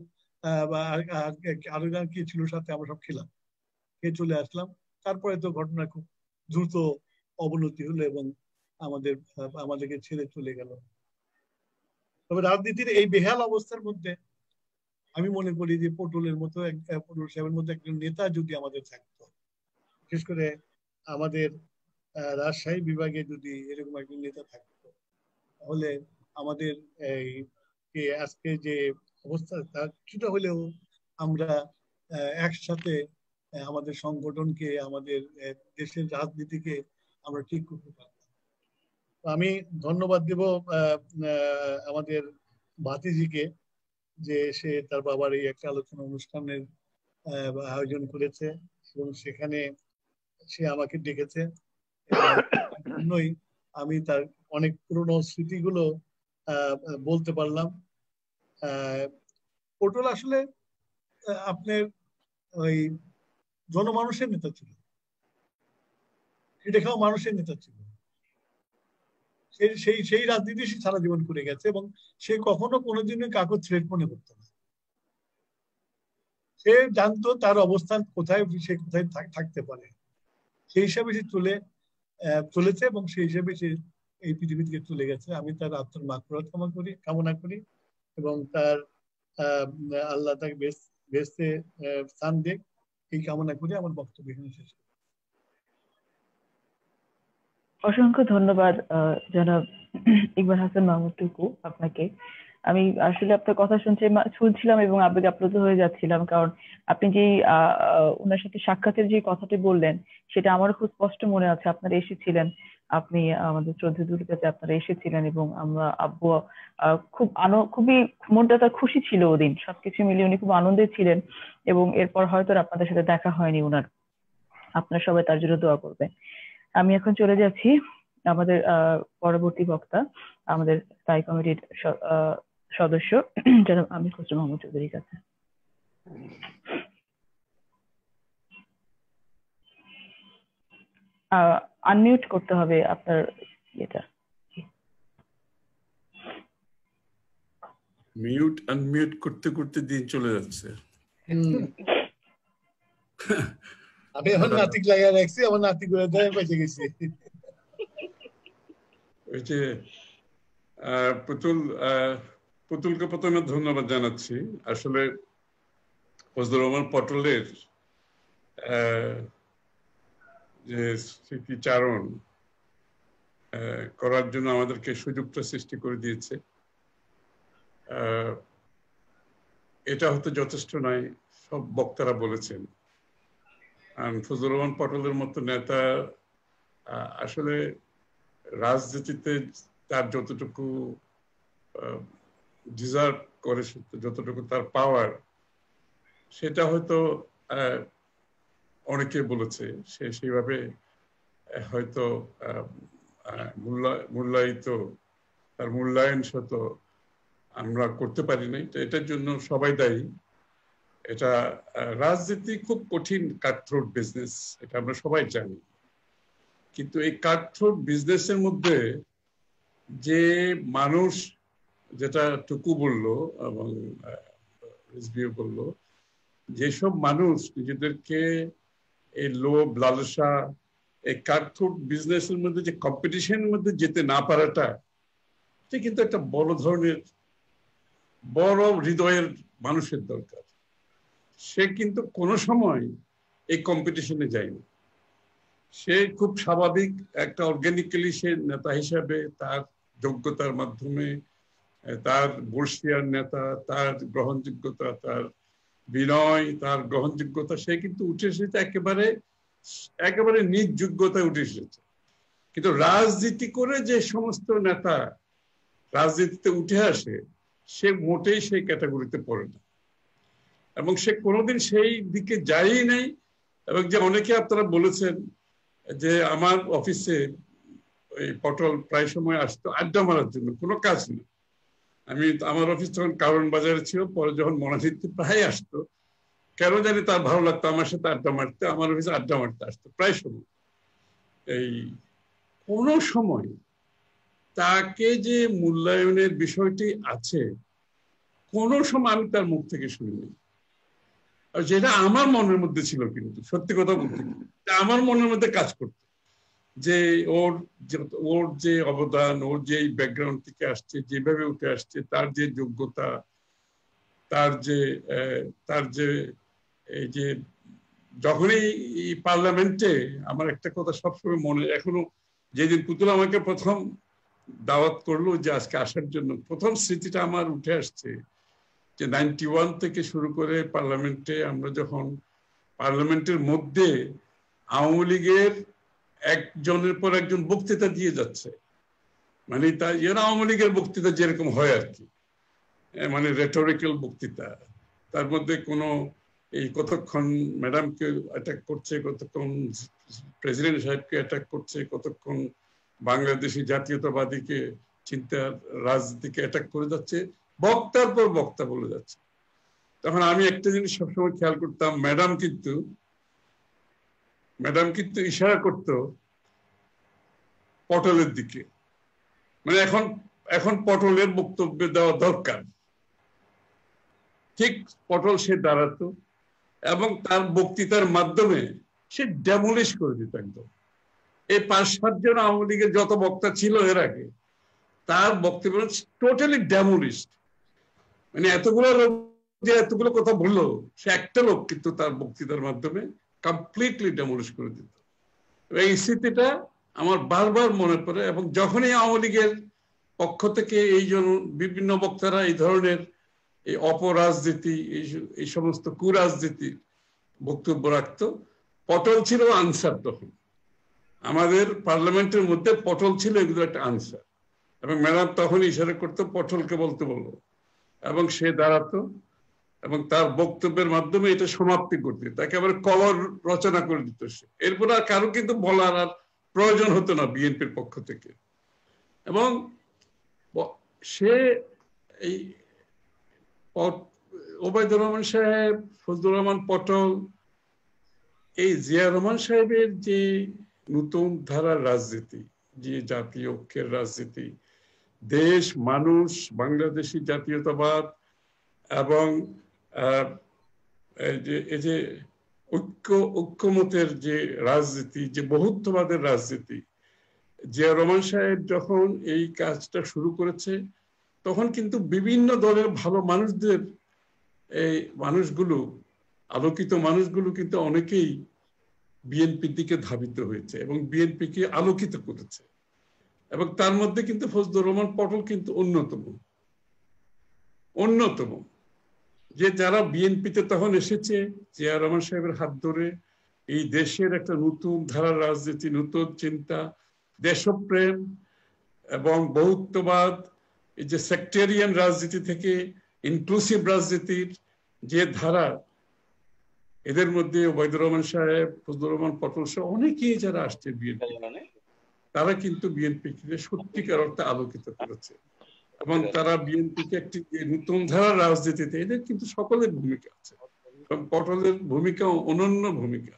আরো কি ছিল সাথে, আমরা সব খেলাম, খেয়ে চলে আসলাম। তারপরে তো ঘটনা খুব দ্রুত অবনতি হলো এবং আমাদেরকে ছেড়ে চলে গেল। তবে রাজনীতির এই বেহাল অবস্থার মধ্যে আমি মনে করি যে পটল সাহেবের মতো একজন নেতা যদি আমাদের থাকতো, বিশেষ করে আমাদের রাজশাহী বিভাগে যদি এরকম একজন নেতা থাকতো, তাহলে আমাদের এই আজকে যে অবস্থা তার কিছুটা হলেও আমরা একসাথে আমাদের সংগঠনকে, আমাদের দেশের রাজনীতিকে আমরা ঠিক করতে পারতাম। আমি ধন্যবাদ দেব আমাদের ভাতিজিকে, যে সে তার বাবার এই একটা আলোচনা অনুষ্ঠানের আয়োজন করেছে এবং সেখানে সে আমাকে ডেকেছে। জন্যই আমি তার অনেক পুরনো স্মৃতিগুলো বলতে পারলাম। পটল আসলে আপনার ওই জনমানুষের নেতা ছিল, এটা খাওয়া মানুষের নেতা ছিল। সেই রাজনীতি সে সারা জীবন করে গেছে এবং সে কখনো কোনোদিনই কাগজ থ্রেট মনে করতো না। সে জানতো তার অবস্থান কোথায়, সে কোথায় থাকতে পারে, সেই হিসাবে সে চলেছে এবং সেই হিসাবে সে এই পৃথিবী থেকে চলে গেছে। আমি তার আত্মার মাগফিরাত কামনা করি এবং তার আল্লাহ তাকে বেহেশতে স্থান দেখ, এই কামনা করে আমার বক্তব্য এখানে শেষ করি। অসংখ্য ধন্যবাদ জনাব ইকবাল হাসান মাহমুদ টুকু আপনাকে। আমি আসলে আপনার কথা শুনছিলাম এবং আবেগে আপ্লুত হয়ে যাচ্ছিলাম, কারণ আপনি যে ওনার সাথে সাক্ষাতের যে কথাটি বললেন সেটা আমার খুব স্পষ্ট মনে আছে। আপনারা এসেছিলেন, আপনি আমাদের শ্রদ্ধেয় দুর্গাতে আপনারা এসেছিলেন এবং আমরা আব্বু খুবই মনটা তার খুশি ছিল ওদিন, সবকিছু মিলিয়ে উনি খুব আনন্দে ছিলেন এবং এরপর হয়তো আপনাদের সাথে দেখা হয়নি ওনার। আপনারা সবাই তার জন্য দোয়া করবেন। আমি এখন চলে যাচ্ছি আমাদের পরবর্তী বক্তা, আমাদের স্থায়ী কমিটির সদস্য জনাব আমির খসরু মাহমুদ চৌধুরীর কাছে। আনমিউট করতে হবে আপনার এটা। মিউট আনমিউট করতে করতে দিন চলে যাচ্ছে। আমি এখন নাতিক লাগিয়ে রাখছি, আমার নাতি করে দেয় বেঁচে গেছি। ওই যে পুতুলকে প্রথমে ধন্যবাদ জানাচ্ছি। আসলে ফজলুর রহমান পটলের যে স্মৃতিচারণ করার জন্য আমাদেরকে সুযোগটা সৃষ্টি করে দিয়েছে। এটা হয়তো যথেষ্ট নয়, সব বক্তারা বলেছেন। ফজলুর রহমান পটলের মতো নেতা আসলে রাজনীতিতে তার যতটুকু ডিজার্ভ করে, যতটুকু তার পাওয়ার, সেটা হয়তো অনেকে বলেছে সে সেইভাবে হয়তো মূল্যায়িত, তার মূল্যায়ন শত আমরা করতে পারি নাই। তো এটার জন্য সবাই দায়ী। এটা রাজনীতি খুব কঠিন কাটথ্রোট বিজনেস, এটা আমরা সবাই জানি। কিন্তু এই কাটথ্রোট বিজনেসের মধ্যে যে মানুষ, যেটা টুকু বললো এবং রিজভিও বললো, যেসব মানুষ নিজেদেরকে এই লোভ লালসা, এই কাটথ্রোট বিজনেসের মধ্যে যে কম্পিটিশনের মধ্যে যেতে না পারাটা, এটা কিন্তু একটা বড় ধরনের, বড় হৃদয়ের মানুষের দরকার। সে কিন্তু কোনো সময় এই কম্পিটিশনে যায়নি। সে খুব স্বাভাবিক একটা অর্গানিক্যালি সে নেতা হিসাবে তার যোগ্যতার মাধ্যমে, তার বর্ষিয়ার নেতা, তার গ্রহণযোগ্যতা, তার বিনয়, তার গ্রহণযোগ্যতা, সে কিন্তু উঠে এসেছে একেবারে নিজ যোগ্যতায় উঠে এসেছে। কিন্তু রাজনীতি করে যে সমস্ত নেতা রাজনীতিতে উঠে আসে, সে মোটেই সেই ক্যাটাগরিতে পড়ে না এবং সে কোনোদিন সেই দিকে যায়ই নাই। এবং যে অনেকে আপনারা বলেছেন যে আমার অফিসে ওই পটল প্রায় সময় আসতো আড্ডা মারার জন্য, কোনো কাজ নেই। আমার অফিস তখন কারণ বাজারে ছিল, পরে যখন মনাধিতে প্রায় আসতো, কেন জানি তার ভালো লাগতো আমার সাথে আড্ডা মারতে, আমার অফিসে আড্ডা মারতে আসতো প্রায় সময়। এই কোনো সময় তাকে যে মূল্যায়নের বিষয়টি আছে, কোনো সময় আমি তার মুখ থেকে শুনিনি। আর যেটা আমার মনের মধ্যে ছিল, কিন্তু সত্যি কথা বলতে আমার মনের মধ্যে কাজ করতো যে ওর যে অবদান, ওর যে ব্যাকগ্রাউন্ড থেকে আসছে, যেভাবে উঠে আসছে, তার যে যোগ্যতা, তার যে এই যে যখনই পার্লামেন্টে আমার একটা কথা সবসময় মনে, এখনো যেদিন পুতুল আমাকে প্রথম দাওয়াত করলো যে আজকে আসার জন্য, প্রথম স্মৃতিটা আমার উঠে আসছে যে 91 থেকে শুরু করে পার্লামেন্টে আমরা যখন পার্লামেন্টের মধ্যে আওয়ামী লীগের একজনের পর একজন বক্তৃতা দিয়ে যাচ্ছে, মানে তা আওয়ামী লীগের বক্তৃতা যেরকম হয় আর কি, মানে রেটরিক্যাল বক্তৃতা, তার মধ্যে কোনো এই কতক্ষণ ম্যাডামকে অ্যাটাক করছে, কতক্ষণ প্রেসিডেন্ট সাহেবকে অ্যাটাক করছে, কতক্ষণ বাংলাদেশি জাতীয়তাবাদীকে চিন্তার রাজনীতিকে অ্যাটাক করে যাচ্ছে, বক্তার পর বক্তা বলে যাচ্ছে। তখন আমি একটা জিনিস সবসময় খেয়াল করতাম, ম্যাডাম কিন্তু ইশারা করত পটলের দিকে, মানে এখন পটলের বক্তব্য দেওয়া দরকার। ঠিক পটল সে দাঁড়াতো এবং তার বক্তৃতার মাধ্যমে সে ডেমোলিশ করে দিত একদম। এই 5-7 জন আওয়ামী লীগের যত বক্তা ছিল এর আগে, তার বক্তব্য টোটালি ডেমোলিশ। মানে এতগুলো লোক যে এতগুলো কথা বললো, সে একটা লোক কিন্তু তার বক্তৃতার মাধ্যমে কমপ্লিটলি ডেমোলিশ করে দিত। এই স্মৃতিটা আমার বারবার মনে পড়ে। এবং যখনই আওয়ামী লীগের পক্ষ থেকে এই জন্য বিভিন্ন বক্তারা এই ধরনের এই অপরাজনীতি, এই সমস্ত কুরাজনীতি বক্তব্য রাখতো, পটল ছিল আনসার। তখন আমাদের পার্লামেন্টের মধ্যে পটল ছিল এগুলো একটা আনসার, এবং ম্যাডাম তখন ইশারা করতো পটলকে বলতে বললো, এবং সে দাঁড়াতো এবং তার বক্তব্যের মাধ্যমে এটা সমাপ্তি করতে, তাকে আবার কবর রচনা করে দিত সে। এরপর আর কারো কিন্তু বলার আর প্রয়োজন হতো না বিএনপির পক্ষ থেকে। এবং সে এই ওবায়দুর রহমান সাহেব, ফজলুর রহমান পটল, এই জিয়া রহমান সাহেবের যে নতুন ধারার রাজনীতি, যে জাতীয় ঐক্যের রাজনীতি, দেশ মানুষ বাংলাদেশি জাতীয়তাবাদ এবং এই যে ঐক্যমতের যে রাজনীতি, যে বহুত্ববাদের রাজনীতি, জিয়া রহমান সাহেব যখন এই কাজটা শুরু করেছে, তখন কিন্তু বিভিন্ন দলের ভালো মানুষদের, এই মানুষগুলো, আলোকিত মানুষগুলো কিন্তু অনেকেই বিএনপির দিকে ধাবিত হয়েছে এবং বিএনপিকে আলোকিত করেছে। এবং তার মধ্যে কিন্তু ফজলুর রহমান পটল কিন্তু অন্যতম, যে যারা বিএনপিতে তখন এসেছে জিয়া রহমান সাহেবের হাত ধরে এই দেশের একটা নতুন ধারার রাজনীতি, নতুন চিন্তা, দেশপ্রেম এবং বহুত্ববাদ, এই যে সেক্টেরিয়ান রাজনীতি থেকে ইনক্লুসিভ রাজনীতির যে ধারা, এদের মধ্যে ওবায়দুর রহমান সাহেব, ফজলুর রহমান পটল সহ অনেকেই যারা আসছে বিএনপি, তারা কিন্তু বিএনপিকে সত্যিকার অর্থে আলোকিত করেছে। এবং তারা বিএনপিকে একটি নতুন ধারার রাজনীতিতে, এদের কিন্তু সকলের ভূমিকা আছে এবং পটলের ভূমিকা অনন্য ভূমিকা।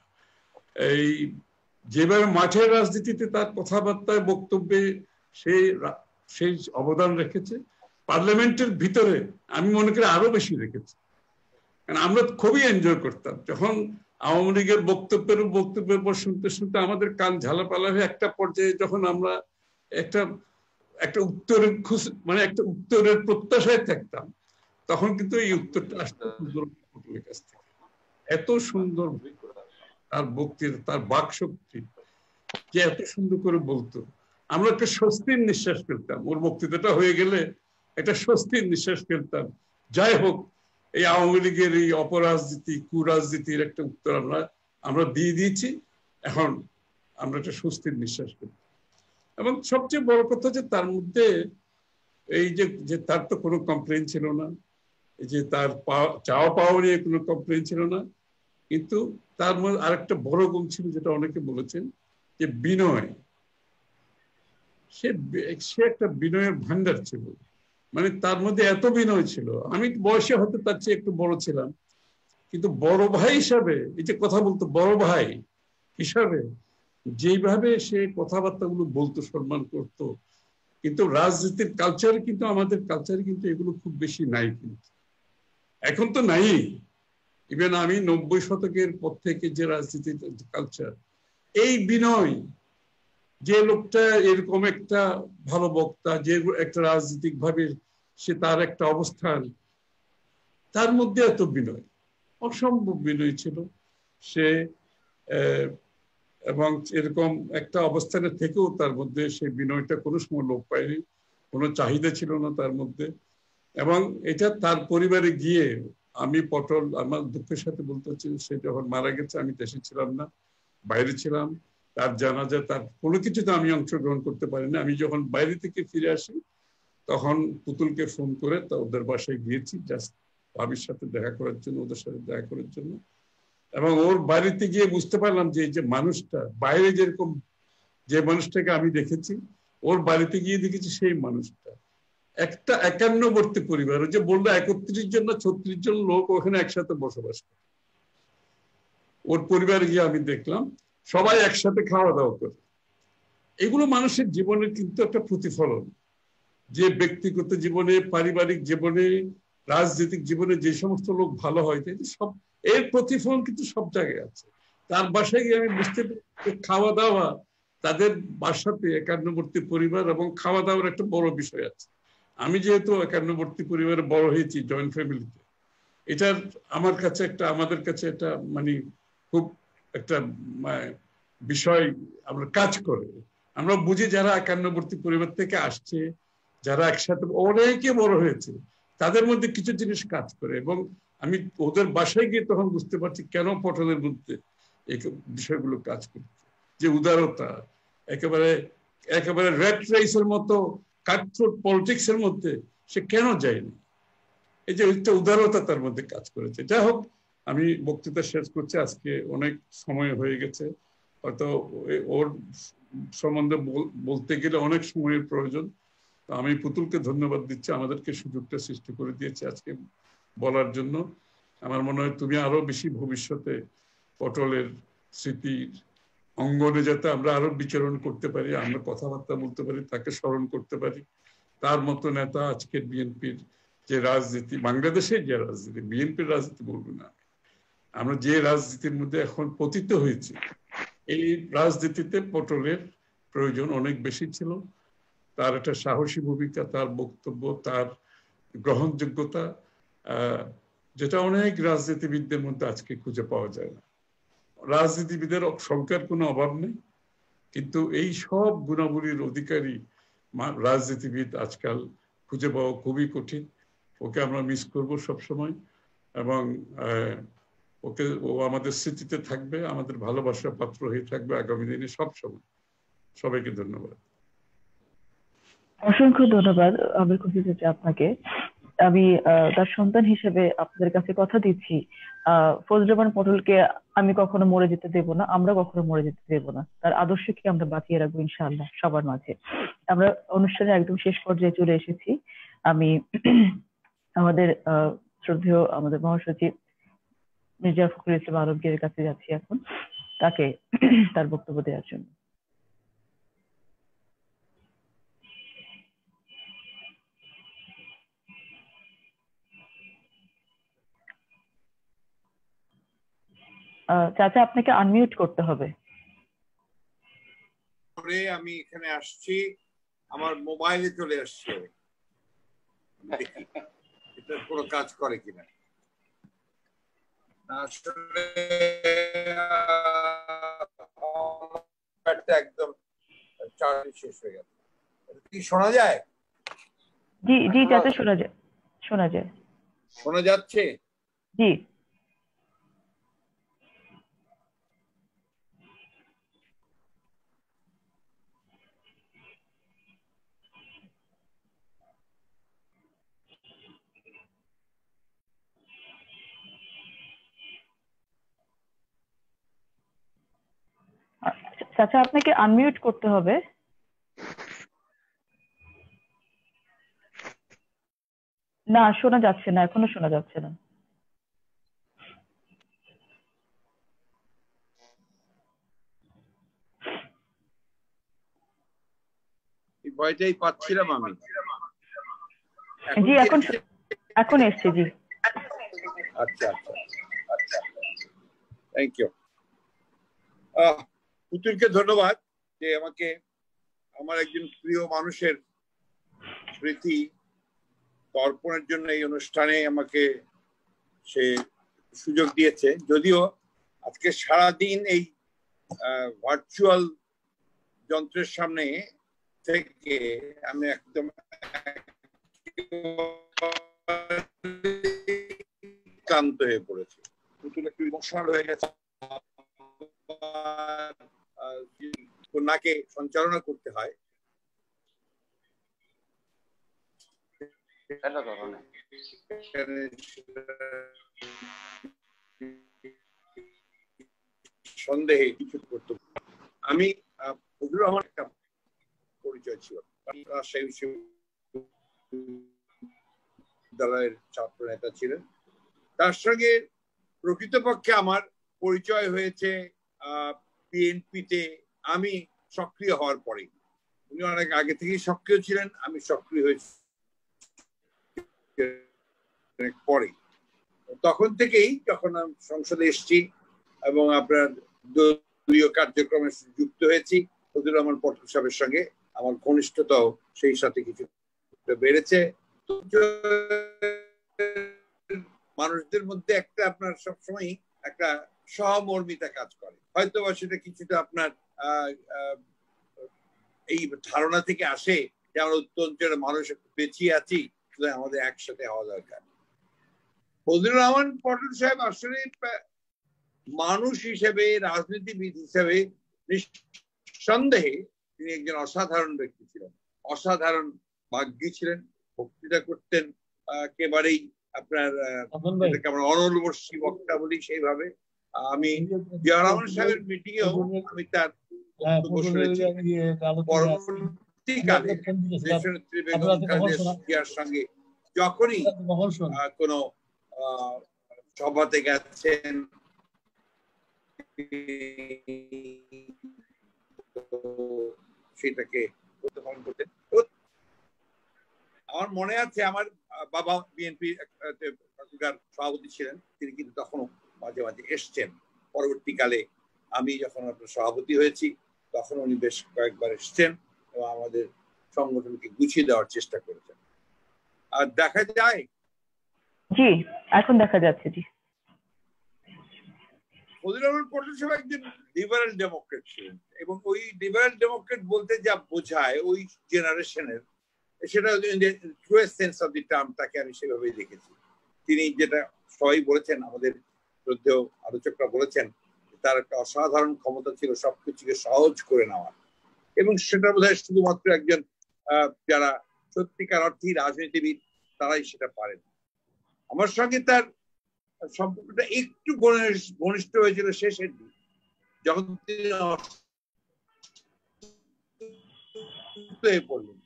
এই যেভাবে মাঠের রাজনীতিতে তার কথাবার্তায়, বক্তব্যে সেই অবদান রেখেছে, পার্লামেন্টের ভিতরে আমি মনে করি আরো বেশি রেখেছে। কারণ আমরা খুবই এনজয় করতাম যখন আওয়ামী লীগের বক্তব্যের পর শুনতে শুনতে আমাদের কান ঝালাপালা হয়ে একটা পর্যায়ে যখন আমরা একটা উত্তরের মানে একটা উত্তরের প্রত্যাশায় থাকতাম, তখন কিন্তু এই উত্তরটা আসতো পটলের কাছ থেকে। এত সুন্দর তার বক্তৃতা, তার বাকশক্তি, যে এত সুন্দর করে বলতো, আমরা একটা স্বস্তির নিঃশ্বাস ফেলতাম। ওর বক্তৃতাটা হয়ে গেলে একটা স্বস্তির নিঃশ্বাস ফেলতাম। যাই হোক, এই আওয়ামী লীগের এই অপরাজনীতি, কুরাজনীতির একটা উত্তর আমরা দিয়ে দিয়েছি, এখন আমরা একটা স্বস্তির নিঃশ্বাস ফেলতাম। এবং সবচেয়ে বড় কথা যে তার মধ্যে এই যে তার তো কোনো কমপ্লেন ছিল না, এই যে তার চাওয়া পাওয়া নিয়ে কোনো কমপ্লেন ছিল না, কিন্তু তার মধ্যে আরেকটা বড় গুণ ছিল যেটা অনেকে বলেছেন, যে বিনয়। সে একটা বিনয়ের ভান্ডার ছিল, মানে তার মধ্যে এত বিনয় ছিল। আমি বয়সে হয়তো তার চেয়ে একটু বড় ছিলাম, কিন্তু বড় ভাই হিসাবে, এই যে কথা বলতো বড় ভাই হিসাবে, যেভাবে সে কথাবার্তাগুলো বলতো, সম্মান করতো। কিন্তু রাজনীতির কালচারে কিন্তু, আমাদের কালচারে কিন্তু এগুলো খুব বেশি নাই, কিন্তু এখন তো নাই। ইভেন আমি 90 শতকের পর থেকে যে রাজনীতির কালচার, এই বিনয়, যে লোকটা এরকম একটা ভালো বক্তা, যে একটা রাজনৈতিক ভাবে সে তার একটা অবস্থান, তার মধ্যে এত বিনয়, অসম্ভব বিনয় ছিল সে। এবং এরকম একটা অবস্থানে থেকেও তার মধ্যে সেই বিনয়টা কোনো সময় লোপ পায়নি, কোনো চাহিদা ছিল না তার মধ্যে। এবং এটা তার পরিবারে গিয়ে আমি পটল, আমার দুঃখের সাথে বলতে হচ্ছে, সে যখন মারা গেছে আমি দেশে ছিলাম না, বাইরে ছিলাম। তার জানাজা, তার কোনো কিছুতে আমি অংশগ্রহণ করতে পারিনি। আমি যখন বাইরে থেকে ফিরে আসি তখন পুতুলকে ফোন করে ওদের বাসায় গিয়েছি, জাস্ট ভাবির সাথে দেখা করার জন্য, ওদের সাথে দেখা করার জন্য। এবং ওর বাড়িতে গিয়ে বুঝতে পারলাম যে এই যে মানুষটা বাইরে যেরকম, যে মানুষটাকে আমি দেখেছি, ওর বাড়িতে গিয়ে দেখেছি সেই মানুষটা। একটা 51বর্তী পরিবার, ওই যে বললো 31 জন না 36 জন লোক ওখানে একসাথে বসবাস করে। ওর পরিবারে গিয়ে আমি দেখলাম সবাই একসাথে খাওয়া দাওয়া করে। এগুলো মানুষের জীবনের কিন্তু একটা প্রতিফলন, যে ব্যক্তিগত জীবনে, পারিবারিক জীবনে, রাজনৈতিক জীবনে যে সমস্ত লোক ভালো হয়, সব এর প্রতিফলন কিন্তু সব জায়গায় আছে। তার বাসায় গিয়ে আমি বুঝতে পারি খাওয়া দাওয়া, তাদের বাসাতে 51বর্তী পরিবার এবং খাওয়া দাওয়ার একটা বড় বিষয় আছে। আমি যেহেতু 51বর্তী পরিবারে বড় হয়েছি, জয়েন্ট ফ্যামিলিতে, এটার আমার কাছে একটা, আমাদের কাছে একটা মানে খুব একটা বিষয় আমরা কাজ করে। আমরা বুঝি যারা 51বর্তী পরিবার থেকে আসছে, যারা একসাথে অনেকে বড় হয়েছে, তাদের মধ্যে কিছু জিনিস কাজ করে। এবং আমি ওদের বাসায় গিয়ে তখন বুঝতে পারছি কেন পটলের মধ্যে এই বিষয়গুলো কাজ করছে। যে উদারতা, একেবারে একেবারে রেড রেসের মতো কাটথ্রোট পলিটিক্স এর মধ্যে সে কেন যায়নি, এই যে একটা উদারতা তার মধ্যে কাজ করেছে। যাই হোক, আমি বক্তৃতা শেষ করছি, আজকে অনেক সময় হয়ে গেছে, হয়তো ওর সম্বন্ধে বলতে গেলে অনেক সময়ের প্রয়োজন। আমি পুতুলকে ধন্যবাদ দিচ্ছি, আমাদেরকে সুযোগটা সৃষ্টি করে দিয়েছে আজকে বলার জন্য। আমার মনে হয় তুমি আরো বেশি ভবিষ্যতে পটলের স্মৃতির অঙ্গনে যাতে আমরা আরো বিচরণ করতে পারি, আমরা কথাবার্তা বলতে পারি, তাকে স্মরণ করতে পারি। তার মতো নেতা আজকের বিএনপির যে রাজনীতি, বাংলাদেশের যে রাজনীতি, বিএনপির রাজনীতি বলবো না, আমরা যে রাজনীতির মধ্যে এখন পতিত হয়েছি, এই রাজনীতিতে পটলের প্রয়োজন অনেক বেশি ছিল। তার একটা সাহসী ভূমিকা, তার বক্তব্য, তার গ্রহণযোগ্যতা, যেটা অনেক রাজনীতিবিদদের মধ্যে আজকে খুঁজে পাওয়া যায় না। রাজনীতিবিদের সংখ্যার কোনো অভাব নেই, কিন্তু এই সব গুণাবলীর অধিকারী রাজনীতিবিদ আজকাল খুঁজে পাওয়া খুবই কঠিন। ওকে আমরা মিস করবো সবসময়, এবং ও আমাদের স্মৃতিতে থাকবে, আমাদের ভালোবাসার পাত্র হয়ে থাকবে আগামী দিনে সব সময়। সবাইকে ধন্যবাদ। অসংখ্য ধন্যবাদ আমির খুশি চাচা আপনাকে। আমি তার সন্তান হিসেবে আপনাদের কাছে কথা দিচ্ছি, ফজলুর রহমান পটলকে আমি কখনো মরে যেতে দেব না, আমরা কখনো মরে যেতে দেব না। তার আদর্শকে আমরা বাঁচিয়ে রাখবো ইনশাআল্লাহ সবার মাঝে। আমরা অনুষ্ঠানের একদম শেষ পর্যায়ে চলে এসেছি। আমি আমাদের শ্রদ্ধেয় আমাদের মহাসচিব মির্জা ফখরুল ইসলাম আলমগীরের কাছে যাচ্ছি এখন, তাকে তার বক্তব্য দেওয়ার জন্য। চাচা আপনাকে আনমিউট করতে হবে। আমি এখানে আসছি, আমার মোবাইলে চলে আসছে, এটা কোনো কাজ করে কিনা। আসলে একদম চার্জ শেষ হয়ে গেছে। কি শোনা যায়? জি জি চাচা শোনা যায়, শোনা যায়, শোনা যাচ্ছে। জি চাচা আপনাকে আনমিউট করতে হবে। না শোনা যাচ্ছে না, এখনো শোনা যাচ্ছে না। ভয়টাই পাচ্ছিলাম আমি। জি এখন এসছে। জি আচ্ছা আচ্ছা আচ্ছা, থ্যাংক ইউ। পুতুলকে ধন্যবাদ যে আমাকে আমার একজন প্রিয় মানুষের স্মৃতি তর্পণের জন্য এই অনুষ্ঠানে আমাকে সে সুযোগ দিয়েছে, যদিও আজকে সারাদিন এই ভার্চুয়াল যন্ত্রের সামনে থেকে আমি একদম ক্লান্ত হয়ে পড়েছি, পুতুল একটু ইমোশনাল হয়ে গেছে। কন্যাকে সঞ্চালনা করতে হয়, সন্দেহে কিছু করতে। আমি ফজলুর রহমান একটা পরিচয় ছিল, রাজশাহী বিশ্ববিদ্যালয়ের ছাত্র নেতা ছিলেন। তার সঙ্গে প্রকৃতপক্ষে আমার পরিচয় হয়েছে বিএনপিতে আমি সক্রিয় হওয়ার পরে। উনি অনেক আগে থেকেই সক্রিয় ছিলেন, আমি সক্রিয় হয়েছি পরে। তখন থেকেই যখন আমি সংসদে এসেছি এবং আপনার দলীয় কার্যক্রমে যুক্ত হয়েছি, ফজলুর রহমান পটল সাহেবের সঙ্গে আমার ঘনিষ্ঠতাও সেই সাথে কিছু বেড়েছে। মানুষদের মধ্যে একটা আপনার সবসময় একটা সহমর্মিতা কাজ করে, হয়তো বা সেটা কিছুটা আপনার এই ধারণা থেকে আসে যে আমরা উত্তরাঞ্চলের মানুষ বেঁচিয়ে আছি, আমাদের একসাথে হওয়া দরকার। ফজলুর রহমান পটল সাহেব আসলে মানুষ হিসেবে, রাজনীতিবিদ হিসেবে নিঃসন্দেহে তিনি একজন অসাধারণ ব্যক্তি ছিলেন, অসাধারণ বাগ্মী ছিলেন, বক্তৃতা করতেন একেবারেই আপনার আমরা অনলবর্ষী বক্তা বলি সেইভাবে। আমি জিয়া রহমান সাহেবের মিটিং এও আমি তার বক্তব্য শুনেছি। পরবর্তীকালে দেশনেত্রী বেগম খালেদা জিয়ার সঙ্গে যখনই কোনো সভাতে গেছেন, সেটাকে উপস্থাপন করতেন। আমার মনে আছে আমার বাবা বিএনপি সভাপতি ছিলেন, তিনি কিন্তু তখনও মাঝে মাঝে এসছেন। পরবর্তীকালে আমি যখন আপনার সভাপতি হয়েছি তখন উনি বেশ কয়েকবার এসছেন এবং আমাদের সংগঠনকে গুছিয়ে দেওয়ার চেষ্টা করেছেন। আর দেখা যায়, জি এখন দেখা যাচ্ছে, জি ফজলুর রহমান পটল সাহেব একজন লিবারেল ডেমোক্রেট ছিলেন এবং ওই লিবারেল ডেমোক্রেট বলতে যা বোঝায় ওই জেনারেশনের, সেটা ট্রুয়েস্ট সেন্স অফ দি টার্ম তাকে আমি সেভাবেই দেখেছি। তিনি যেটা সবাই বলেছেন, আমাদের শ্রদ্ধেয় আলোচকরা বলেছেন, তার একটা অসাধারণ ক্ষমতা ছিল সবকিছুকে সহজ করে নেওয়ার, এবং সেটা বোধহয় শুধুমাত্র একজন যারা সত্যিকার অর্থেই রাজনীতিবিদ তারাই সেটা পারেন। আমার সঙ্গে তার সম্পর্কটা একটু ঘনিষ্ঠ হয়েছিল শেষের দিন, যখন তিনি পড়লেন,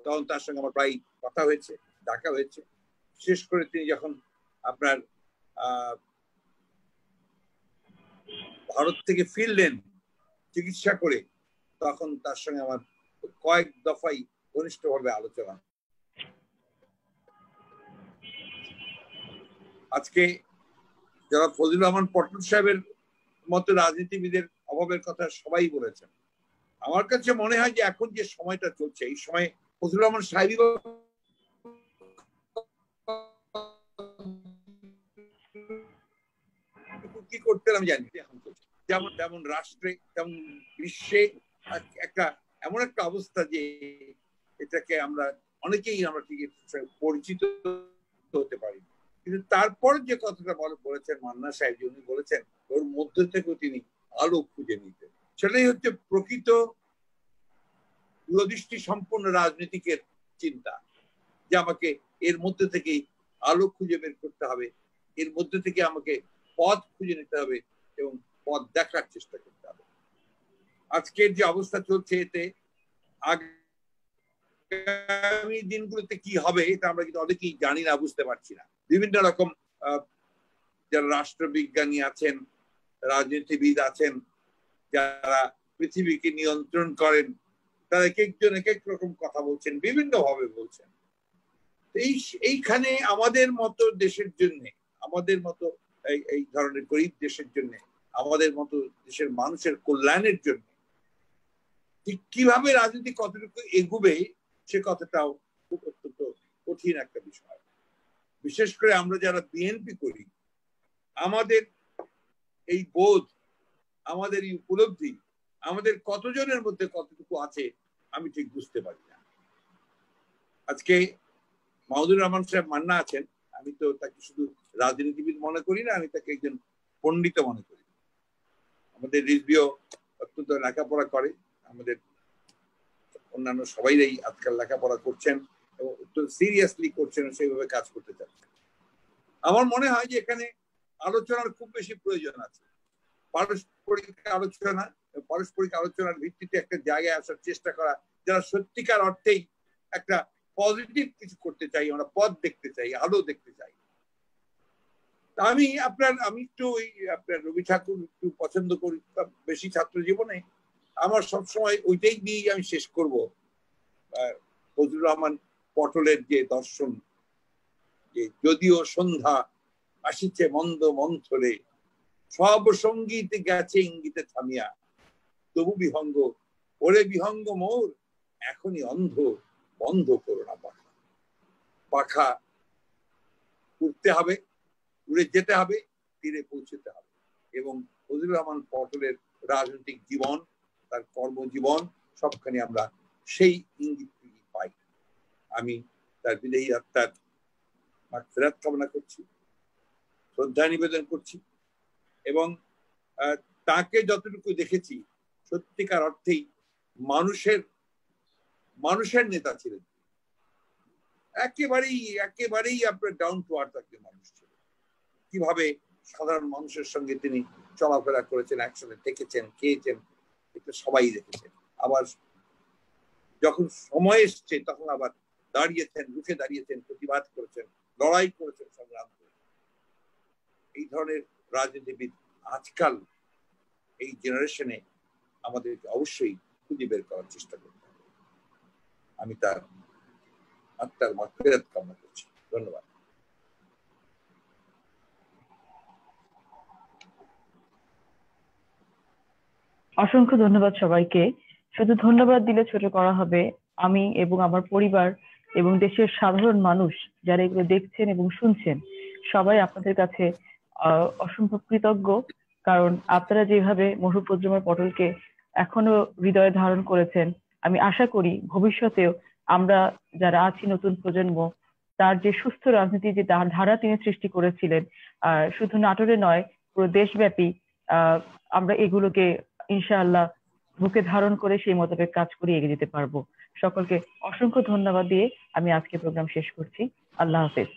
তখন তার সঙ্গে আমার প্রায় কথা হয়েছে, দেখা হয়েছে। বিশেষ করে তিনি যখন আপনার ভারত থেকে ফিরলেন চিকিৎসা করে, তখন তার সঙ্গে আমার কয়েক দফাই ঘনিষ্ঠভাবে আলোচনা। আজকে যারা ফজলুর রহমান পটল সাহেবের মতো রাজনীতিবিদের অভাবের কথা সবাই বলেছেন, আমার কাছে মনে হয় যে এখন যে সময়টা চলছে, এই সময় ফজলুর রহমান সাহেব কি করতেন আমি জানি, এখন চলছে যেমন তেমন রাষ্ট্রে তেমন বিশ্বে একটা এমন একটা অবস্থা যে এটাকে আমরা অনেকেই আমরা ঠিক পরিচিত হতে পারি। কিন্তু তারপর যে কথাটা বলেছেন মান্না সাহেব, উনি বলেছেন ওর মধ্য থেকেও তিনি আলো খুঁজে নিতেন। সেটাই হচ্ছে প্রকৃত দূরদৃষ্টি সম্পন্ন রাজনীতিকের চিন্তা, যে আমাকে এর মধ্যে থেকেই আলো খুঁজে বের করতে হবে, এর মধ্যে থেকে আমাকে পথ খুঁজে নিতে হবে এবং পথ দেখার চেষ্টা করতে হবে। আজকের যে অবস্থা চলছে, এতে আগামী দিনগুলোতে কি হবে এটা আমরা কিন্তু অনেকেই জানি না, বুঝতে পারছি না। বিভিন্ন রকম যারা রাষ্ট্রবিজ্ঞানী আছেন, রাজনীতিবিদ আছেন, যারা পৃথিবীকে নিয়ন্ত্রণ করেন, তারা এক একজন এক এক রকম কথা বলছেন, বিভিন্ন ভাবে বলছেন। এইখানে আমাদের মতো দেশের জন্য, আমাদের মতো এই ধরনের গরিব দেশের জন্য, আমাদের মতো দেশের মানুষের কল্যাণের জন্য ঠিক কিভাবে রাজনীতি কতটুকু এগুবে, সে কথাটাও খুব অত্যন্ত কঠিন একটা বিষয়। বিশেষ করে আমরা যারা বিএনপি করি, আমাদের এই বোধ, আমাদের এই উপলব্ধি আমাদের কতজনের মধ্যে কতটুকু আছে আমি ঠিক বুঝতে পারি না। আজকে মাহমুদুর রহমান সাহেব মান্না আছেন, আমি তো তাকে শুধু রাজনীতিবিদ মনে করি না, আমি তাকে একজন পণ্ডিত মনে করি। আমাদের রিজভিও অত্যন্ত লেখাপড়া করে, আমাদের অন্যান্য সবাইরাই আজকাল লেখাপড়া করছেন এবং অত্যন্ত সিরিয়াসলি করছেন, সেইভাবে কাজ করতে চাচ্ছেন। আমার মনে হয় যে এখানে আলোচনার খুব বেশি প্রয়োজন আছে। পারস্পরিক আলোচনার ভিত্তিতে একটা জায়গায় আসার চেষ্টা করা, যারা সত্যিকার অর্থেই একটা পজিটিভ কিছু করতে চাই, আমরা পথ দেখতে চাই, আলো দেখতে চাই। আমি একটু আপনার রবি ঠাকুর একটু পছন্দ করি বেশি ছাত্র জীবনে। আমার সবসময় ওইটাই দিয়েই আমি শেষ করব। ফজলুর রহমান পটলের যে দর্শন, যে যদিও সন্ধ্যা আসিছে মন্দ মন্থরে, সব সঙ্গীতে গেছে ইঙ্গিতে থামিয়া, তবু বিহঙ্গ ওরে বিহঙ্গ মোর এখনই অন্ধ, বন্ধ করো না পাখা। পাখা উঠতে হবে, উড়ে যেতে হবে, তীরে পৌঁছতে হবে। এবং ফজলুর রহমান পটলের রাজনৈতিক জীবন, তার কর্মজীবন, সবখানে আমরা সেই ইঙ্গিত পাই। আমি তার বিদেহী আত্মার মাগফিরাত কামনা করছি, শ্রদ্ধা নিবেদন করছি এবং তাকে যতটুকু দেখেছি সত্যিকার অর্থেই মানুষের নেতা ছিলেন। একেবারেই আপনার ডাউন টু আর্থ একজন মানুষ ছিলেন। কিভাবে সাধারণ মানুষের সঙ্গে তিনি চলাফেরা করেছেন, একসাথে থেকেছেন, খেয়েছেন, এটা সবাই দেখেছেন। আবার যখন সময় এসছে তখন আবার দাঁড়িয়েছেন, রুখে দাঁড়িয়েছেন, প্রতিবাদ করেছেন, লড়াই করেছেন, সংগ্রাম করেছেন। এই ধরনের রাজনীতিবিদ আজকাল এই জেনারেশনে আমাদেরকে অবশ্যই খুঁজে বের করার চেষ্টা করতে হবে। আমি তার আত্মার মাগফিরাত কামনা করছি। ধন্যবাদ। অসংখ্য ধন্যবাদ সবাইকে। শুধু ধন্যবাদ দিলে ছোট করা হবে। আমি এবং আমার পরিবার এবং দেশের সাধারণ মানুষ যারা এগুলো দেখছেন এবং শুনছেন, সবাই আপনাদের কাছে অসম্ভব কৃতজ্ঞ। কারণ আপনারা যেভাবে মরহুম ফজলুর রহমান পটলকে এখনো হৃদয়ে ধারণ করেছেন, আমি আশা করি ভবিষ্যতেও আমরা যারা আছি নতুন প্রজন্ম, তার যে সুস্থ রাজনীতি যে ধারা তিনি সৃষ্টি করেছিলেন, শুধু নাটোরে নয় পুরো দেশব্যাপী, আমরা এগুলোকে ইনশাআল্লাহ বুকে ধারণ করে সেই মোতাবেক কাজ করে এগিয়ে যেতে পারবো। সকলকে অসংখ্য ধন্যবাদ দিয়ে আমি আজকে প্রোগ্রাম শেষ করছি। আল্লাহ হাফেজ।